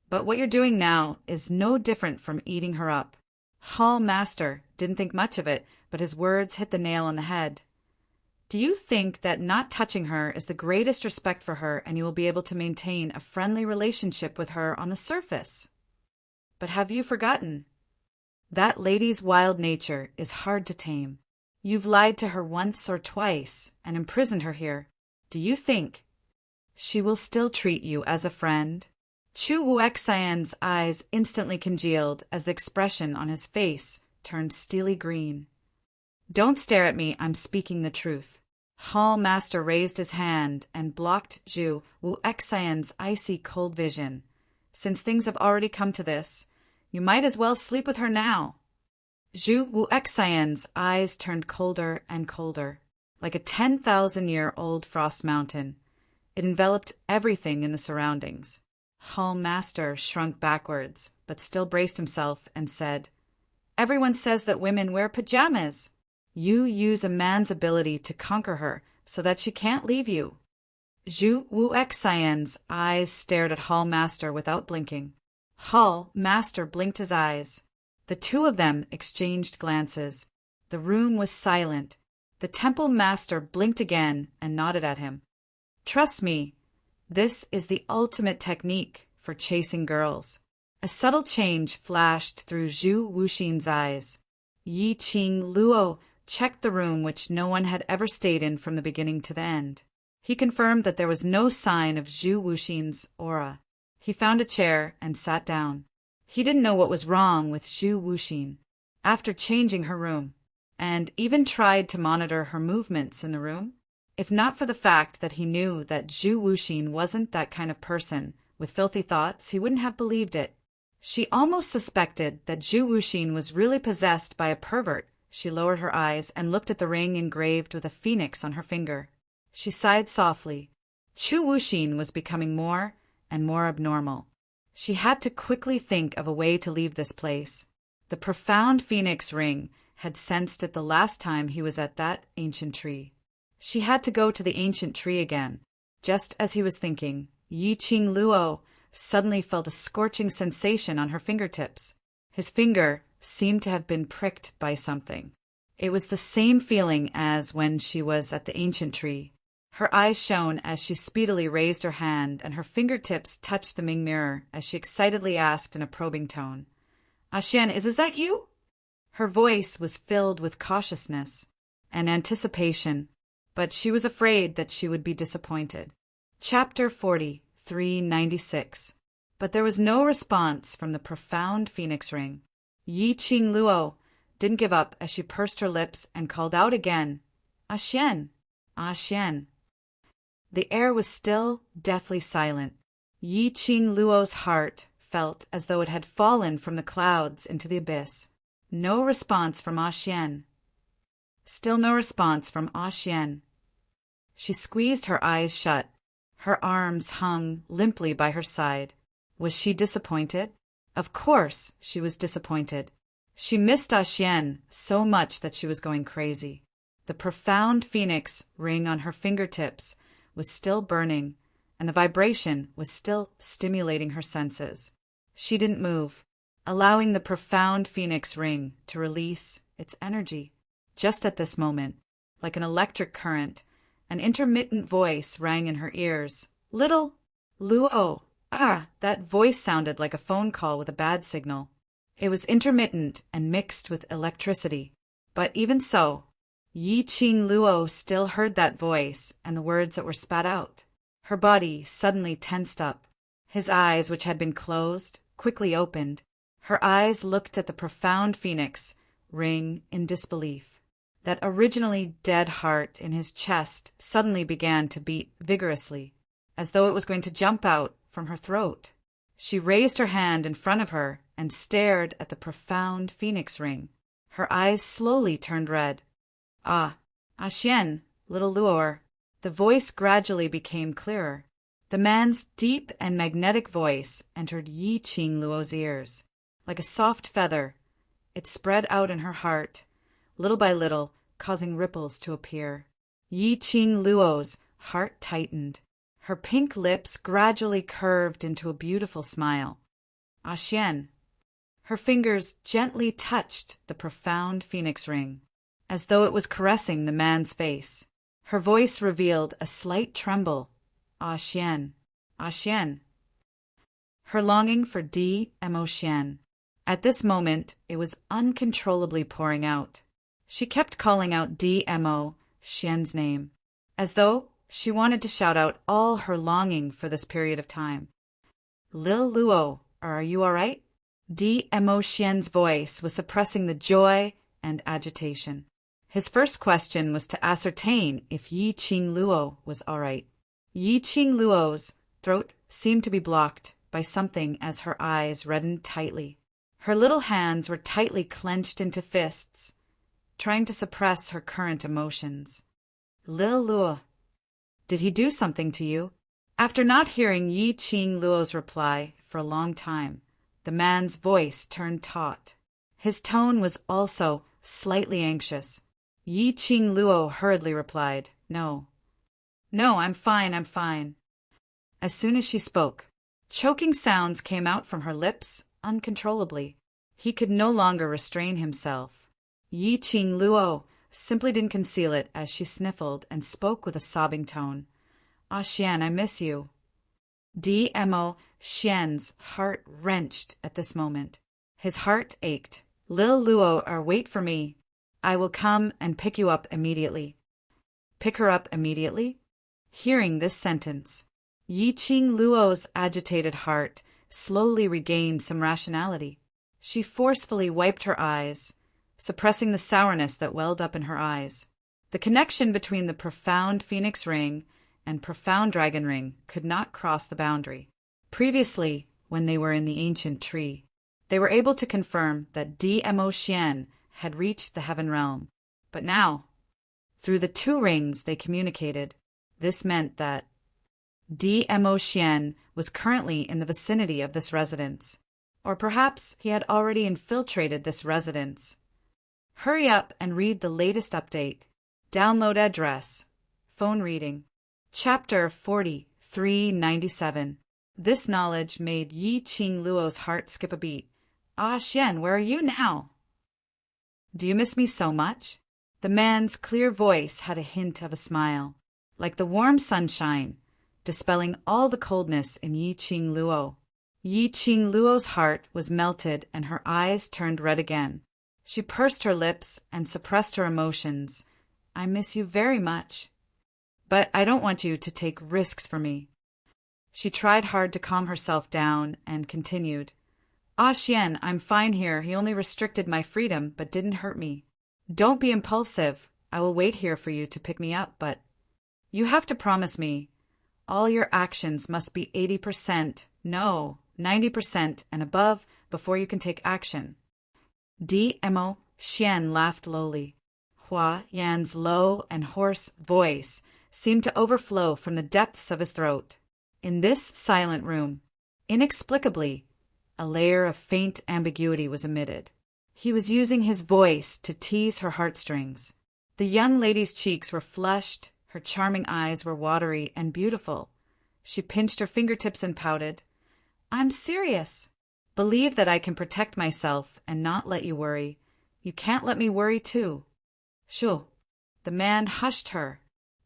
But what you're doing now is no different from eating her up. Hall master didn't think much of it, but his words hit the nail on the head. Do you think that not touching her is the greatest respect for her and you will be able to maintain a friendly relationship with her on the surface? But have you forgotten? That lady's wild nature is hard to tame. You've lied to her once or twice and imprisoned her here. Do you think she will still treat you as a friend? Zhu Wu Xian's eyes instantly congealed as the expression on his face turned steely green. Don't stare at me, I'm speaking the truth. Hall master raised his hand and blocked Zhu Wu Xian's icy cold vision. Since things have already come to this, You might as well sleep with her now. Zhu Wuxian's eyes turned colder and colder, like a 10,000-year-old frost mountain. It enveloped everything in the surroundings. Hall Master shrunk backwards, but still braced himself and said, Everyone says that women wear pajamas. You use a man's ability to conquer her so that she can't leave you. Zhu Wuxian's eyes stared at Hall Master without blinking. Hall Master blinked his eyes. The two of them exchanged glances. The room was silent. The Temple Master blinked again and nodded at him. Trust me, this is the ultimate technique for chasing girls. A subtle change flashed through Zhu Wuxin's eyes. Yi Qing Luo checked the room which no one had ever stayed in from the beginning to the end. He confirmed that there was no sign of Zhu Wuxin's aura. He found a chair and sat down. He didn't know what was wrong with Zhu Wuxin. After changing her room, and even tried to monitor her movements in the room, if not for the fact that he knew that Zhu Wuxin wasn't that kind of person with filthy thoughts, he wouldn't have believed it. She almost suspected that Zhu Wuxin was really possessed by a pervert. She lowered her eyes and looked at the ring engraved with a phoenix on her finger. She sighed softly. Zhu Wuxin was becoming more and more abnormal. She had to quickly think of a way to leave this place. The profound phoenix ring had sensed it the last time he was at that ancient tree. She had to go to the ancient tree again. Just as he was thinking, Yi Qing Luo suddenly felt a scorching sensation on her fingertips. His finger seemed to have been pricked by something. It was the same feeling as when she was at the ancient tree. Her eyes shone as she speedily raised her hand, and her fingertips touched the Ming mirror as she excitedly asked in a probing tone, Xian, is that you? Her voice was filled with cautiousness and anticipation, but she was afraid that she would be disappointed. Chapter 4396. But there was no response from the profound phoenix ring. Yi Qing Luo didn't give up as she pursed her lips and called out again, Xian, Xian. The air was still deathly silent. Yi Qing Luo's heart felt as though it had fallen from the clouds into the abyss. No response from Xian. Still no response from Xian. She squeezed her eyes shut. Her arms hung limply by her side. Was she disappointed? Of course she was disappointed. She missed Xian so much that she was going crazy. The profound phoenix ring on her fingertips was still burning, and the vibration was still stimulating her senses. She didn't move, allowing the profound phoenix ring to release its energy. Just at this moment, like an electric current, an intermittent voice rang in her ears. Little Luo. That voice sounded like a phone call with a bad signal. It was intermittent and mixed with electricity. But even so, Yi Qing Luo still heard that voice and the words that were spat out. Her body suddenly tensed up. His eyes, which had been closed, quickly opened. Her eyes looked at the profound phoenix ring in disbelief. That originally dead heart in his chest suddenly began to beat vigorously, as though it was going to jump out from her throat. She raised her hand in front of her and stared at the profound phoenix ring. Her eyes slowly turned red. Xian, little Luo. The voice gradually became clearer. The man's deep and magnetic voice entered Yi Qing Luo's ears. Like a soft feather, it spread out in her heart, little by little, causing ripples to appear. Yi Qing Luo's heart tightened. Her pink lips gradually curved into a beautiful smile. Xian. Her fingers gently touched the profound phoenix ring, as though it was caressing the man's face. Her voice revealed a slight tremble. Xian. Xian. Her longing for Xian. At this moment, it was uncontrollably pouring out. She kept calling out Xian's name, as though she wanted to shout out all her longing for this period of time. Lil Luo, are you all right? Xian's voice was suppressing the joy and agitation. His first question was to ascertain if Yi Qing Luo was all right. Yi Qing Luo's throat seemed to be blocked by something as her eyes reddened tightly. Her little hands were tightly clenched into fists, trying to suppress her current emotions. Lil Luo, did he do something to you? After not hearing Yi Qing Luo's reply for a long time, the man's voice turned taut. His tone was also slightly anxious. Yi Qing Luo hurriedly replied, No. No, I'm fine, I'm fine. As soon as she spoke, choking sounds came out from her lips uncontrollably. He could no longer restrain himself. Yi Qing Luo simply didn't conceal it as she sniffled and spoke with a sobbing tone. Ah, Xian, I miss you. DMO Xian's heart wrenched at this moment. His heart ached. Lil Luo, wait for me. I will come and pick you up immediately. Pick her up immediately? Hearing this sentence, Yi Qing Luo's agitated heart slowly regained some rationality. She forcefully wiped her eyes, suppressing the sourness that welled up in her eyes. The connection between the profound phoenix ring and profound dragon ring could not cross the boundary. Previously, when they were in the ancient tree, they were able to confirm that DMO Xian had reached the heaven realm. But now, through the two rings they communicated, this meant that DMO Xian was currently in the vicinity of this residence. Or perhaps he had already infiltrated this residence. Hurry up and read the latest update. Download address. Phone reading. Chapter 4397. This knowledge made Yi Qing Luo's heart skip a beat. Ah, Xian, where are you now? Do you miss me so much? The man's clear voice had a hint of a smile, like the warm sunshine, dispelling all the coldness in Yi Qing Luo. Yi Qing Luo's heart was melted and her eyes turned red again. She pursed her lips and suppressed her emotions. I miss you very much. But I don't want you to take risks for me. She tried hard to calm herself down and continued. Ah, Xian, I'm fine here. He only restricted my freedom, but didn't hurt me. Don't be impulsive. I will wait here for you to pick me up, but you have to promise me. All your actions must be 80%, no, 90% and above before you can take action. DMO Xian laughed lowly. Hua Yan's low and hoarse voice seemed to overflow from the depths of his throat. In this silent room, inexplicably, a layer of faint ambiguity was emitted. He was using his voice to tease her heartstrings. The young lady's cheeks were flushed, her charming eyes were watery and beautiful. She pinched her fingertips and pouted. I'm serious. Believe that I can protect myself and not let you worry. You can't let me worry too. Shoo. The man hushed her.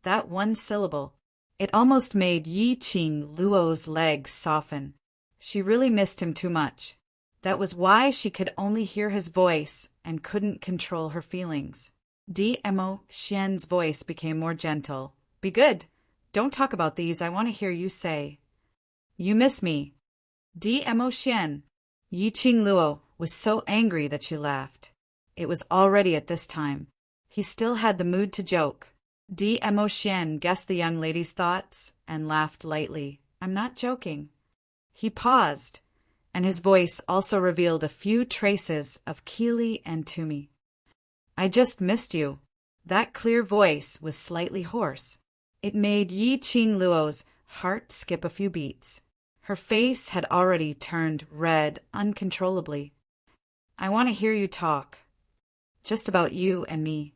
That one syllable. It almost made Yi Qing Luo's legs soften. She really missed him too much. That was why she could only hear his voice and couldn't control her feelings. DMO Xian's voice became more gentle. Be good. Don't talk about these. I want to hear you say. You miss me. DMO Xian. Yi Qing Luo was so angry that she laughed. It was already at this time. He still had the mood to joke. DMO Xian guessed the young lady's thoughts and laughed lightly. I'm not joking. He paused, and his voice also revealed a few traces of Keely and Toomey. I just missed you. That clear voice was slightly hoarse. It made Yi Qing Luo's heart skip a few beats. Her face had already turned red uncontrollably. I want to hear you talk. Just about you and me.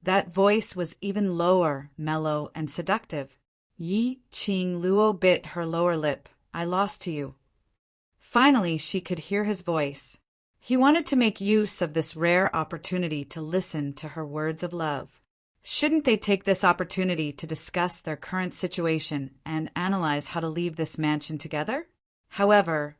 That voice was even lower, mellow, and seductive. Yi Qing Luo bit her lower lip. I lost to you. Finally, she could hear his voice. He wanted to make use of this rare opportunity to listen to her words of love. Shouldn't they take this opportunity to discuss their current situation and analyze how to leave this mansion together? However,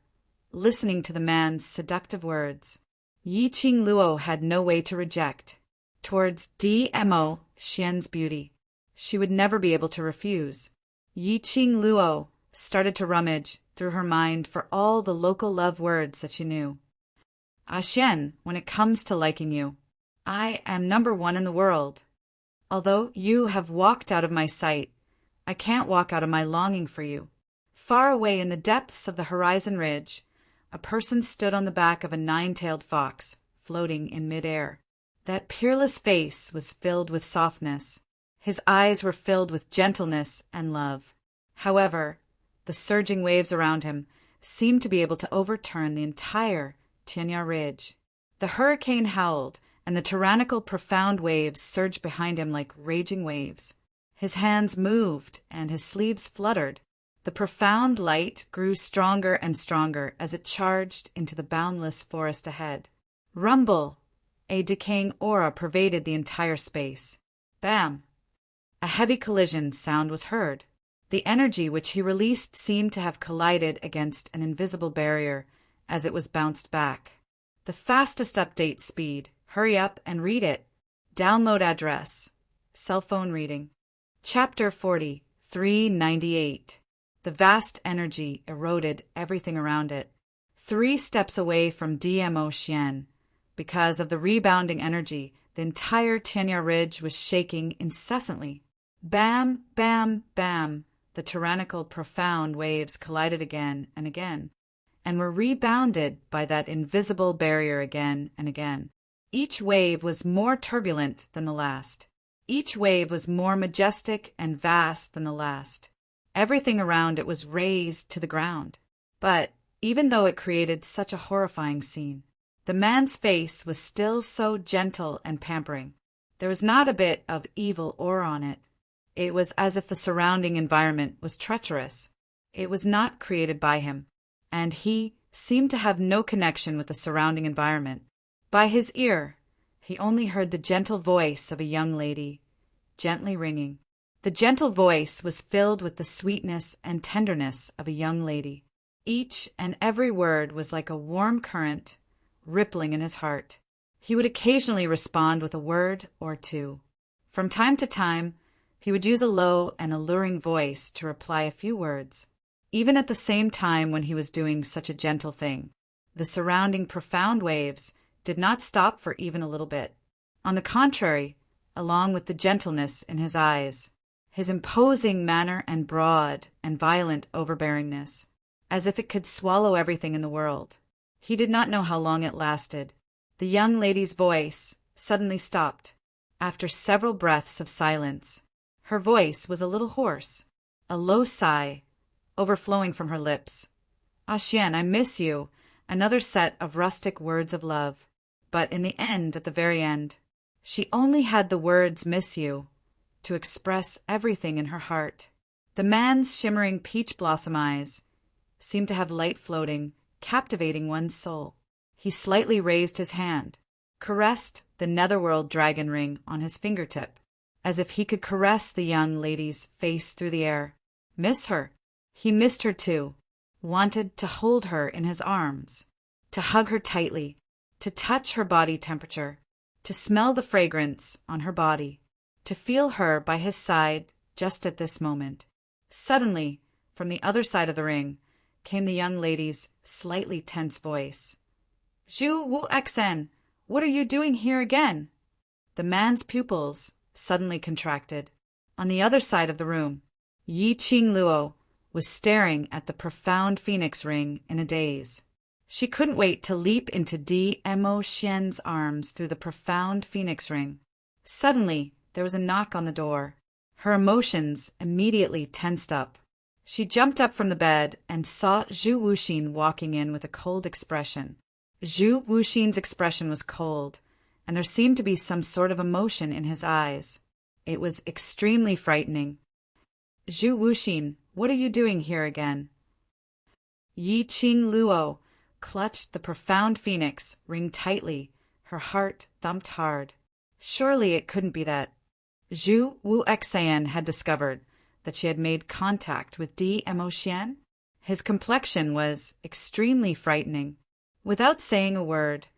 listening to the man's seductive words, Yi Qing Luo had no way to reject. Towards DMO Xian's beauty, she would never be able to refuse. Yi Qing Luo started to rummage through her mind for all the local love words that she knew. Ah, Xian, when it comes to liking you, I am #1 in the world. Although you have walked out of my sight, I can't walk out of my longing for you. Far away in the depths of the horizon ridge, a person stood on the back of a nine-tailed fox, floating in midair. That peerless face was filled with softness. His eyes were filled with gentleness and love. However, the surging waves around him seemed to be able to overturn the entire Tianya Ridge. The hurricane howled, and the tyrannical profound waves surged behind him like raging waves. His hands moved, and his sleeves fluttered. The profound light grew stronger and stronger as it charged into the boundless forest ahead. Rumble! A decaying aura pervaded the entire space. Bam! A heavy collision sound was heard. The energy which he released seemed to have collided against an invisible barrier as it was bounced back. The fastest update speed. Hurry up and read it. Download address. Cell phone reading. Chapter 40, 398. The vast energy eroded everything around it. 3 steps away from DMO Xian. Because of the rebounding energy, the entire Tianya Ridge was shaking incessantly. Bam, bam, bam. The tyrannical profound waves collided again and again, and were rebounded by that invisible barrier again and again. Each wave was more turbulent than the last. Each wave was more majestic and vast than the last. Everything around it was razed to the ground. But even though it created such a horrifying scene, the man's face was still so gentle and pampering. There was not a bit of evil aura on it. It was as if the surrounding environment was treacherous. It was not created by him, and he seemed to have no connection with the surrounding environment. By his ear, he only heard the gentle voice of a young lady, gently ringing. The gentle voice was filled with the sweetness and tenderness of a young lady. Each and every word was like a warm current, rippling in his heart. He would occasionally respond with a word or two. From time to time, he would use a low and alluring voice to reply a few words. Even at the same time when he was doing such a gentle thing, the surrounding profound waves did not stop for even a little bit. On the contrary, along with the gentleness in his eyes, his imposing manner and broad and violent overbearingness, as if it could swallow everything in the world. He did not know how long it lasted. The young lady's voice suddenly stopped. After several breaths of silence, her voice was a little hoarse, a low sigh overflowing from her lips. Ah, Xian, I miss you. Another set of rustic words of love. But in the end, at the very end, she only had the words miss you to express everything in her heart. The man's shimmering peach blossom eyes seemed to have light floating, captivating one's soul. He slightly raised his hand, caressed the netherworld dragon ring on his fingertip, as if he could caress the young lady's face through the air. Miss her. He missed her too, wanted to hold her in his arms, to hug her tightly, to touch her body temperature, to smell the fragrance on her body, to feel her by his side just at this moment. Suddenly, from the other side of the ring, came the young lady's slightly tense voice. Zhu Wu Xen, what are you doing here again? The man's pupils suddenly contracted. On the other side of the room, Yi Qing Luo was staring at the profound phoenix ring in a daze. She couldn't wait to leap into DMO Xian's arms through the profound phoenix ring. Suddenly, there was a knock on the door. Her emotions immediately tensed up. She jumped up from the bed and saw Zhu Wuxin walking in with a cold expression. Zhu Wuxin's expression was cold, and there seemed to be some sort of emotion in his eyes. It was extremely frightening. Zhu Wuxin, what are you doing here again? Yi Qing Luo clutched the profound phoenix ring tightly. Her heart thumped hard. Surely it couldn't be that. Zhu Wu Xan had discovered that she had made contact with DMO Xian. His complexion was extremely frightening. Without saying a word,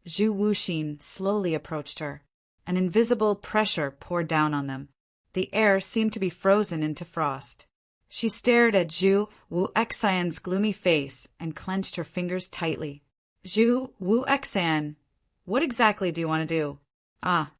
Zhu Wuxin slowly approached her. An invisible pressure poured down on them. The air seemed to be frozen into frost. She stared at Zhu Wu Xan's gloomy face and clenched her fingers tightly. Zhu Wu Xan, what exactly do you want to do? Ah.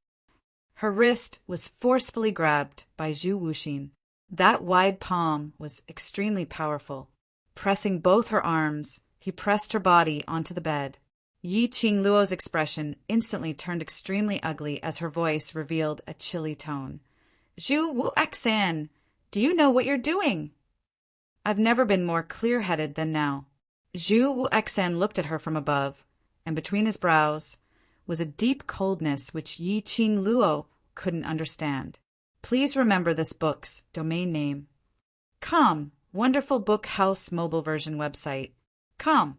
Her wrist was forcefully grabbed by Zhu Wuxin. That wide palm was extremely powerful. Pressing both her arms, He pressed her body onto the bed. Yi Qingluo's expression instantly turned extremely ugly as her voice revealed a chilly tone. Zhu Wuxan, do you know what you're doing? I've never been more clear-headed than now. Zhu Wuxan looked at her from above, and between his brows was a deep coldness which Yi Qingluo couldn't understand. Please remember this book's domain name. Com, Wonderful Book House mobile version website. Com.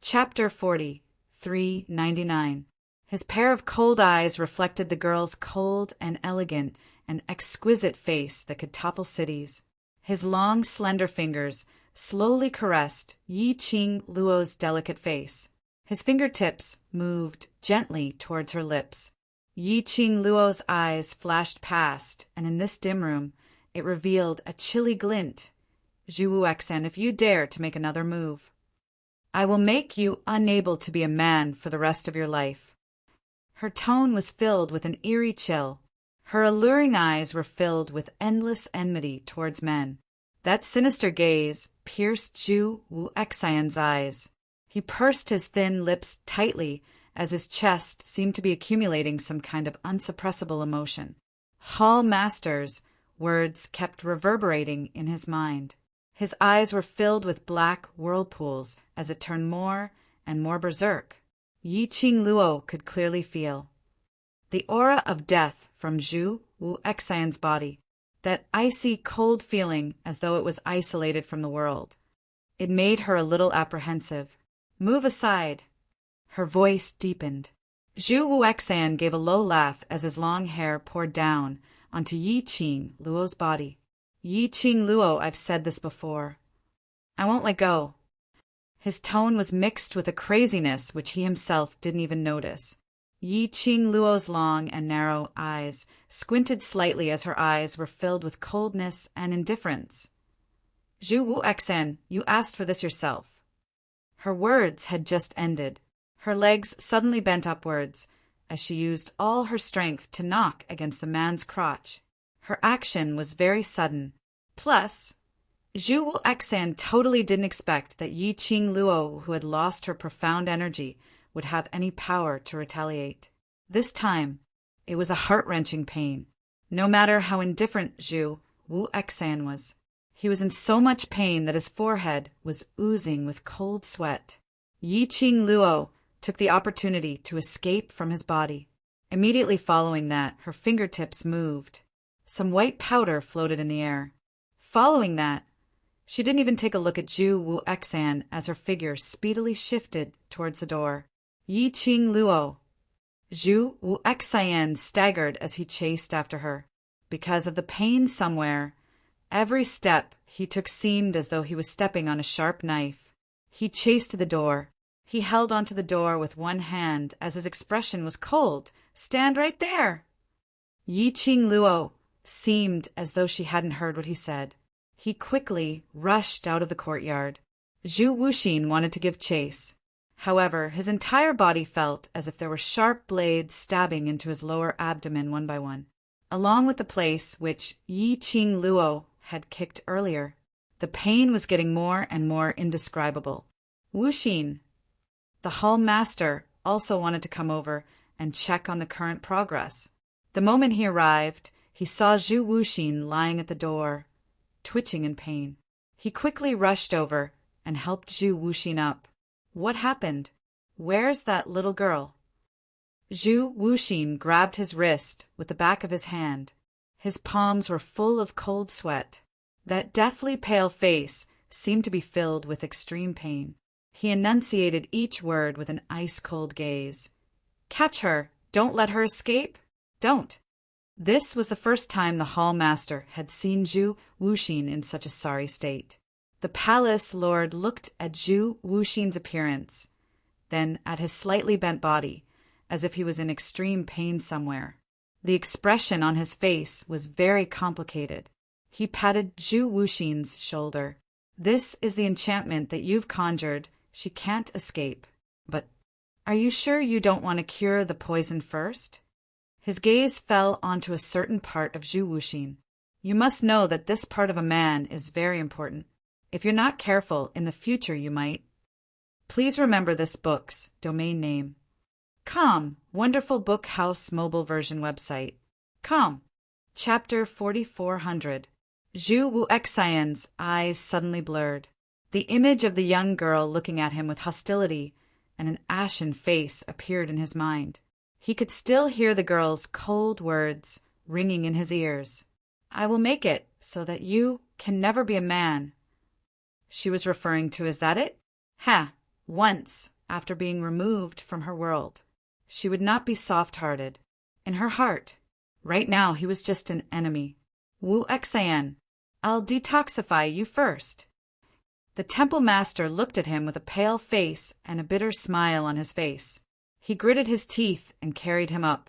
Chapter 40, 399. His pair of cold eyes reflected the girl's cold and elegant and exquisite face that could topple cities. His long, slender fingers slowly caressed Yi Qingluo's delicate face. His fingertips moved gently towards her lips. Yi Qingluo's eyes flashed past, and in this dim room, it revealed a chilly glint. Zhu Wuxan, if you dare to make another move, I will make you unable to be a man for the rest of your life. Her tone was filled with an eerie chill. Her alluring eyes were filled with endless enmity towards men. That sinister gaze pierced Zhu Wuxian's eyes. He pursed his thin lips tightly as his chest seemed to be accumulating some kind of unsuppressible emotion. Hall Master's words kept reverberating in his mind. His eyes were filled with black whirlpools as it turned more and more berserk. Yi Qingluo could clearly feel the aura of death from Zhu Wuxian's body, that icy, cold feeling as though it was isolated from the world. It made her a little apprehensive. Move aside. Her voice deepened. Zhu Wuxian gave a low laugh as his long hair poured down onto Yi Qingluo's body. Yi Qingluo, I've said this before. I won't let go. His tone was mixed with a craziness which he himself didn't even notice. Yi Qingluo's long and narrow eyes squinted slightly as her eyes were filled with coldness and indifference. Zhu Wuxian, you asked for this yourself. Her words had just ended. Her legs suddenly bent upwards as she used all her strength to knock against the man's crotch. Her action was very sudden. Plus, Zhu Wuxian totally didn't expect that Yi Qingluo, who had lost her profound energy, would have any power to retaliate. This time, it was a heart-wrenching pain. No matter how indifferent Zhu Wuxian was, he was in so much pain that his forehead was oozing with cold sweat. Yi Qingluo took the opportunity to escape from his body. Immediately following that, her fingertips moved. Some white powder floated in the air. Following that, she didn't even take a look at Zhu Wuxian as her figure speedily shifted towards the door. Yi Qingluo. Zhu Wuxian staggered as he chased after her. Because of the pain somewhere, every step he took seemed as though he was stepping on a sharp knife. He chased to the door. He held onto the door with one hand as his expression was cold. Stand right there! Yi Qingluo seemed as though she hadn't heard what he said. He quickly rushed out of the courtyard. Zhu Wuxin wanted to give chase. However, his entire body felt as if there were sharp blades stabbing into his lower abdomen one by one, along with the place which Yi Qingluo had kicked earlier. The pain was getting more and more indescribable. Wuxin, the hall master, also wanted to come over and check on the current progress. The moment he arrived, he saw Zhu Wuxin lying at the door, twitching in pain. He quickly rushed over and helped Zhu Wuxin up. What happened? Where's that little girl? Zhu Wuxin grabbed his wrist with the back of his hand. His palms were full of cold sweat. That deathly pale face seemed to be filled with extreme pain. He enunciated each word with an ice-cold gaze. Catch her! Don't let her escape! Don't! This was the first time the hall master had seen Zhu Wuxin in such a sorry state. The palace lord looked at Zhu Wuxin's appearance, then at his slightly bent body, as if he was in extreme pain somewhere. The expression on his face was very complicated. He patted Zhu Wuxin's shoulder. This is the enchantment that you've conjured. She can't escape. But are you sure you don't want to cure the poison first? His gaze fell onto a certain part of Zhu Wuxin. You must know that this part of a man is very important. If you're not careful, in the future you might. Please remember this book's domain name. Com, wonderful book house mobile version website. Com. Chapter 4400. Zhu Wuxian's eyes suddenly blurred. The image of the young girl looking at him with hostility and an ashen face appeared in his mind. He could still hear the girl's cold words ringing in his ears. I will make it so that you can never be a man. She was referring to, is that it? Ha! Once, after being removed from her world, she would not be soft-hearted. In her heart, right now he was just an enemy. Wuxian, I'll detoxify you first. The temple master looked at him with a pale face and a bitter smile on his face. He gritted his teeth and carried him up.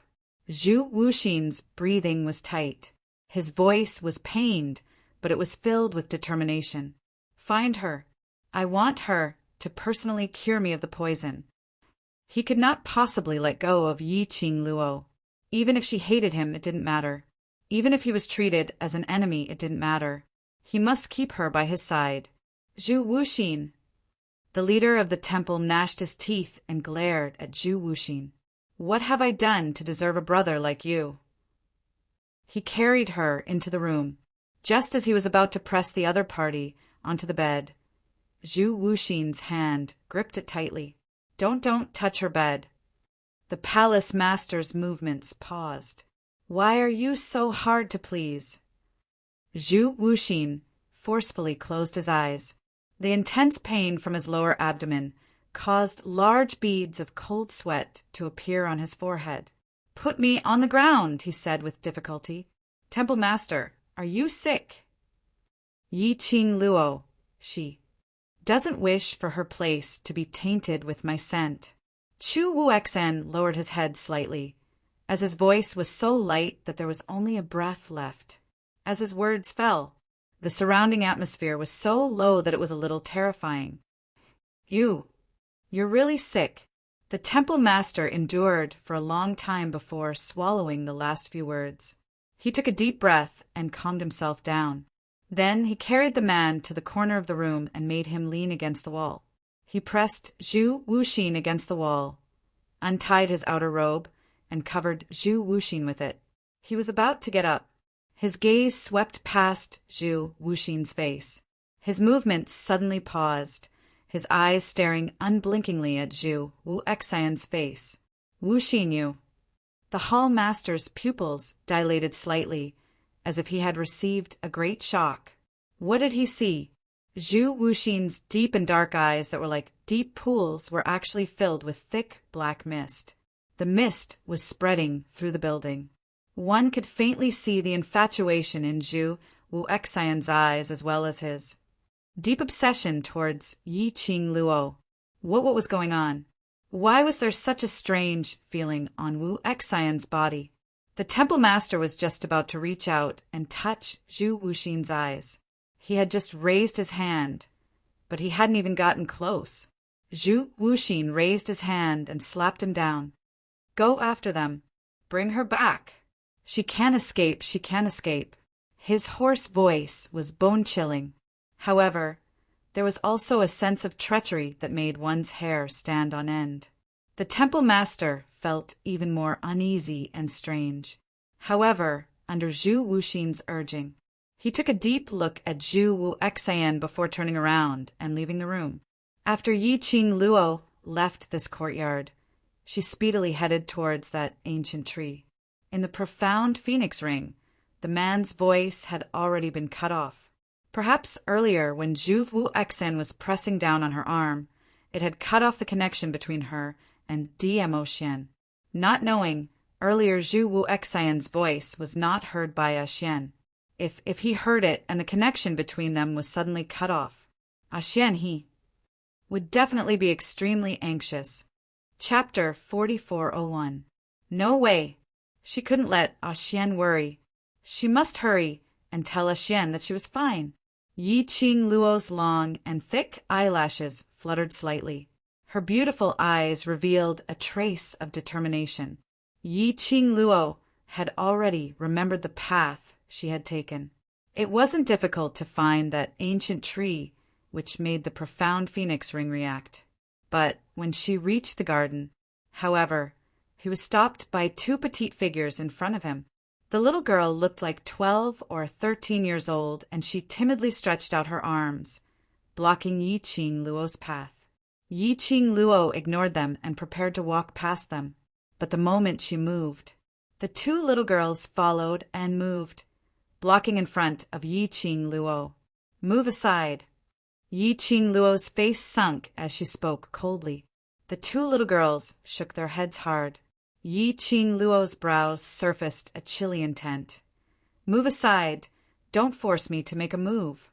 Zhu Wuxin's breathing was tight. His voice was pained, but it was filled with determination. Find her. I want her to personally cure me of the poison. He could not possibly let go of Yi Qing Luo. Even if she hated him, it didn't matter. Even if he was treated as an enemy, it didn't matter. He must keep her by his side. Zhu Wuxin. The leader of the temple gnashed his teeth and glared at Zhu Wuxin. What have I done to deserve a brother like you? He carried her into the room. Just as he was about to press the other party onto the bed, Zhu Wuxin's hand gripped it tightly. Don't touch her bed. The palace master's movements paused. Why are you so hard to please? Zhu Wuxin forcefully closed his eyes. The intense pain from his lower abdomen caused large beads of cold sweat to appear on his forehead. Put me on the ground, he said with difficulty. Temple Master, are you sick? Yi Qing Luo, she doesn't wish for her place to be tainted with my scent. Chu Wuxian lowered his head slightly, as his voice was so light that there was only a breath left. As his words fell, the surrounding atmosphere was so low that it was a little terrifying. You're really sick. The temple master endured for a long time before swallowing the last few words. He took a deep breath and calmed himself down. Then he carried the man to the corner of the room and made him lean against the wall. He pressed Zhu Wuxin against the wall, untied his outer robe, and covered Zhu Wuxin with it. He was about to get up. His gaze swept past Zhu Wuxin's face. His movements suddenly paused, his eyes staring unblinkingly at Zhu Wuxian's face. Wuxin, you. The hall master's pupils dilated slightly, as if he had received a great shock. What did he see? Zhu Wuxin's deep and dark eyes that were like deep pools were actually filled with thick black mist. The mist was spreading through the building. One could faintly see the infatuation in Zhu Wuxian's eyes as well as his deep obsession towards Yi Qing Luo. What was going on? Why was there such a strange feeling on Wuxian's body? The temple master was just about to reach out and touch Zhu Wuxin's eyes. He had just raised his hand, but he hadn't even gotten close. Zhu Wuxin raised his hand and slapped him down. Go after them. Bring her back. She can't escape, she can't escape. His hoarse voice was bone-chilling. However, there was also a sense of treachery that made one's hair stand on end. The temple master felt even more uneasy and strange. However, under Zhu Wuxin's urging, he took a deep look at Zhu Wuxian before turning around and leaving the room. After Yi Qing Luo left this courtyard, she speedily headed towards that ancient tree. In the profound phoenix ring, the man's voice had already been cut off. Perhaps earlier, when Zhu Wuxian was pressing down on her arm, it had cut off the connection between her and Dmo Xian. Not knowing, earlier Zhu Wuxian's voice was not heard by Xian. If he heard it and the connection between them was suddenly cut off, Xian he would definitely be extremely anxious. Chapter 4401. No way. She couldn't let Xian worry. She must hurry and tell Xian that she was fine. Yi Qing Luo's long and thick eyelashes fluttered slightly. Her beautiful eyes revealed a trace of determination. Yi Qing Luo had already remembered the path she had taken. It wasn't difficult to find that ancient tree which made the profound phoenix ring react. But when she reached the garden, however, he was stopped by two petite figures in front of him. The little girl looked like 12 or 13 years old, and she timidly stretched out her arms, blocking Yi Qing Luo's path. Yi Qing Luo ignored them and prepared to walk past them. But the moment she moved, the two little girls followed and moved, blocking in front of Yi Qing Luo. "Move aside." Yi Qing Luo's face sunk as she spoke coldly. The two little girls shook their heads hard. Yi Qing Luo's brows surfaced a chilly intent. "Move aside. Don't force me to make a move."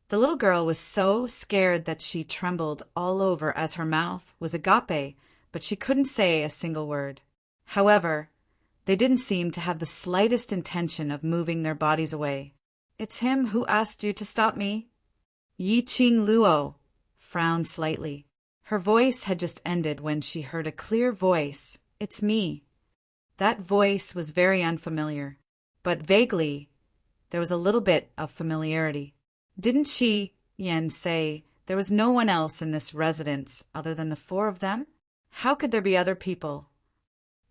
The little girl was so scared that she trembled all over as her mouth was agape, but she couldn't say a single word. However, they didn't seem to have the slightest intention of moving their bodies away. "It's him who asked you to stop me." Yi Qing Luo frowned slightly. Her voice had just ended when she heard a clear voice. "It's me." That voice was very unfamiliar, but vaguely there was a little bit of familiarity. Didn't she, Yen, say there was no one else in this residence other than the four of them? How could there be other people?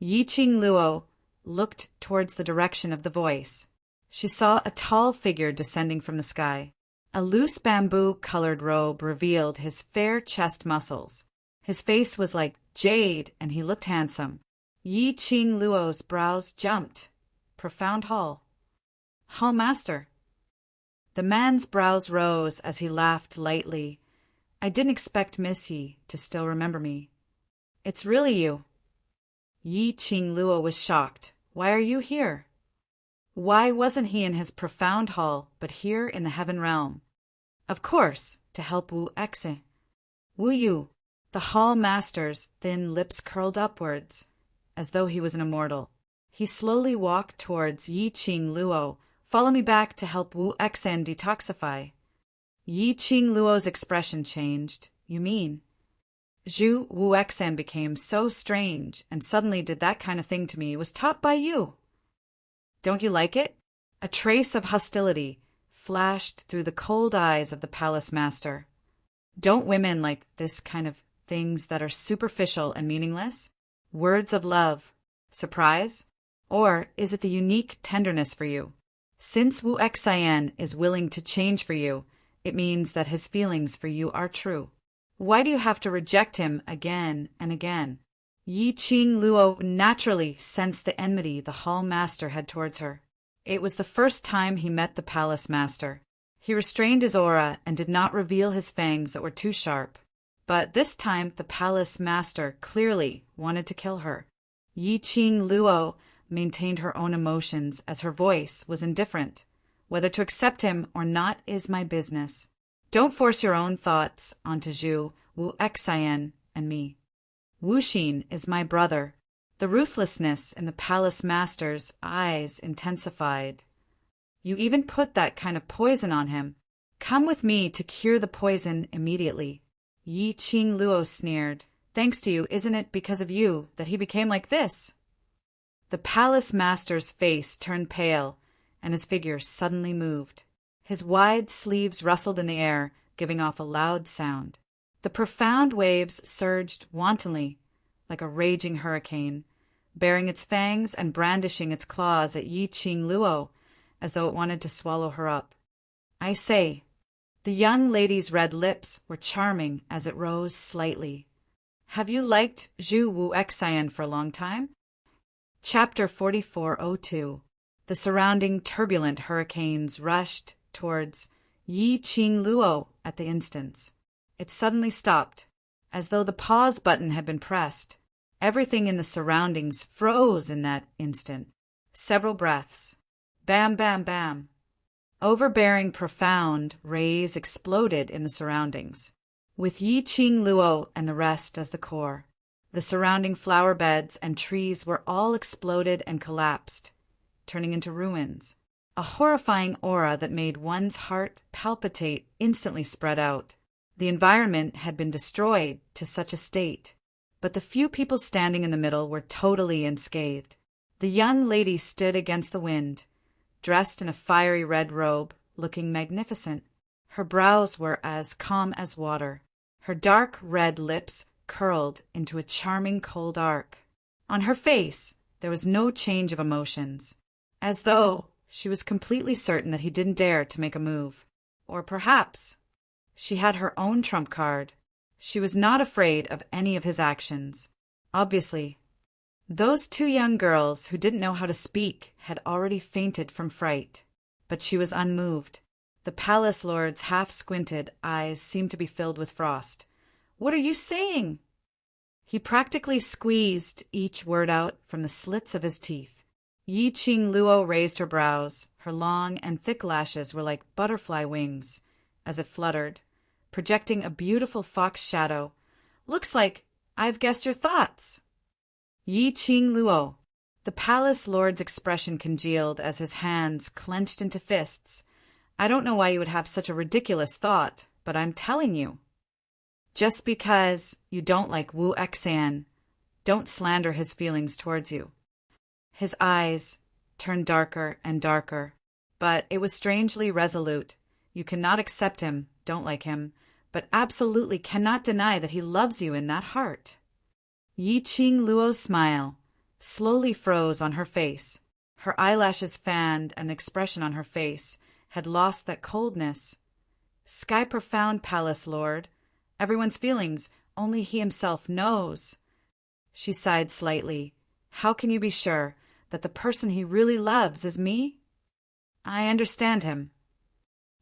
Yi Qing Luo looked towards the direction of the voice. She saw a tall figure descending from the sky. A loose bamboo-colored robe revealed his fair chest muscles. His face was like jade, and he looked handsome. Yi Qing Luo's brows jumped. Profound Hall. Hall Master. The man's brows rose as he laughed lightly. "I didn't expect Miss Yi to still remember me." "It's really you." Yi Qing Luo was shocked. "Why are you here?" Why wasn't he in his profound hall, but here in the heaven realm? Of course, to help Wu Exe. Wu Yu. The hall master's thin lips curled upwards, as though he was an immortal. He slowly walked towards Yi Qing Luo. "Follow me back to help Wu Exen detoxify." Yi Qing Luo's expression changed. "You mean?" "Zhu Wu Exen became so strange and suddenly did that kind of thing to me. It was taught by you." "Don't you like it?" A trace of hostility flashed through the cold eyes of the palace master. "Don't women like this kind of things that are superficial and meaningless? Words of love? Surprise? Or is it the unique tenderness for you? Since Wu Xian is willing to change for you, it means that his feelings for you are true. Why do you have to reject him again and again?" Yi Qing Luo naturally sensed the enmity the hall master had towards her. It was the first time he met the palace master. He restrained his aura and did not reveal his fangs that were too sharp. But this time the palace master clearly wanted to kill her. Yi Qing Luo maintained her own emotions as her voice was indifferent. "Whether to accept him or not is my business. Don't force your own thoughts onto Zhu, Wu Xian, and me. Wu Xin is my brother." The ruthlessness in the palace master's eyes intensified. "You even put that kind of poison on him. Come with me to cure the poison immediately." Yi Qing Luo sneered. "Thanks to you, isn't it because of you that he became like this?" The palace master's face turned pale, and his figure suddenly moved. His wide sleeves rustled in the air, giving off a loud sound. The profound waves surged wantonly, like a raging hurricane, baring its fangs and brandishing its claws at Yi Qing Luo, as though it wanted to swallow her up. "I say." The young lady's red lips were charming as it rose slightly. "Have you liked Zhu Wu Xian for a long time?" Chapter 4402. The surrounding turbulent hurricanes rushed towards Yi Qing Luo at the instant. It suddenly stopped, as though the pause button had been pressed. Everything in the surroundings froze in that instant. Several breaths. Bam, bam, bam. Overbearing, profound rays exploded in the surroundings, with Yi Qing Luo and the rest as the core. The surrounding flower beds and trees were all exploded and collapsed, turning into ruins. A horrifying aura that made one's heart palpitate instantly spread out. The environment had been destroyed to such a state, but the few people standing in the middle were totally unscathed. The young lady stood against the wind, dressed in a fiery red robe, looking magnificent. Her brows were as calm as water. Her dark red lips curled into a charming cold arc. On her face, there was no change of emotions, as though she was completely certain that he didn't dare to make a move. Or perhaps she had her own trump card. She was not afraid of any of his actions. Obviously, those two young girls who didn't know how to speak had already fainted from fright. But she was unmoved. The palace lord's half-squinted eyes seemed to be filled with frost. "What are you saying?" He practically squeezed each word out from the slits of his teeth. Yi Qing Luo raised her brows. Her long and thick lashes were like butterfly wings as it fluttered, projecting a beautiful fox shadow. "Looks like I've guessed your thoughts." Yi Qing Luo. The palace lord's expression congealed as his hands clenched into fists. "I don't know why you would have such a ridiculous thought, but I'm telling you. Just because you don't like Wu Exan, don't slander his feelings towards you." His eyes turned darker and darker, but it was strangely resolute. You cannot accept him, don't like him, but absolutely cannot deny that he loves you in that heart. Yi Qing Luo's smile slowly froze on her face. Her eyelashes fanned, and the expression on her face had lost that coldness. "Sky profound, Palace Lord. Everyone's feelings, only he himself knows." She sighed slightly. "How can you be sure that the person he really loves is me?" "I understand him."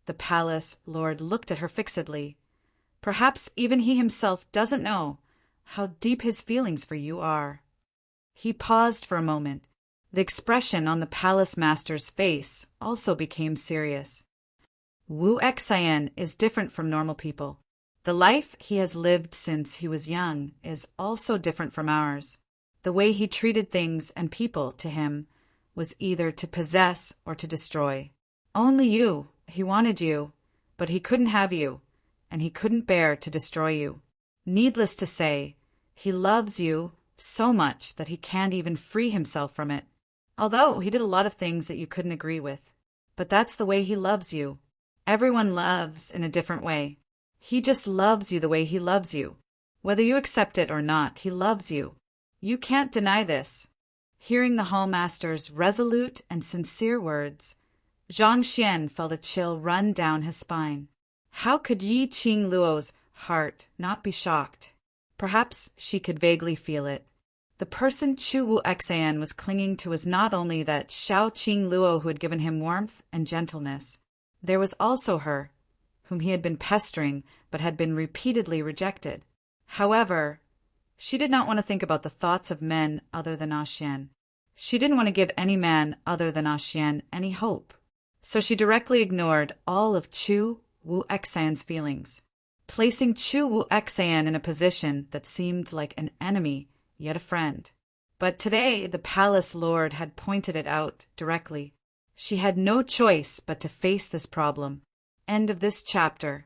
The palace lord looked at her fixedly. "Perhaps even he himself doesn't know how deep his feelings for you are." He paused for a moment. The expression on the palace master's face also became serious. "Wu Exan is different from normal people. The life he has lived since he was young is also different from ours. The way he treated things and people to him was either to possess or to destroy. Only you. He wanted you, but he couldn't have you, and he couldn't bear to destroy you. Needless to say, he loves you so much that he can't even free himself from it. Although he did a lot of things that you couldn't agree with. But that's the way he loves you. Everyone loves in a different way. He just loves you the way he loves you. Whether you accept it or not, he loves you. You can't deny this." Hearing the hallmaster's resolute and sincere words, Zhang Xian felt a chill run down his spine. How could Yi Qing Luo's heart not be shocked? Perhaps she could vaguely feel it. The person Chu Wu Exan was clinging to was not only that Xiao Qing Luo who had given him warmth and gentleness. There was also her, whom he had been pestering but had been repeatedly rejected. However, she did not want to think about the thoughts of men other than Ah Xian. She didn't want to give any man other than Ah Xian any hope. So she directly ignored all of Chu Wu Exan's feelings, placing Chu Wu Exan in a position that seemed like an enemy, yet a friend. But today the palace lord had pointed it out directly. She had no choice but to face this problem. End of this chapter.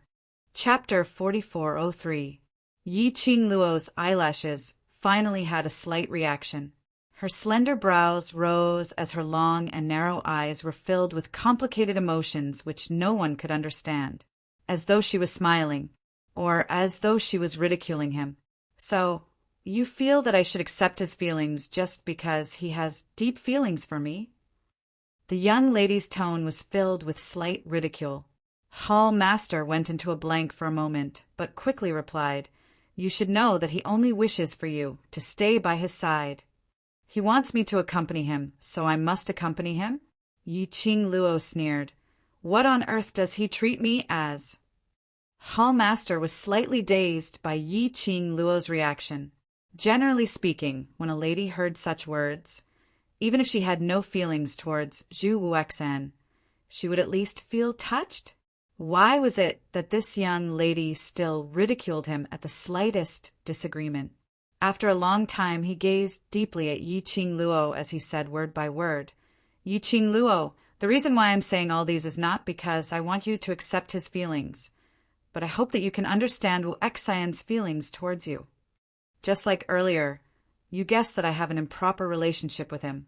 Chapter 4403. Yi Qing Luo's eyelashes finally had a slight reaction. Her slender brows rose as her long and narrow eyes were filled with complicated emotions which no one could understand, as though she was smiling, or as though she was ridiculing him. "So, you feel that I should accept his feelings just because he has deep feelings for me?" The young lady's tone was filled with slight ridicule. Hall Master went into a blank for a moment, but quickly replied, "You should know that he only wishes for you to stay by his side. He wants me to accompany him, so I must accompany him?" Yi Qing Luo sneered. "What on earth does he treat me as?" Hall Master was slightly dazed by Yi Qing Luo's reaction. Generally speaking, when a lady heard such words, even if she had no feelings towards Zhu Wuexan, she would at least feel touched. Why was it that this young lady still ridiculed him at the slightest disagreement? After a long time he gazed deeply at Yi Qing Luo as he said word by word, "Yi Qing Luo, the reason why I'm saying all these is not because I want you to accept his feelings, but I hope that you can understand Wu Exan's feelings towards you. Just like earlier, you guessed that I have an improper relationship with him.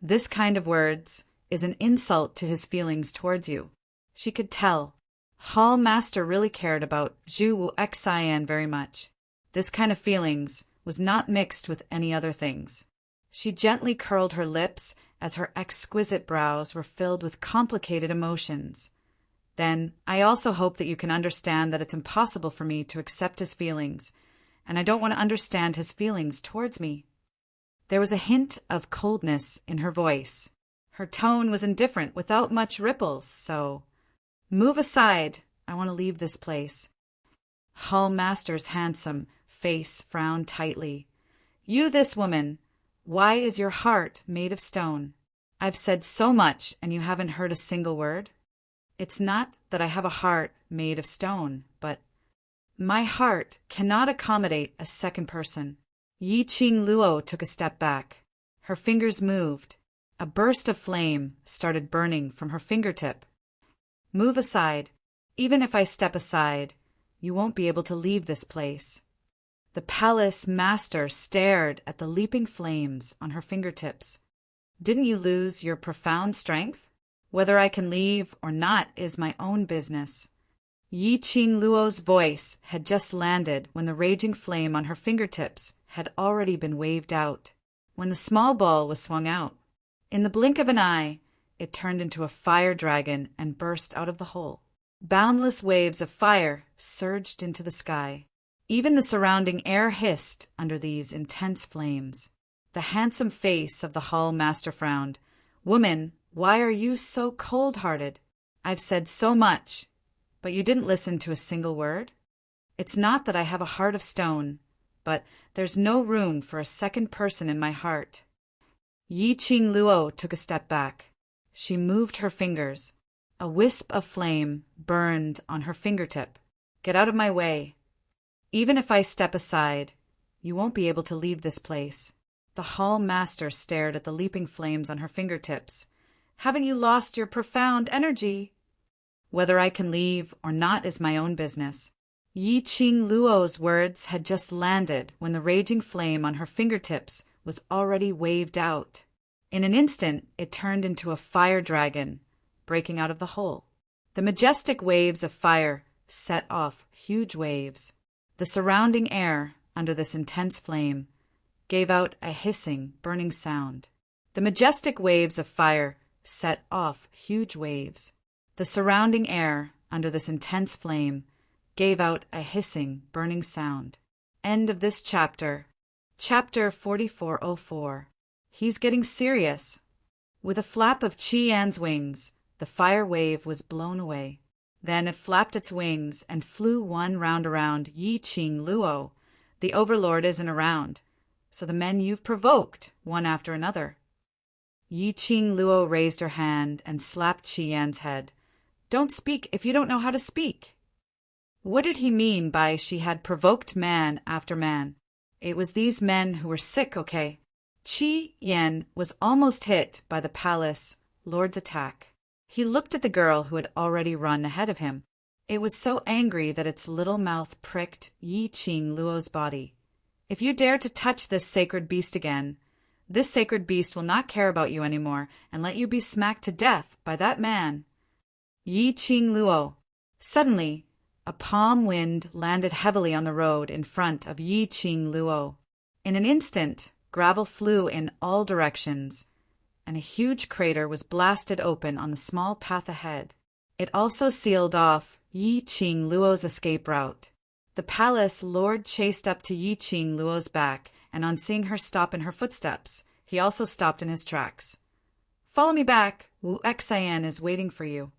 This kind of words is an insult to his feelings towards you." She could tell. Hall Master really cared about Zhu Wu Xian very much. This kind of feelings was not mixed with any other things. She gently curled her lips as her exquisite brows were filled with complicated emotions. Then, I also hope that you can understand that it's impossible for me to accept his feelings, and I don't want to understand his feelings towards me. There was a hint of coldness in her voice. Her tone was indifferent without much ripples, so, "Move aside, I want to leave this place." Hall Master's handsome face frowned tightly. "You this woman, why is your heart made of stone? I've said so much and you haven't heard a single word? It's not that I have a heart made of stone, but my heart cannot accommodate a second person." Yi Qing Luo took a step back. Her fingers moved. A burst of flame started burning from her fingertip. "Move aside. Even if I step aside, you won't be able to leave this place." The palace master stared at the leaping flames on her fingertips. "Didn't you lose your profound strength? Whether I can leave or not is my own business." Yi Qing Luo's voice had just landed when the raging flame on her fingertips had already been waved out, when the small ball was swung out. In the blink of an eye, it turned into a fire dragon and burst out of the hole. Boundless waves of fire surged into the sky. Even the surrounding air hissed under these intense flames. The handsome face of the Hall Master frowned. "Woman, why are you so cold-hearted? I've said so much, but you didn't listen to a single word? It's not that I have a heart of stone, but there's no room for a second person in my heart." Yi Qing Luo took a step back. She moved her fingers. A wisp of flame burned on her fingertip. "Get out of my way. Even if I step aside, you won't be able to leave this place." The Hall Master stared at the leaping flames on her fingertips. "Haven't you lost your profound energy?" "Whether I can leave or not is my own business." Yi Qing Luo's words had just landed when the raging flame on her fingertips was already waved out. In an instant, it turned into a fire dragon, breaking out of the hole. The majestic waves of fire set off huge waves. The surrounding air, under this intense flame, gave out a hissing, burning sound. The majestic waves of fire set off huge waves. The surrounding air, under this intense flame, gave out a hissing, burning sound. End of this chapter. Chapter 4404. He's getting serious. With a flap of Qian's wings, the fire wave was blown away. Then it flapped its wings and flew one round around Yi Qing Luo. "The Overlord isn't around, so the men you've provoked, one after another." Yi Qing Luo raised her hand and slapped Qian's head. "Don't speak if you don't know how to speak." What did he mean by she had provoked man after man? It was these men who were sick, okay? Qi Yan was almost hit by the palace lord's attack. He looked at the girl who had already run ahead of him. It was so angry that its little mouth pricked Yi Qing Luo's body. "If you dare to touch this sacred beast again, this sacred beast will not care about you anymore and let you be smacked to death by that man." Yi Qing Luo. Suddenly, a palm wind landed heavily on the road in front of Yi Qing Luo. In an instant, gravel flew in all directions, and a huge crater was blasted open on the small path ahead. It also sealed off Yi Qing Luo's escape route. The palace lord chased up to Yi Qing Luo's back, and on seeing her stop in her footsteps, he also stopped in his tracks. "Follow me back. Wu Xian is waiting for you."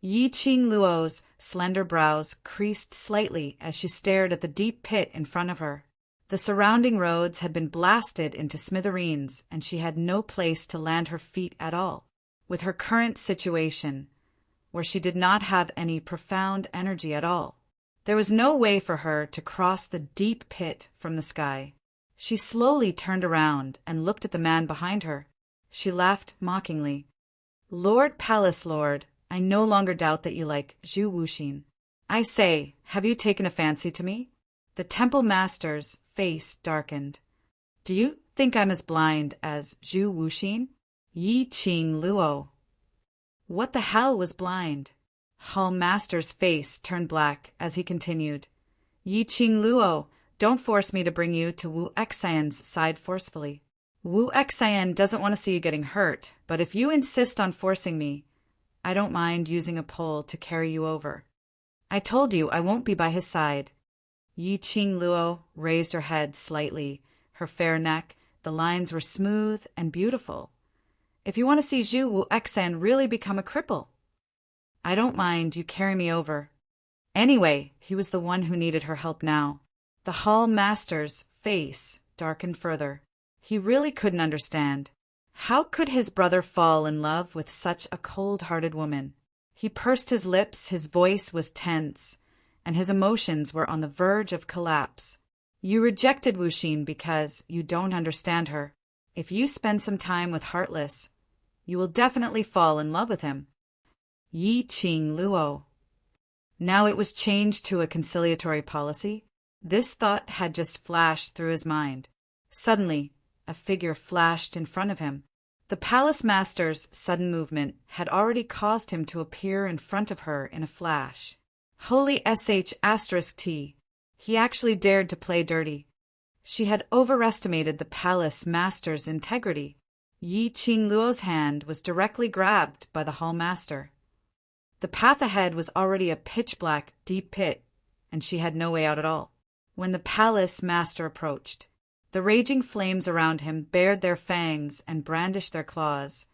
Yi Qing Luo's slender brows creased slightly as she stared at the deep pit in front of her. The surrounding roads had been blasted into smithereens, and she had no place to land her feet at all. With her current situation, where she did not have any profound energy at all, there was no way for her to cross the deep pit from the sky. She slowly turned around and looked at the man behind her. She laughed mockingly. "Lord Palace Lord, I no longer doubt that you like Zhu Wuxin. I say, have you taken a fancy to me?" The temple master's face darkened. "Do you think I'm as blind as Zhu Wuxin?" Yi Qing Luo. What the hell was blind? Hall Master's face turned black as he continued. Yi Qing Luo, don't force me to bring you to Wu Xian's side forcefully. Wu Xian doesn't want to see you getting hurt, but if you insist on forcing me, I don't mind using a pole to carry you over. I told you I won't be by his side. Yi Qing Luo raised her head slightly, her fair neck, the lines were smooth and beautiful. If you want to see Zhu Wu Xian really become a cripple, I don't mind you carry me over. Anyway, he was the one who needed her help now. The Hall Master's face darkened further. He really couldn't understand. How could his brother fall in love with such a cold-hearted woman? He pursed his lips, his voice was tense, and his emotions were on the verge of collapse. You rejected Wu Xin because you don't understand her. If you spend some time with Heartless, you will definitely fall in love with him. Yi Qing Luo. Now it was changed to a conciliatory policy. This thought had just flashed through his mind. Suddenly, a figure flashed in front of him. The palace master's sudden movement had already caused him to appear in front of her in a flash. Holy **T. He actually dared to play dirty. She had overestimated the palace master's integrity. Yi Qing Luo's hand was directly grabbed by the hall master. The path ahead was already a pitch-black, deep pit, and she had no way out at all. When the palace master approached, the raging flames around him bared their fangs and brandished their claws,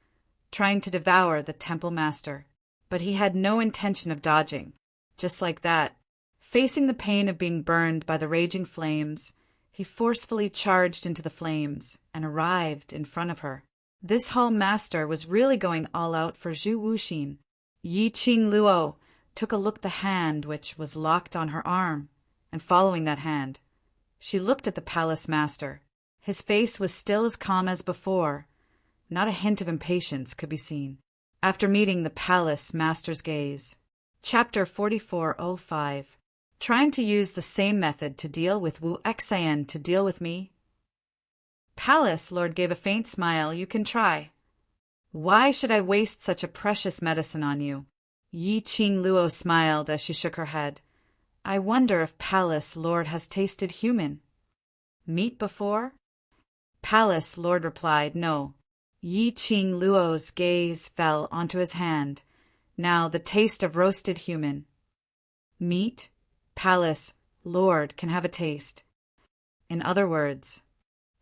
trying to devour the temple master. But he had no intention of dodging. Just like that, facing the pain of being burned by the raging flames, he forcefully charged into the flames and arrived in front of her. This hall master was really going all out for Zhu Wuxin. Yi Qing Luo took a look at the hand which was locked on her arm, and following that hand, she looked at the palace master. His face was still as calm as before. Not a hint of impatience could be seen. After meeting the palace master's gaze. Chapter 4405. Trying to use the same method to deal with Wu Xian to deal with me? Palace Lord gave a faint smile. You can try. Why should I waste such a precious medicine on you? Yi Qing Luo smiled as she shook her head. I wonder if Palace Lord has tasted human meat before? Palace Lord replied, no. Yi Qing Luo's gaze fell onto his hand. Now the taste of roasted human meat, Palace Lord can have a taste. In other words,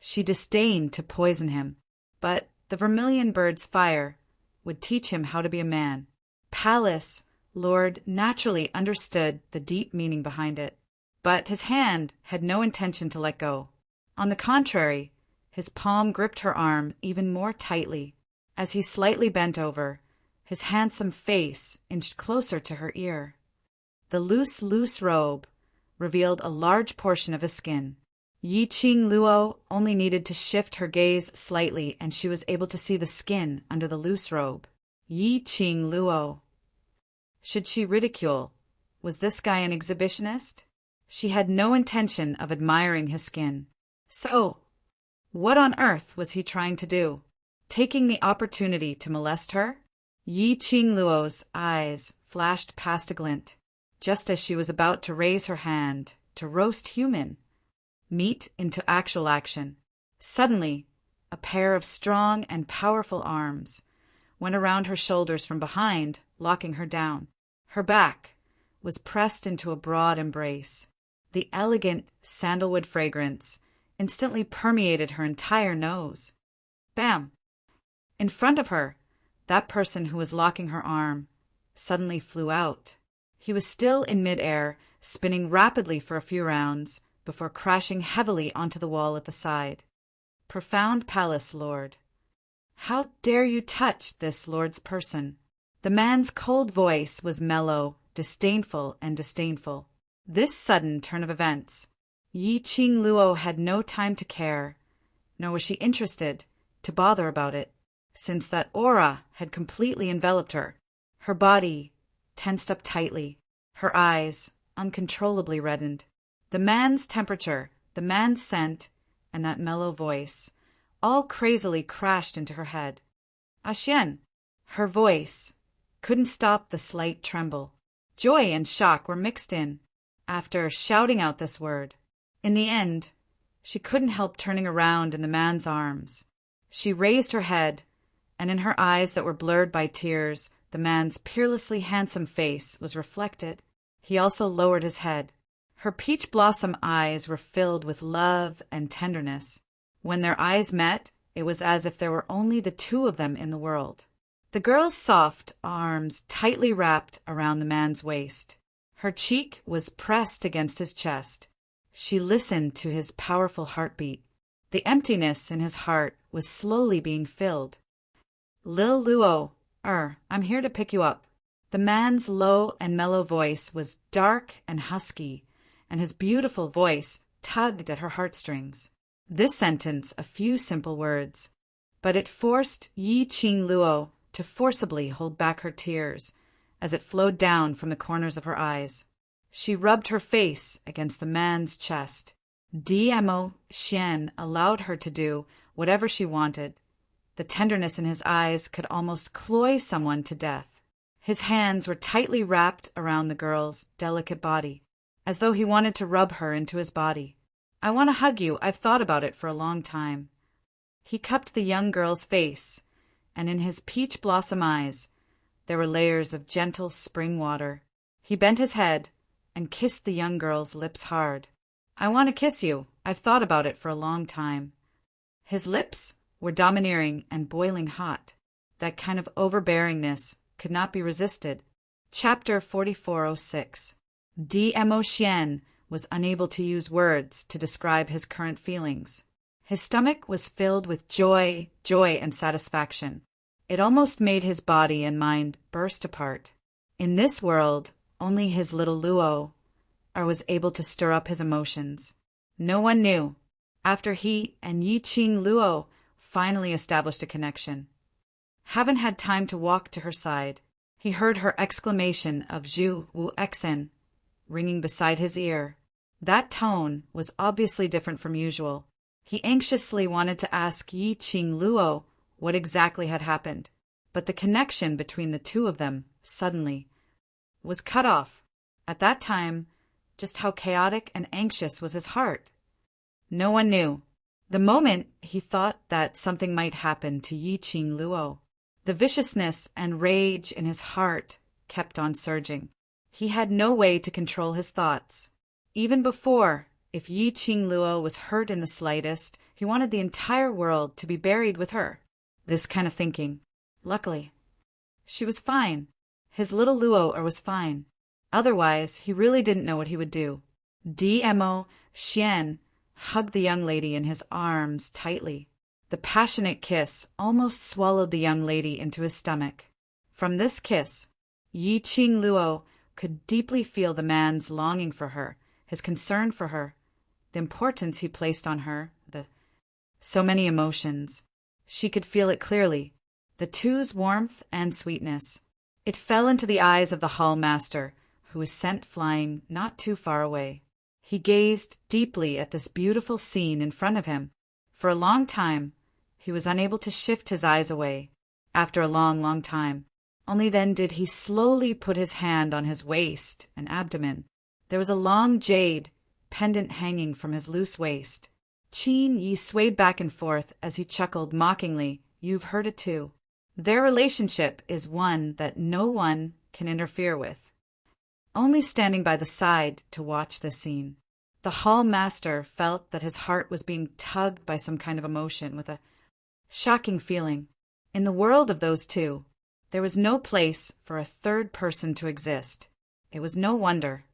she disdained to poison him, but the vermilion bird's fire would teach him how to be a man. Palace Lord naturally understood the deep meaning behind it, but his hand had no intention to let go. On the contrary, his palm gripped her arm even more tightly. As he slightly bent over, his handsome face inched closer to her ear. The loose robe revealed a large portion of his skin. Yi Qing Luo only needed to shift her gaze slightly and she was able to see the skin under the loose robe. Yi Qing Luo. Should she ridicule? Was this guy an exhibitionist? She had no intention of admiring his skin. So, what on earth was he trying to do? Taking the opportunity to molest her? Yi Qing Luo's eyes flashed past a glint, just as she was about to raise her hand to roast human meat into actual action. Suddenly, a pair of strong and powerful arms went around her shoulders from behind, locking her down. Her back was pressed into a broad embrace. The elegant sandalwood fragrance instantly permeated her entire nose. Bam! In front of her, that person who was locking her arm suddenly flew out. He was still in midair, spinning rapidly for a few rounds, before crashing heavily onto the wall at the side. Profound Palace Lord. How dare you touch this lord's person? The man's cold voice was mellow, disdainful. This sudden turn of events, Yi Qing Luo had no time to care, nor was she interested to bother about it, since that aura had completely enveloped her. Her body tensed up tightly, her eyes uncontrollably reddened. The man's temperature, the man's scent, and that mellow voice, all crazily crashed into her head. Xian, her voice, couldn't stop the slight tremble. Joy and shock were mixed in after shouting out this word. In the end, she couldn't help turning around in the man's arms. She raised her head, and in her eyes that were blurred by tears, the man's peerlessly handsome face was reflected. He also lowered his head. Her peach blossom eyes were filled with love and tenderness. When their eyes met, it was as if there were only the two of them in the world. The girl's soft arms tightly wrapped around the man's waist. Her cheek was pressed against his chest. She listened to his powerful heartbeat. The emptiness in his heart was slowly being filled. Lil Luo, I'm here to pick you up. The man's low and mellow voice was dark and husky, and his beautiful voice tugged at her heartstrings. This sentence, a few simple words, but it forced Yi Qing Luo to forcibly hold back her tears as it flowed down from the corners of her eyes. She rubbed her face against the man's chest. Dmo Xian allowed her to do whatever she wanted. The tenderness in his eyes could almost cloy someone to death. His hands were tightly wrapped around the girl's delicate body, as though he wanted to rub her into his body. I want to hug you. I've thought about it for a long time. He cupped the young girl's face, and in his peach blossom eyes, there were layers of gentle spring water. He bent his head and kissed the young girl's lips hard. I want to kiss you. I've thought about it for a long time. His lips were domineering and boiling hot. That kind of overbearingness could not be resisted. Chapter 4406. Dmo Xian was unable to use words to describe his current feelings. His stomach was filled with joy and satisfaction. It almost made his body and mind burst apart. In this world, only his little Luo was able to stir up his emotions. No one knew. After he and Yi Qing Luo finally established a connection. Haven't had time to walk to her side. He heard her exclamation of Zhu Wu Exen ringing beside his ear. That tone was obviously different from usual. He anxiously wanted to ask Yi Qing Luo what exactly had happened, but the connection between the two of them, suddenly, was cut off. At that time, just how chaotic and anxious was his heart. No one knew. The moment he thought that something might happen to Yi Qing Luo, the viciousness and rage in his heart kept on surging. He had no way to control his thoughts. Even before, if Yi Qing Luo was hurt in the slightest, he wanted the entire world to be buried with her. This kind of thinking. Luckily, she was fine. His little Luo was fine. Otherwise, he really didn't know what he would do. Dmo Xian hugged the young lady in his arms tightly. The passionate kiss almost swallowed the young lady into his stomach. From this kiss, Yi Qing Luo could deeply feel the man's longing for her, his concern for her, the importance he placed on her, so many emotions. She could feel it clearly, the two's warmth and sweetness. It fell into the eyes of the hall master, who was sent flying not too far away. He gazed deeply at this beautiful scene in front of him. For a long time, he was unable to shift his eyes away. After a long time, only then did he slowly put his hand on his waist and abdomen. There was a long jade pendant hanging from his loose waist. Qin Yi swayed back and forth as he chuckled mockingly. You've heard it too. Their relationship is one that no one can interfere with. Only standing by the side to watch this scene, the hall master felt that his heart was being tugged by some kind of emotion with a shocking feeling. In the world of those two, there was no place for a third person to exist. It was no wonder.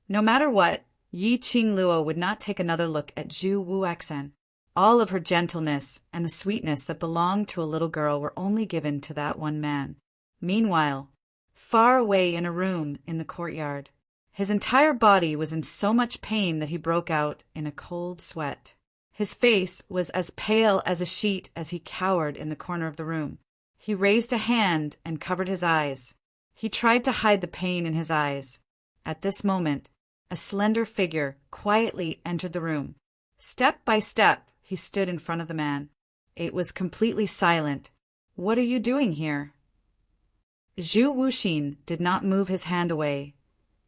No matter what, Yi Qing Luo would not take another look at Zhu Wuexen. All of her gentleness and the sweetness that belonged to a little girl were only given to that one man. Meanwhile, far away in a room in the courtyard, his entire body was in so much pain that he broke out in a cold sweat. His face was as pale as a sheet as he cowered in the corner of the room. He raised a hand and covered his eyes. He tried to hide the pain in his eyes. At this moment, a slender figure quietly entered the room. Step by step, he stood in front of the man. It was completely silent. What are you doing here? Zhu Wuxin did not move his hand away,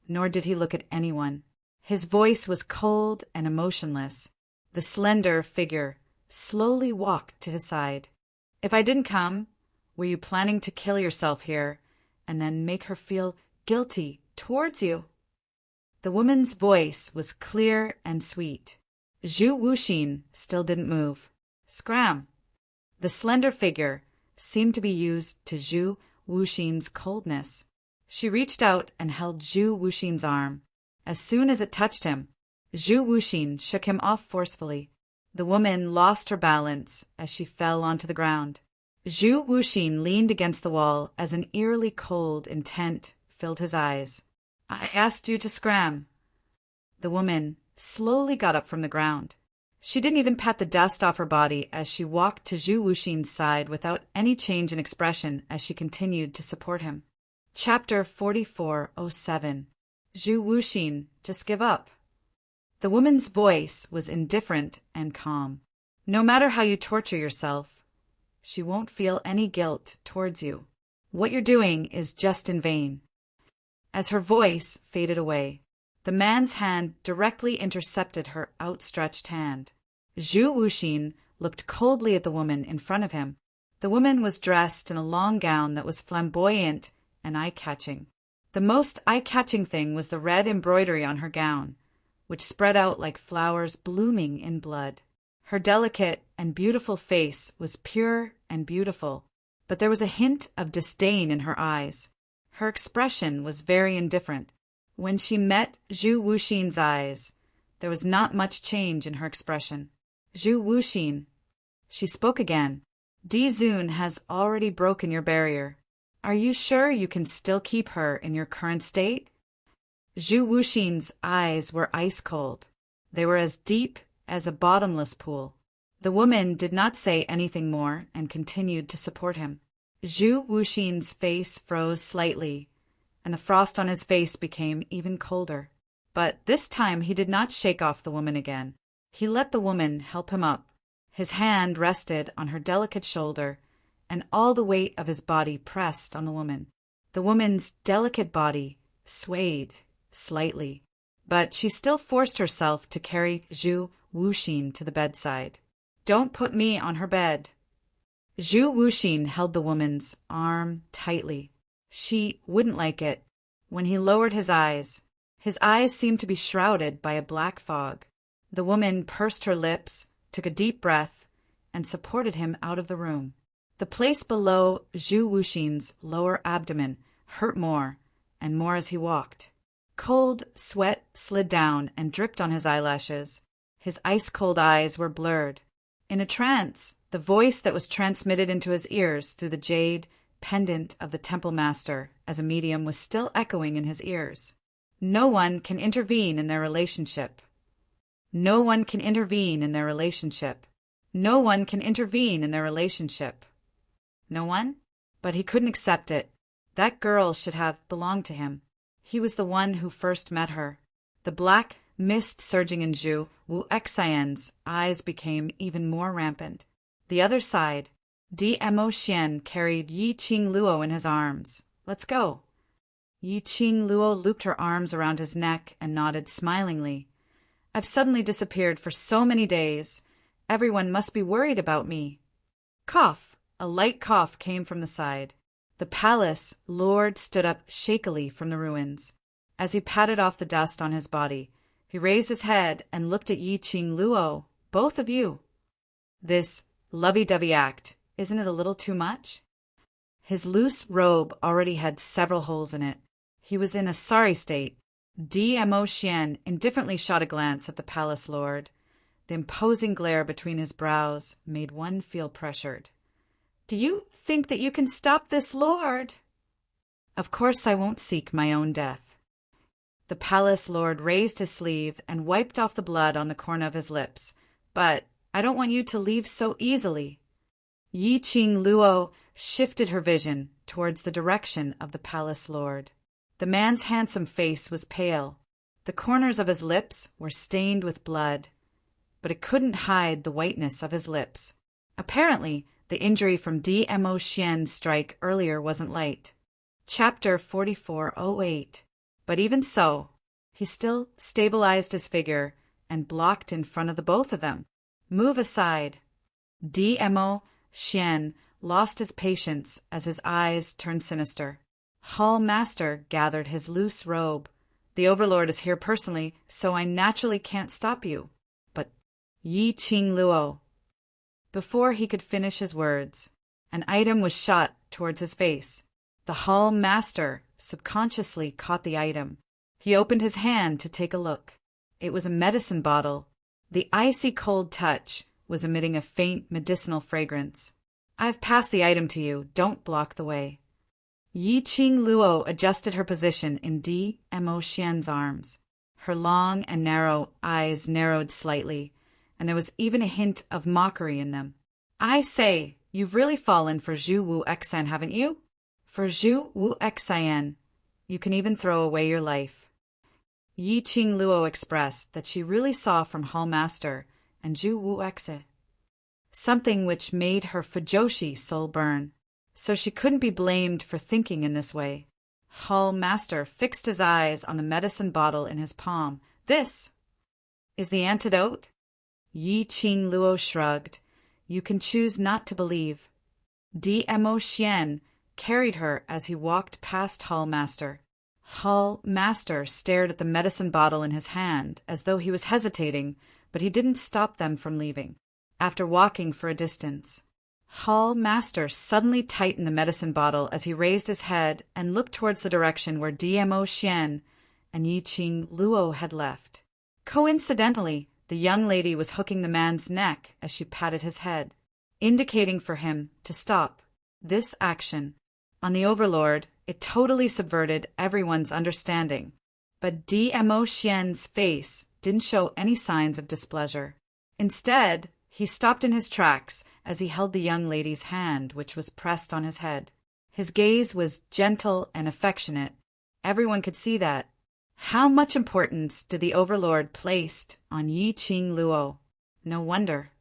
nor did he look at anyone. His voice was cold and emotionless. The slender figure slowly walked to his side. If I didn't come, were you planning to kill yourself here and then make her feel guilty towards you? The woman's voice was clear and sweet. Zhu Wuxin still didn't move. Scram! The slender figure seemed to be used to Zhu Wuxin's coldness. She reached out and held Zhu Wuxin's arm. As soon as it touched him, Zhu Wuxin shook him off forcefully. The woman lost her balance as she fell onto the ground. Zhu Wuxin leaned against the wall as an eerily cold intent filled his eyes. I asked you to scram. The woman slowly got up from the ground. She didn't even pat the dust off her body as she walked to Zhu Wuxin's side without any change in expression as she continued to support him. Chapter 4407. Zhu Wuxin, just give up. The woman's voice was indifferent and calm. No matter how you torture yourself, she won't feel any guilt towards you. What you're doing is just in vain. As her voice faded away, the man's hand directly intercepted her outstretched hand. Zhu Wuxin looked coldly at the woman in front of him. The woman was dressed in a long gown that was flamboyant and eye-catching. The most eye-catching thing was the red embroidery on her gown, which spread out like flowers blooming in blood. Her delicate and beautiful face was pure and beautiful, but there was a hint of disdain in her eyes. Her expression was very indifferent. When she met Zhu Wuxin's eyes, there was not much change in her expression. Zhu Wuxin, she spoke again. Di Zun has already broken your barrier. Are you sure you can still keep her in your current state? Zhu Wuxin's eyes were ice cold. They were as deep as a bottomless pool. The woman did not say anything more and continued to support him. Zhu Wuxin's face froze slightly, and the frost on his face became even colder. But this time he did not shake off the woman again. He let the woman help him up. His hand rested on her delicate shoulder, and all the weight of his body pressed on the woman. The woman's delicate body swayed slightly, but she still forced herself to carry Zhu Wuxin to the bedside. Don't put me on her bed. Zhu Wuxin held the woman's arm tightly. She wouldn't like it. When he lowered his eyes seemed to be shrouded by a black fog. The woman pursed her lips, took a deep breath, and supported him out of the room. The place below Zhu Wuxin's lower abdomen hurt more and more as he walked. Cold sweat slid down and dripped on his eyelashes. His ice-cold eyes were blurred. In a trance, the voice that was transmitted into his ears through the jade pendant of the temple master as a medium was still echoing in his ears. No one can intervene in their relationship. No one can intervene in their relationship. No one can intervene in their relationship. No one? But he couldn't accept it. That girl should have belonged to him. He was the one who first met her. The black mist surging in Zhu Wuxian's eyes became even more rampant. The other side, Dmo Xian carried Yi Qing Luo in his arms. Let's go. Yi Qing Luo looped her arms around his neck and nodded smilingly. I've suddenly disappeared for so many days. Everyone must be worried about me. Cough. A light cough came from the side. The palace lord stood up shakily from the ruins. As he patted off the dust on his body, he raised his head and looked at Yi Qing Luo. Both of you. This lovey-dovey act, isn't it a little too much? His loose robe already had several holes in it. He was in a sorry state. Dmo Xian indifferently shot a glance at the palace lord. The imposing glare between his brows made one feel pressured. Do you think that you can stop this lord? Of course I won't seek my own death. The palace lord raised his sleeve and wiped off the blood on the corner of his lips. But I don't want you to leave so easily. Yi Qing Luo shifted her vision towards the direction of the palace lord. The man's handsome face was pale. The corners of his lips were stained with blood, but it couldn't hide the whiteness of his lips. Apparently, the injury from Dmo Xian's strike earlier wasn't light. Chapter 4408. But even so, he still stabilized his figure and blocked in front of the both of them. Move aside. DMO Xian lost his patience as his eyes turned sinister. Hall Master gathered his loose robe. The Overlord is here personally, so I naturally can't stop you. But Yi Qing Luo. Before he could finish his words, an item was shot towards his face. The Hall Master subconsciously caught the item. He opened his hand to take a look. It was a medicine bottle. The icy cold touch was emitting a faint medicinal fragrance. I've passed the item to you. Don't block the way. Yi Qing Luo adjusted her position in Mo Xian's arms. Her long and narrow eyes narrowed slightly, and there was even a hint of mockery in them. I say, you've really fallen for Zhu Wu Xan, haven't you? For Zhu Wu Xan, you can even throw away your life. Yi Qing Luo expressed that she really saw from Hall Master and Zhu Wu Xe something which made her Fujoshi soul burn, so she couldn't be blamed for thinking in this way. Hall Master fixed his eyes on the medicine bottle in his palm. This is the antidote? Yi Qing Luo shrugged. You can choose not to believe. Mo Xian carried her as he walked past Hall Master. Hall Master stared at the medicine bottle in his hand as though he was hesitating, but he didn't stop them from leaving. After walking for a distance, Hall Master suddenly tightened the medicine bottle as he raised his head and looked towards the direction where Mo Xian and Yi Qing Luo had left. Coincidentally, the young lady was hooking the man's neck as she patted his head, indicating for him to stop. This action, on the Overlord, it totally subverted everyone's understanding. But Mo Xian's face didn't show any signs of displeasure. Instead, he stopped in his tracks as he held the young lady's hand, which was pressed on his head. His gaze was gentle and affectionate. Everyone could see that. How much importance did the Overlord place on Yi Qing Luo? No wonder.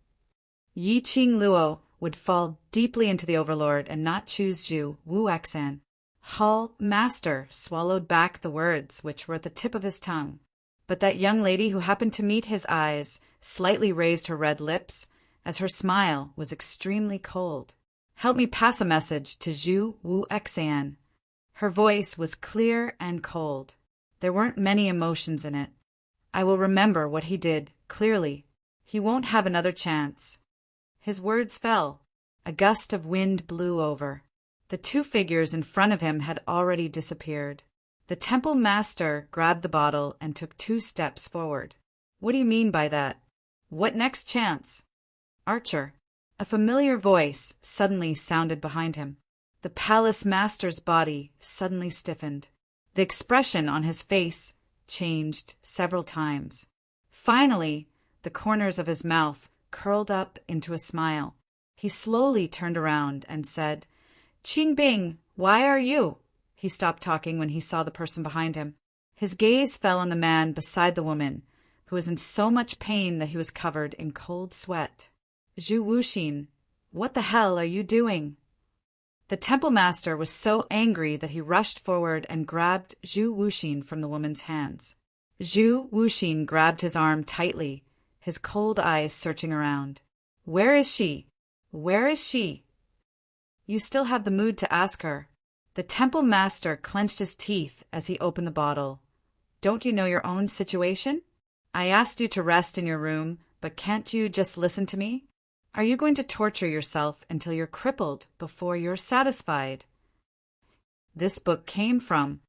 Yi Qing Luo would fall deeply into the Overlord and not choose Zhu Wu Xan. Hall Master swallowed back the words which were at the tip of his tongue. But that young lady who happened to meet his eyes slightly raised her red lips, as her smile was extremely cold. Help me pass a message to Zhu Wu Xan. Her voice was clear and cold. There weren't many emotions in it. I will remember what he did, clearly. He won't have another chance. His words fell. A gust of wind blew over. The two figures in front of him had already disappeared. The temple master grabbed the bottle and took 2 steps forward. What do you mean by that? What next chance? Archer. A familiar voice suddenly sounded behind him. The palace master's body suddenly stiffened. The expression on his face changed several times. Finally, the corners of his mouth curled up into a smile. He slowly turned around and said, Qingbing, why are you? He stopped talking when he saw the person behind him. His gaze fell on the man beside the woman, who was in so much pain that he was covered in cold sweat. Zhu Wuxin, what the hell are you doing? The temple master was so angry that he rushed forward and grabbed Zhu Wuxin from the woman's hands. Zhu Wuxin grabbed his arm tightly, his cold eyes searching around. Where is she? Where is she? You still have the mood to ask her. The temple master clenched his teeth as he opened the bottle. Don't you know your own situation? I asked you to rest in your room, but can't you just listen to me? Are you going to torture yourself until you're crippled before you're satisfied? This book came from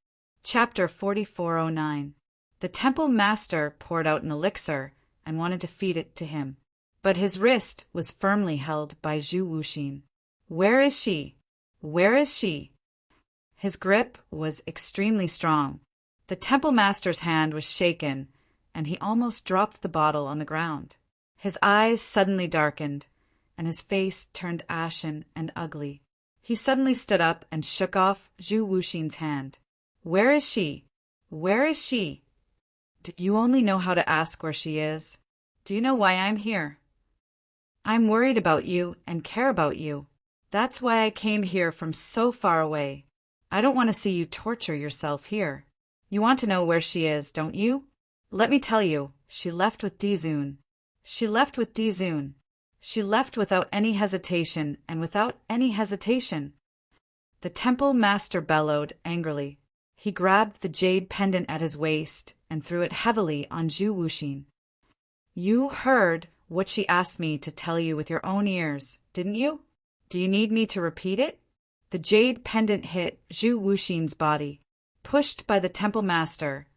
Chapter 4409. The temple master poured out an elixir and wanted to feed it to him, but his wrist was firmly held by Zhu Wuxin. Where is she? Where is she? His grip was extremely strong. The temple master's hand was shaken, and he almost dropped the bottle on the ground. His eyes suddenly darkened, and his face turned ashen and ugly. He suddenly stood up and shook off Zhu Wuxin's hand. Where is she? Where is she? Do you only know how to ask where she is? Do you know why I'm here? I'm worried about you and care about you. That's why I came here from so far away. I don't want to see you torture yourself here. You want to know where she is, don't you? Let me tell you, she left with Dizun. She left with Dizun. She left without any hesitation, and without any hesitation. The temple master bellowed angrily. He grabbed the jade pendant at his waist and threw it heavily on Zhu Wuxin. You heard what she asked me to tell you with your own ears, didn't you? Do you need me to repeat it? The jade pendant hit Zhu Wuxin's body. Pushed by the temple master,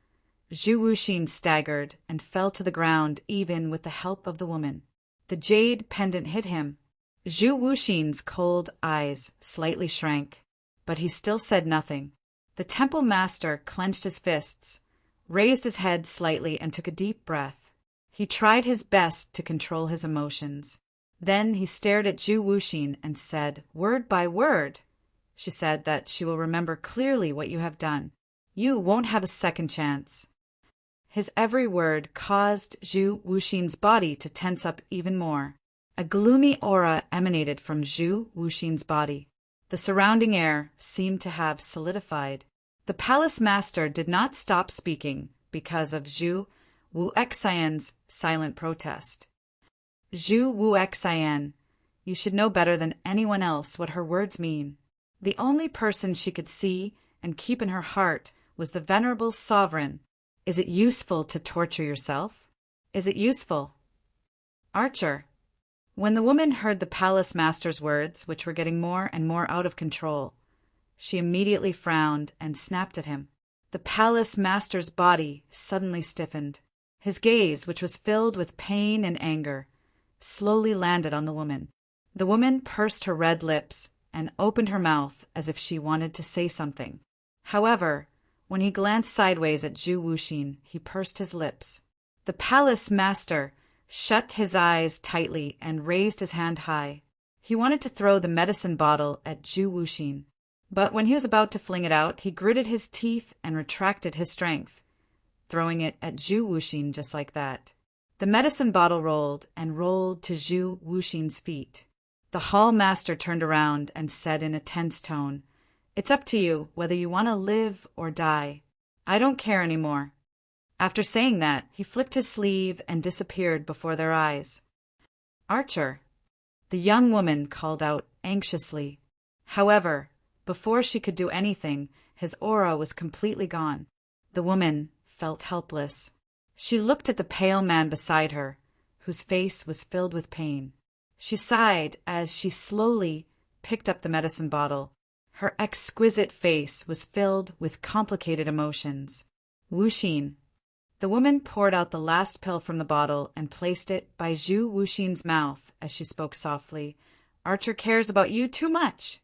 Zhu Wuxin staggered and fell to the ground even with the help of the woman. The jade pendant hit him. Zhu Wuxin's cold eyes slightly shrank, but he still said nothing. The temple master clenched his fists, raised his head slightly and took a deep breath. He tried his best to control his emotions. Then he stared at Zhu Wuxin and said, word by word, she said that she will remember clearly what you have done. You won't have a second chance. His every word caused Zhu Wuxin's body to tense up even more. A gloomy aura emanated from Zhu Wuxin's body. The surrounding air seemed to have solidified. The palace master did not stop speaking because of Zhu Wuxian's silent protest. Zhu Wuxian, you should know better than anyone else what her words mean. The only person she could see and keep in her heart was the venerable sovereign. Is it useful to torture yourself? Is it useful? Archer. When the woman heard the palace master's words, which were getting more and more out of control, she immediately frowned and snapped at him. The palace master's body suddenly stiffened. His gaze, which was filled with pain and anger, slowly landed on the woman. The woman pursed her red lips and opened her mouth as if she wanted to say something. However, when he glanced sideways at Zhu Wuxin, he pursed his lips. The palace master shut his eyes tightly and raised his hand high. He wanted to throw the medicine bottle at Zhu Wuxin, but when he was about to fling it out, he gritted his teeth and retracted his strength, throwing it at Zhu Wuxin just like that. The medicine bottle rolled and rolled to Zhu Wuxin's feet. The hall master turned around and said in a tense tone, It's up to you whether you want to live or die. I don't care anymore. After saying that, he flicked his sleeve and disappeared before their eyes. Archer, the young woman called out anxiously. However, before she could do anything, his aura was completely gone. The woman felt helpless. She looked at the pale man beside her, whose face was filled with pain. She sighed as she slowly picked up the medicine bottle. Her exquisite face was filled with complicated emotions. Wuxin. The woman poured out the last pill from the bottle and placed it by Zhu Wuxin's mouth as she spoke softly. Archer cares about you too much.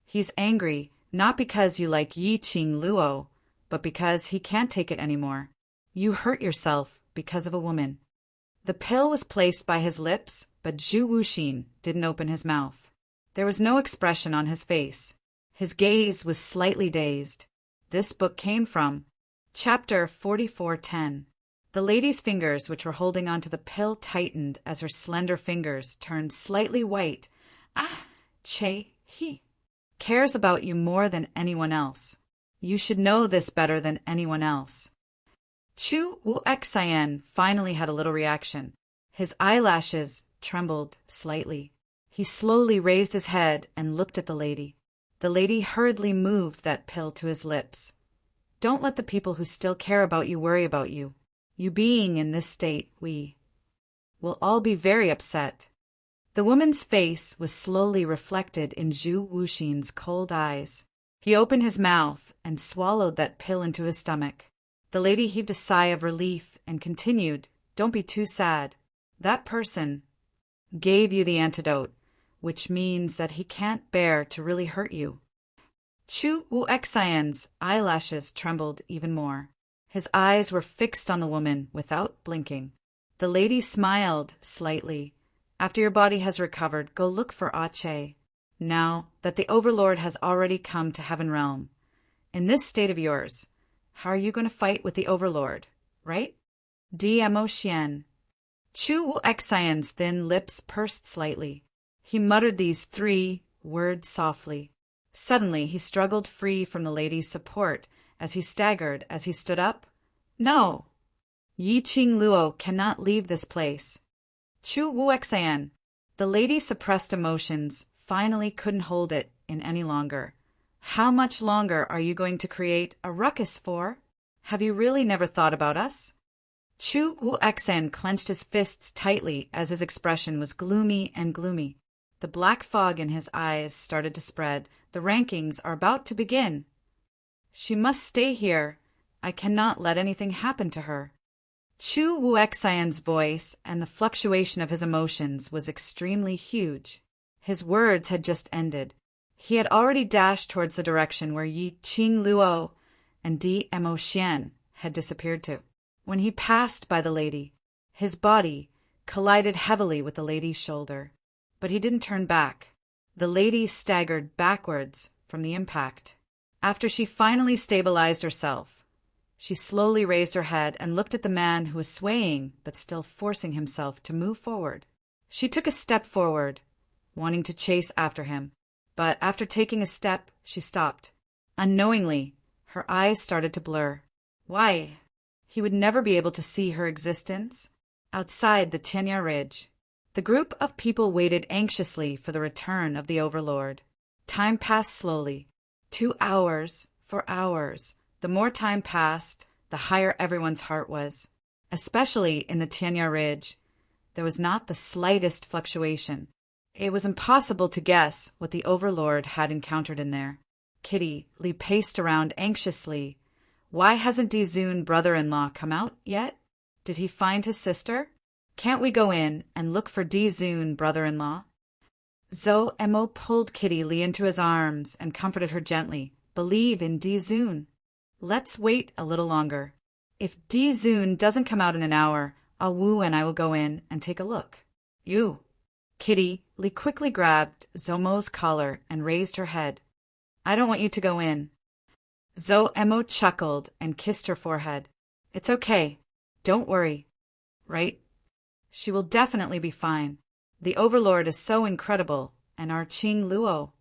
He's angry, not because you like Yi Qing Luo, but because he can't take it anymore. You hurt yourself because of a woman. The pill was placed by his lips, but Zhu Wuxin didn't open his mouth. There was no expression on his face. His gaze was slightly dazed. This book came from Chapter 4410. The lady's fingers, which were holding onto the pill, tightened as her slender fingers turned slightly white. He cares about you more than anyone else. You should know this better than anyone else. Zhu Wuxian finally had a little reaction. His eyelashes trembled slightly. He slowly raised his head and looked at the lady. The lady hurriedly moved that pill to his lips. Don't let the people who still care about you worry about you. You being in this state, we will all be very upset. The woman's face was slowly reflected in Zhu Wuxin's cold eyes. He opened his mouth and swallowed that pill into his stomach. The lady heaved a sigh of relief and continued, Don't be too sad. That person gave you the antidote, which means that he can't bear to really hurt you. Zhu Wuxian's eyelashes trembled even more. His eyes were fixed on the woman without blinking. The lady smiled slightly. After your body has recovered, go look for Ache. Now that the Overlord has already come to Heaven Realm, in this state of yours, how are you going to fight with the Overlord, right? Dmo Xian. Zhu Wuxian's thin lips pursed slightly. He muttered these 3 words softly. Suddenly, he struggled free from the lady's support as he staggered as he stood up. No! Yi Qing Luo cannot leave this place. Chu Wuxian. The lady's suppressed emotions finally couldn't hold it in any longer. How much longer are you going to create a ruckus for? Have you really never thought about us? Chu Wuxian clenched his fists tightly as his expression was gloomy and gloomy. The black fog in his eyes started to spread. The rankings are about to begin. She must stay here. I cannot let anything happen to her. Chu Wuxian's voice and the fluctuation of his emotions was extremely huge. His words had just ended. He had already dashed towards the direction where Yi Qing Luo and Di Mo Xian had disappeared to. When he passed by the lady, his body collided heavily with the lady's shoulder. But he didn't turn back. The lady staggered backwards from the impact. After she finally stabilized herself, she slowly raised her head and looked at the man who was swaying but still forcing himself to move forward. She took a step forward, wanting to chase after him, but after taking a step, she stopped. Unknowingly, her eyes started to blur. Why? He would never be able to see her existence outside the Tianya Ridge. The group of people waited anxiously for the return of the Overlord. Time passed slowly. 2 hours, 4 hours. The more time passed, the higher everyone's heart was. Especially in the Tianya Ridge, there was not the slightest fluctuation. It was impossible to guess what the Overlord had encountered in there. Kitty Li paced around anxiously. Why hasn't Dizun brother-in-law come out yet? Did he find his sister? Can't we go in and look for Dizun brother-in-law? Zhou Mo pulled Kitty Li into his arms and comforted her gently. Believe in Dizun. Let's wait a little longer. If Dizun doesn't come out in an hour, Wu and I will go in and take a look. You. Kitty Li quickly grabbed Zhou Mo's collar and raised her head. I don't want you to go in. Zhou Mo chuckled and kissed her forehead. It's okay. Don't worry. Right? She will definitely be fine. The Overlord is so incredible, and our Qing Luo.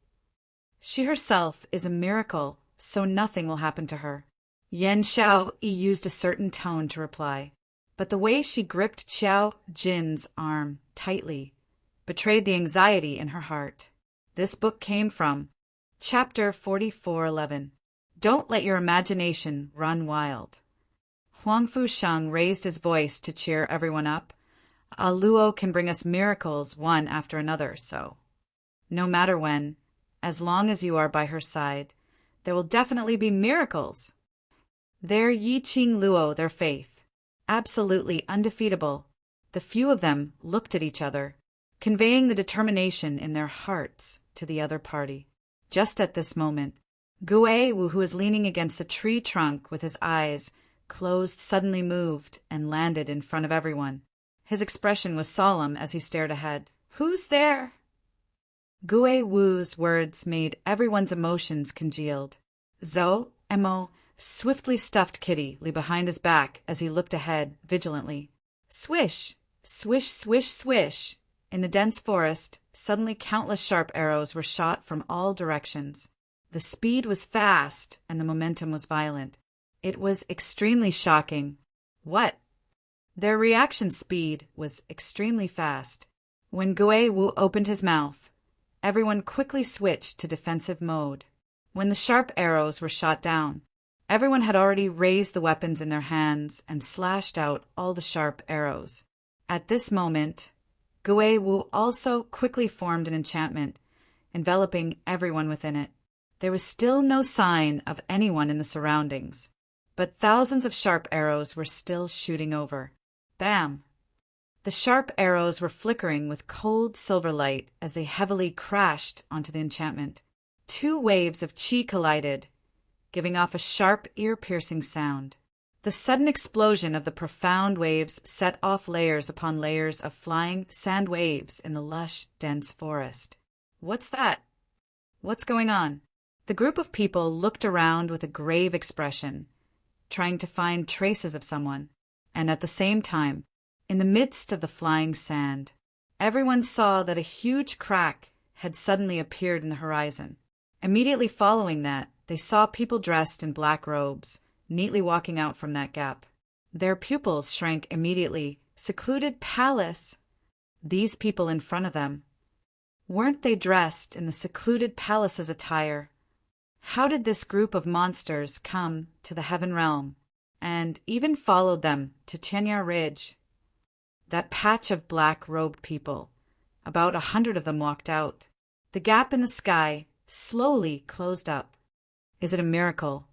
She herself is a miracle, so nothing will happen to her. Yan Xiao Yi used a certain tone to reply, but the way she gripped Xiao Jin's arm tightly betrayed the anxiety in her heart. This book came from Chapter 4411. Don't let your imagination run wild. Huang Fusheng raised his voice to cheer everyone up. Luo can bring us miracles one after another, so no matter when, as long as you are by her side, there will definitely be miracles. They're Yi Qing Luo, their faith. Absolutely undefeatable. The few of them looked at each other, conveying the determination in their hearts to the other party. Just at this moment, Gue Wu, who was leaning against a tree trunk with his eyes closed, suddenly moved and landed in front of everyone. His expression was solemn as he stared ahead. Who's there? Gue Wu's words made everyone's emotions congealed. Zhou Mo swiftly stuffed Kitty Li behind his back as he looked ahead vigilantly. Swish! Swish, swish, swish! In the dense forest, suddenly countless sharp arrows were shot from all directions. The speed was fast and the momentum was violent. It was extremely shocking. What? Their reaction speed was extremely fast. When Gue Wu opened his mouth, everyone quickly switched to defensive mode. When the sharp arrows were shot down, everyone had already raised the weapons in their hands and slashed out all the sharp arrows. At this moment, Gue Wu also quickly formed an enchantment, enveloping everyone within it. There was still no sign of anyone in the surroundings, but thousands of sharp arrows were still shooting over. Bam! The sharp arrows were flickering with cold silver light as they heavily crashed onto the enchantment. 2 waves of qi collided, giving off a sharp, ear-piercing sound. The sudden explosion of the profound waves set off layers upon layers of flying sand waves in the lush, dense forest. What's that? What's going on? The group of people looked around with a grave expression, trying to find traces of someone, and at the same time, in the midst of the flying sand, everyone saw that a huge crack had suddenly appeared in the horizon. Immediately following that, they saw people dressed in black robes, neatly walking out from that gap. Their pupils shrank immediately. Secluded palace? These people in front of them. Weren't they dressed in the secluded palace's attire? How did this group of monsters come to the heaven realm, and even followed them to Chenya Ridge? That patch of black-robed people. About 100 of them walked out. The gap in the sky slowly closed up. Is it a miracle?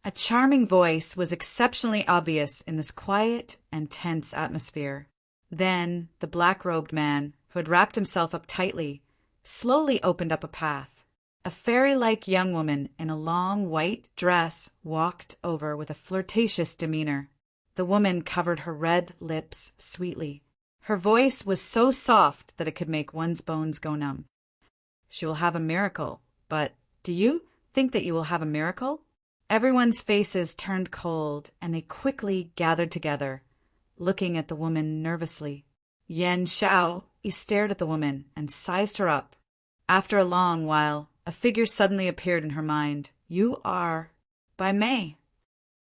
A charming voice was exceptionally obvious in this quiet and tense atmosphere. Then the black-robed man, who had wrapped himself up tightly, slowly opened up a path. A fairy-like young woman in a long white dress walked over with a flirtatious demeanor. The woman covered her red lips sweetly. Her voice was so soft that it could make one's bones go numb. She will have a miracle, but do you think that you will have a miracle? Everyone's faces turned cold, and they quickly gathered together, looking at the woman nervously. Yen Xiao stared at the woman and sized her up. After a long while, a figure suddenly appeared in her mind. You are Bai Mei.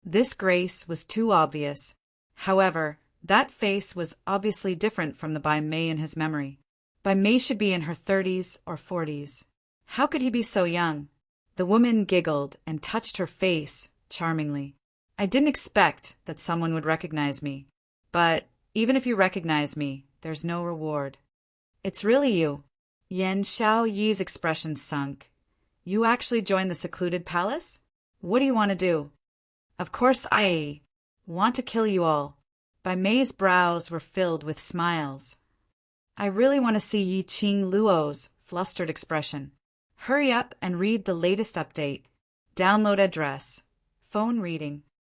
This grace was too obvious. However, that face was obviously different from the Bai Mei in his memory. Bai Mei should be in her 30s or 40s. How could he be so young? The woman giggled and touched her face charmingly. I didn't expect that someone would recognize me. But even if you recognize me, there's no reward. It's really you. Yen Xiaoyi's expression sunk. You actually joined the secluded palace? What do you want to do? Of course I want to kill you all. Bai Mei's brows were filled with smiles. I really want to see Yi Qing Luo's flustered expression. Hurry up and read the latest update. Download address. Phone reading.